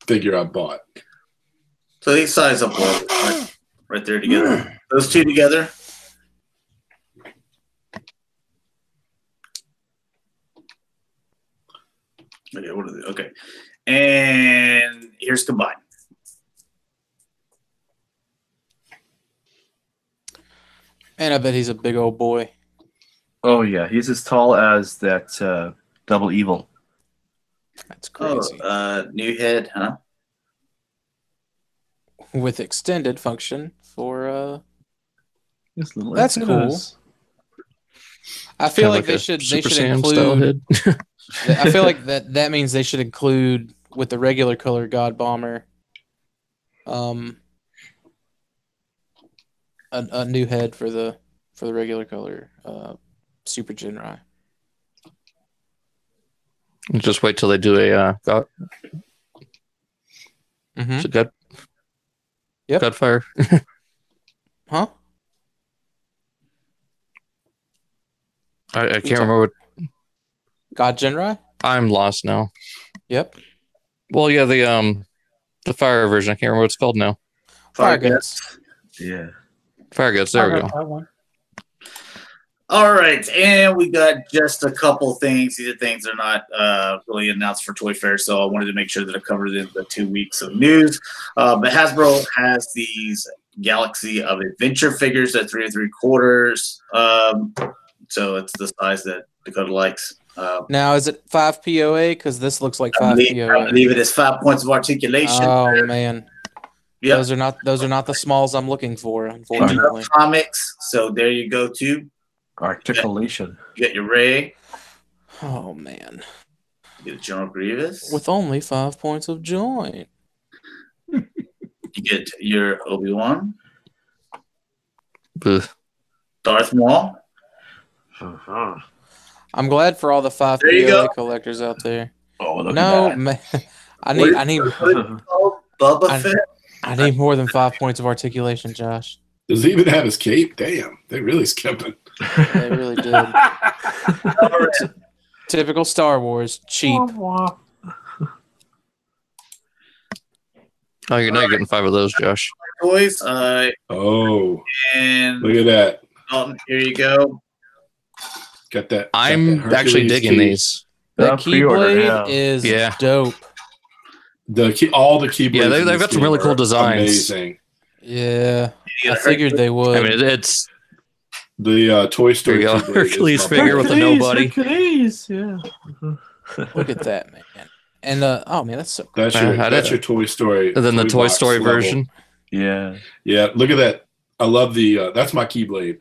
figure I've bought. So they size up well, right there together. Those two together. Okay, what are they? Okay. And here's combined. And I bet he's a big old boy. Oh, yeah. He's as tall as that Double Evil. That's crazy. New head, huh? With extended function for... That's cool. I feel like they should include... I feel like that means they should include with the regular color God Bomber, a new head for the regular color Super Genrai. Just wait till they do a God. Mm-hmm. So God. Yep. Cutfire. Huh? I can't remember what. God Genrai? I'm lost now. Yep. Well, yeah, the fire version. I can't remember what it's called now. Fire Guts. Yeah. Fire Guts. There we go. That one. All right, and we got just a couple things. These are things that are not really announced for Toy Fair, so I wanted to make sure that I covered it in the 2 weeks of news. But Hasbro has these Galaxy of Adventure figures at 3 3/4. So it's the size that Dakota likes. Now, is it 5 POA? Because this looks like I 5 believe POA. it is 5 points of articulation. Oh man, Yep. those are not the smalls I'm looking for, And unfortunately. comics. So there you go too. Articulation. You got your Ray. Oh man, You get General Grievous. with only 5 points of joint. You get your Obi-Wan. Ugh. Darth Maul. I'm glad for all the 5 There you POA go. collectors out there. Oh, look No, at man, I What need is it called? Bubba I- Fett. I need more than 5 points of articulation, Josh. Does he even have his cape? Damn, they really skipping. They really did. All right. Typical Star Wars, cheap. Oh, you're not getting 5 of those, Josh. Toys. Oh, And look at that. Dalton, here you go. Got that. I'm got that actually Hercules digging key. these. That Yeah, pre-order, Keyblade yeah. is Yeah. dope. All the keyblades. Yeah, they've in this got some game really cool are designs. Amazing. Yeah, You I get figured they would. I mean, it's The Toy there Story. you go. keyblade is Hercules my figure with a favorite. nobody. Hercules, yeah. Look at that, man. And oh man, that's so cool. That's your I that's did- your Toy Story. And then the Toy box Story level. version. Yeah. Yeah, look at that. I love the. That's my Keyblade.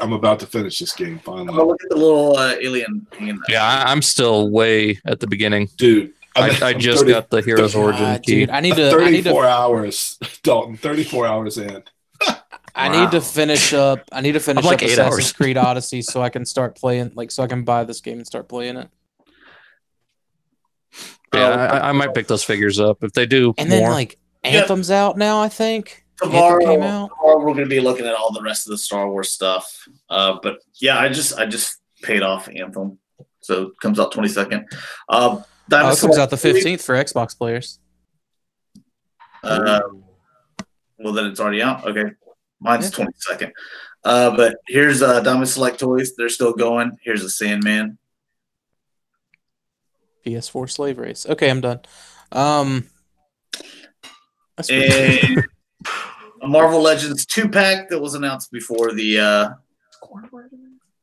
I'm about to finish this game Oh, finally, look at the little alien hanging there. Yeah, I'm still way at the beginning. dude. I just got the Hero's Origin God, key. dude, I need 34 hours, Dalton. 34 hours in. I need to finish up. I need to finish like up 8 Assassin's hours. Creed Odyssey so I can start playing. So I can buy this game and start playing it. Yeah, I might pick those figures up if they do And more. then Anthem's out now. I think Tomorrow, Anthem came out. we're going to be looking at all the rest of the Star Wars stuff. But yeah, I just paid off Anthem, so it comes out 22nd. Oh, it comes out the 15th for Xbox players. Well, then it's already out. Okay, mine's 22nd. But here's Diamond Select Toys. They're still going. Here's a Sandman. PS4 Slave Race. Okay, I'm done. That's And a Marvel Legends 2-pack that was announced before the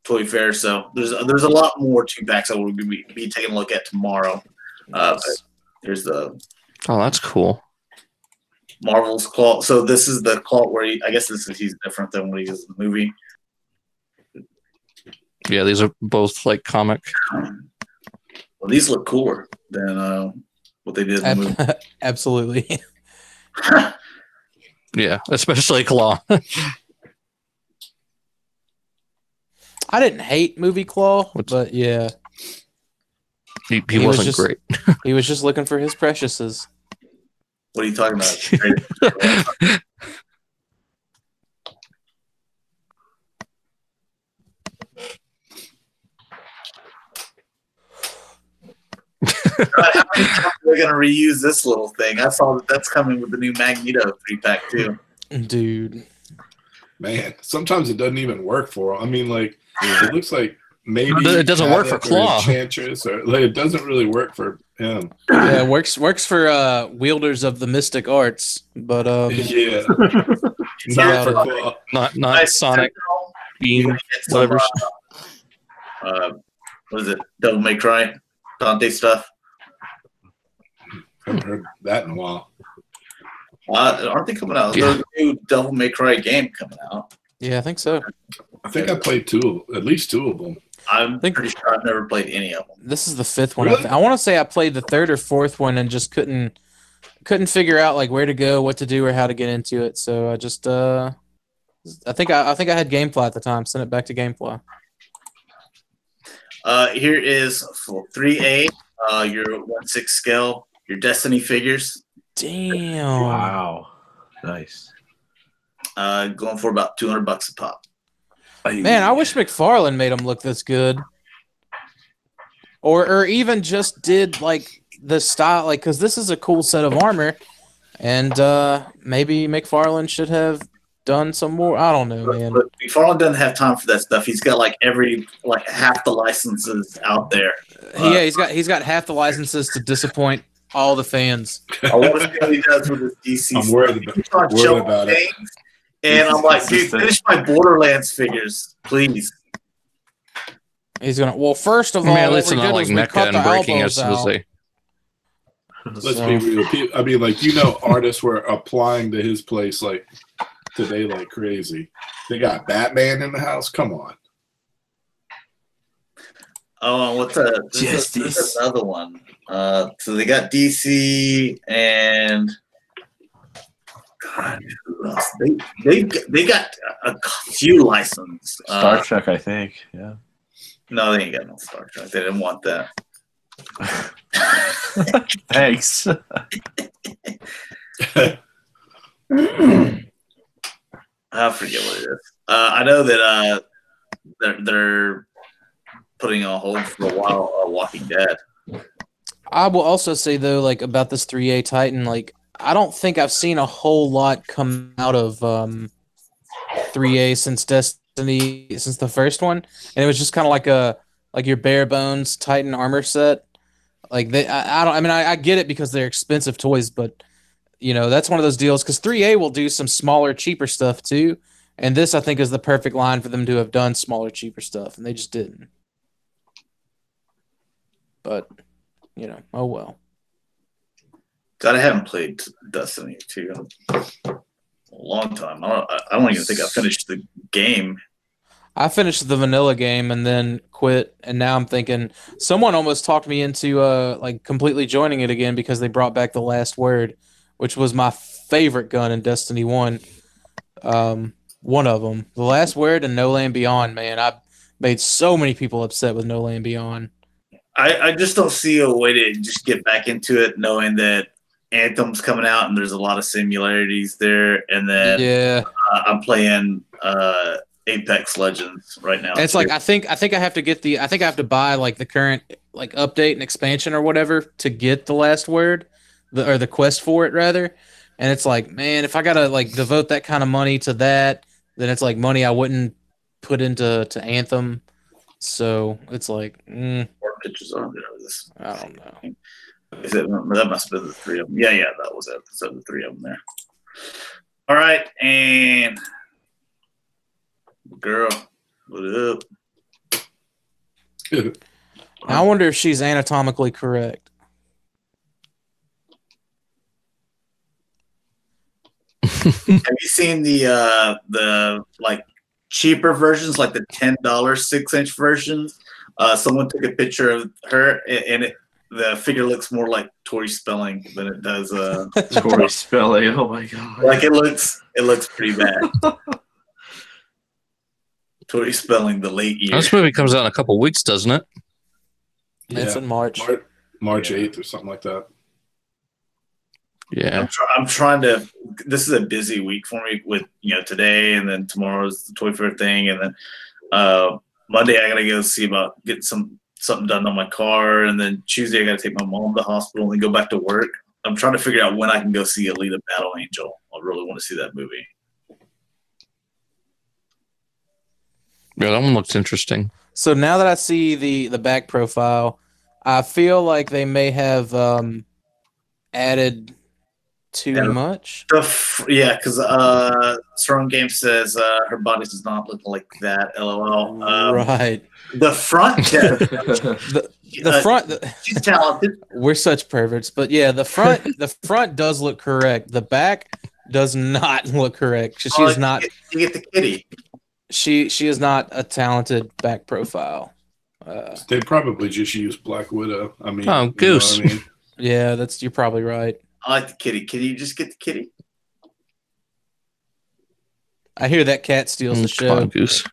Toy Fair. So there's a lot more 2-packs that we'll be taking a look at tomorrow. But here's the Oh, that's cool. Marvel's Claw. So this is the Claw where he's different than what he is in the movie. Yeah, these are both like comic. Well, these look cooler than what they did in the movie. Absolutely. Yeah, especially Claw. I didn't hate Movie Claw, but yeah, he He was wasn't just- great. he was just looking for his preciouses. What are you talking about? How many times are they going to reuse this little thing? I saw that's coming with the new Magneto 3-pack too. Dude, Man, sometimes it doesn't even work for him. I mean, like it looks like maybe It doesn't work for Havoc or Claw. Enchantress, or like it doesn't really work for him. yeah, works for wielders of the mystic arts, but Yeah, It's not for about Claw. Not Nice Sonic You Beam, can get some, whatever. what is it? Devil May Cry, Dante stuff. Haven't heard that in a while. Aren't they coming out? Yeah. There's a new Devil May Cry game coming out. yeah, I think so. I think I played at least two of them. I'm Think- pretty sure I've never played any of them. This is the 5th one. Really? I want to say I played the 3rd or 4th one and just couldn't figure out like where to go, what to do, or how to get into it. So I just I think I had GameFly at the time. Sent it back to GameFly. Here is for 3A, your 1/6 scale, your Destiny figures. Damn. Wow. Nice. Going for about $200 a pop. Man, I wish McFarlane made them look this good. Or even just did like the style, like, because this is a cool set of armor, and maybe McFarlane should have done some more. I don't know, man. But McFarlane doesn't have time for that stuff. He's got like half the licenses out there. Yeah, he's got half the licenses to disappoint all the fans. I want to see what he does with his DC. I'm worried about it. And I'm like, dude, finish my Borderlands figures, please. He's gonna. Well, first of all, at least what we not did like was we NECA cut the and breaking elbows us, out. Let's be real. I mean, like, you know, artists were applying to his place like today like crazy. They got Batman in the house. Come on. Oh, what's this other one? So they got DC and God, who else? They got a few licenses. Star Trek, I think. Yeah. No, they ain't got no Star Trek. They didn't want that. Thanks. I forget what it is. I know that they're putting on hold for a while Walking Dead. I will also say though, like about this 3A Titan, like I don't think I've seen a whole lot come out of 3A since Destiny, since the first one, and it was just kind of like your bare bones Titan armor set. Like I get it because they're expensive toys, but you know that's one of those deals because 3A will do some smaller, cheaper stuff too, and this I think is the perfect line for them to have done smaller, cheaper stuff, and they just didn't. But you know, oh well. God, I haven't played Destiny 2 in a long time. I don't even think I finished the game. I finished the vanilla game and then quit, and now I'm thinking someone almost talked me into like completely joining it again because they brought back the last word, which was my favorite gun in Destiny 1. One of them, the last word and No Land Beyond. Man, I made so many people upset with No Land Beyond. I just don't see a way to just get back into it, knowing that Anthem's coming out and there's a lot of similarities there, and then I'm playing Apex Legends right now. It's like I think I have to buy like the current like update and expansion or whatever to get the last word, or the quest for it rather. And it's like, man, if I gotta like devote that kind of money to that, then it's like money I wouldn't put into Anthem. So it's like, More pictures on there. I don't know. That must have been the three of them. Yeah, that was it. So the three of them there. All right, and girl, what up? I wonder if she's anatomically correct. Have you seen the like cheaper versions, like the $10 6-inch versions? Someone took a picture of her, and the figure looks more like Tori Spelling than it does. Tori Spelling. Oh my god! Like it looks pretty bad. Tori Spelling, the late year. This movie comes out in a couple weeks, doesn't it? It's in March. March 8th or something like that. Yeah. I'm trying to. This is a busy week for me with today, and then tomorrow's the Toy Fair thing, and then Monday I gotta go see about getting something done on my car, and then Tuesday I gotta take my mom to the hospital and then go back to work. I'm trying to figure out when I can go see Alita Battle Angel. I really want to see that movie. Yeah, that one looks interesting. So now that I see the back profile, I feel like they may have added too much. Because Strong Game says her body does not look like that. LOL. Right. The front. The front. She's talented. We're such perverts, but yeah, the front does look correct. The back does not look correct. She's not. You get the kitty. She is not a talented back profile. They probably just use Black Widow. I mean, Goose. You know what I mean? Yeah, you're probably right. I like the kitty. Can you just get the kitty? I hear that cat steals the show. Come on, Goose.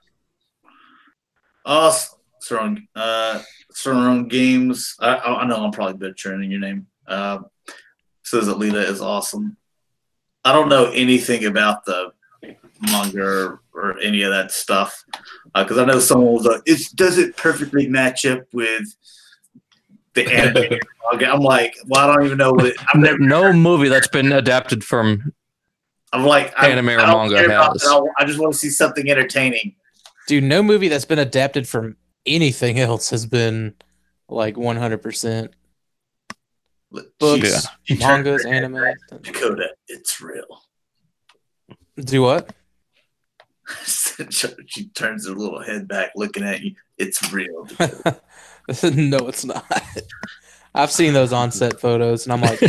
Oh, Strong Games. I know I'm probably butchering your name. Says Alita is awesome. I don't know anything about the manga or any of that stuff because I know someone was like, does it perfectly match up with the anime manga? I'm like, well, I don't even know what it. I've never no movie that's been adapted from I'm like anime or manga has. I just want to see something entertaining. Dude, no movie that's been adapted from anything else has been like 100%. Books, mangas, anime. Dakota, it's real. Do what? She turns her little head back looking at you. It's real. No, it's not. I've seen those on-set photos, and I'm like,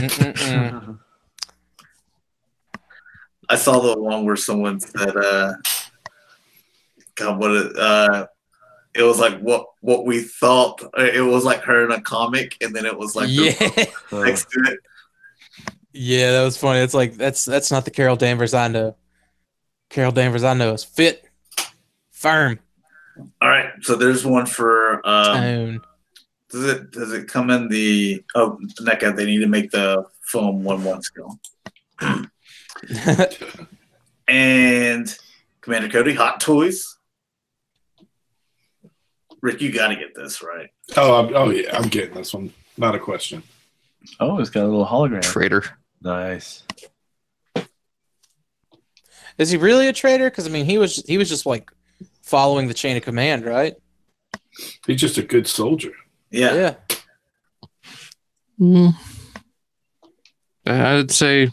I saw the one where someone said, God, it was like what we thought. It was like her in a comic, and then it was like next to it. Yeah, that was funny. It's like that's not the Carol Danvers I know. Carol Danvers I know is fit, firm. All right, so there's one for tone. Does it come in the NECA? They need to make the film 1/1 scale. And Commander Cody, Hot Toys. Rick, you got to get this right. Oh yeah, I'm getting this one. Not a question. Oh, it's got a little hologram. Traitor. Nice. Is he really a traitor? Because I mean, he was just like following the chain of command, right? He's just a good soldier. Yeah. I'd say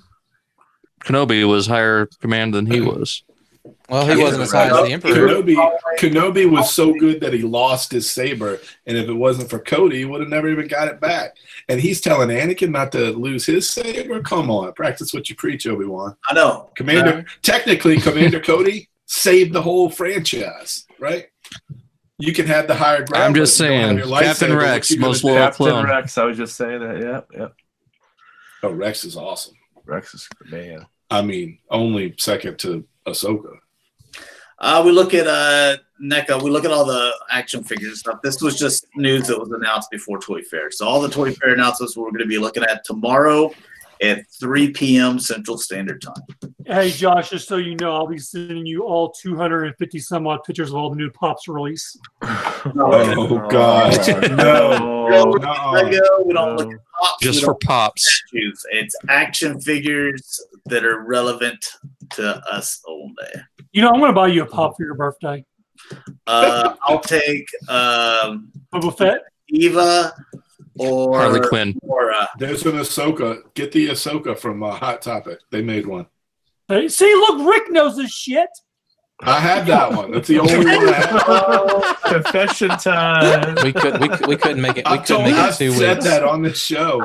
Kenobi was higher command than he was. Well, he wasn't as high as the Emperor. Kenobi was so good that he lost his saber, and if it wasn't for Cody, he would have never even got it back. And he's telling Anakin not to lose his saber? Come on, practice what you preach, Obi-Wan. I know. Technically, Commander Cody saved the whole franchise, right? You can have the higher ground. I'm just saying, Captain Rex, most loyal clone. Captain Rex, I was just saying that. Yep. Oh, Rex is awesome. Rex is the man. I mean, only second to Ahsoka. We look at NECA. We look at all the action figures and stuff. This was just news that was announced before Toy Fair. So all the Toy Fair announcements we're going to be looking at tomorrow at 3 p.m. Central Standard Time. Hey, Josh, just so you know, I'll be sending you all 250 some odd pictures of all the new Pops release. Oh, God. No. We don't look at Pops. Just for Pops. It's action figures that are relevant to us only. You know, I'm going to buy you a Pop for your birthday. I'll take Boba Fett, Eva, or Harley Quinn. There's an Ahsoka. Get the Ahsoka from Hot Topic. They made one. Hey, see, look, Rick knows this shit. I have that one. That's the only one I have. Confession time. We couldn't make it. We couldn't make I it 2 said weeks. that on the show.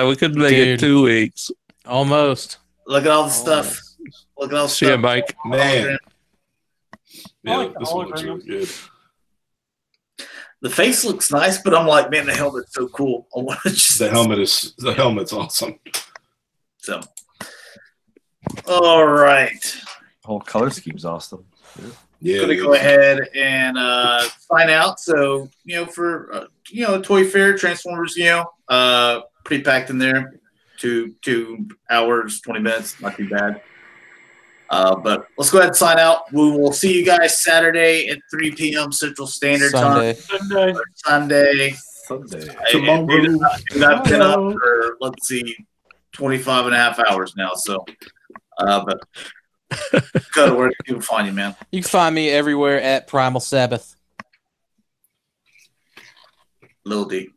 We couldn't make it 2 weeks. Almost. Look at all the stuff. Look at all the stuff. Yeah, Mike. Man. I Yeah, like this the one looks really good. The face looks nice, but I'm like, man, the helmet's so cool. I want to just The helmet's awesome. So, all right. The whole color scheme's awesome. Yeah. Going to go ahead and sign out. So, for Toy Fair, Transformers, pretty packed in there. 2 hours, 20 minutes, not too bad. But let's go ahead and sign out. We will see you guys Saturday at 3 p.m. Central Standard Time. Sunday. Tomorrow. I've been up for, let's see, 25 and a half hours now. So, but Dakota, where can people find you, man? You can find me everywhere at PrimalSabbath. Lil D.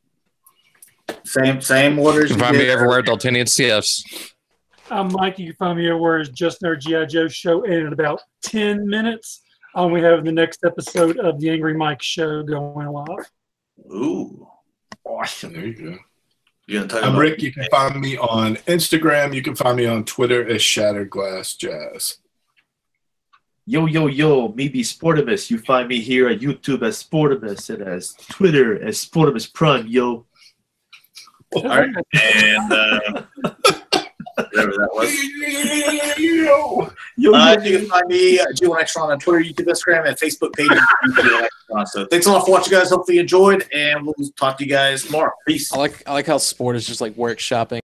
Same orders. You can find me everywhere, Daltonian CFs. I'm Mike. You can find me everywhere as Just Nerd G.I. Joe show. And in about 10 minutes, we have the next episode of the Angry Mike show going live. Ooh. Awesome. There you go. I'm Rick. You can find me on Instagram. You can find me on Twitter as Shatrdglassjazz. Yo, me be Sportimus. You find me here at YouTube as Sportimus and as Twitter as Sportimus Prime, yo. All right. And whatever that was. You can find me, G1Xtron on Twitter, YouTube, Instagram, and Facebook page. So thanks a lot for watching, guys. Hopefully you enjoyed, and we'll talk to you guys tomorrow. Peace. I like how sport is just like workshopping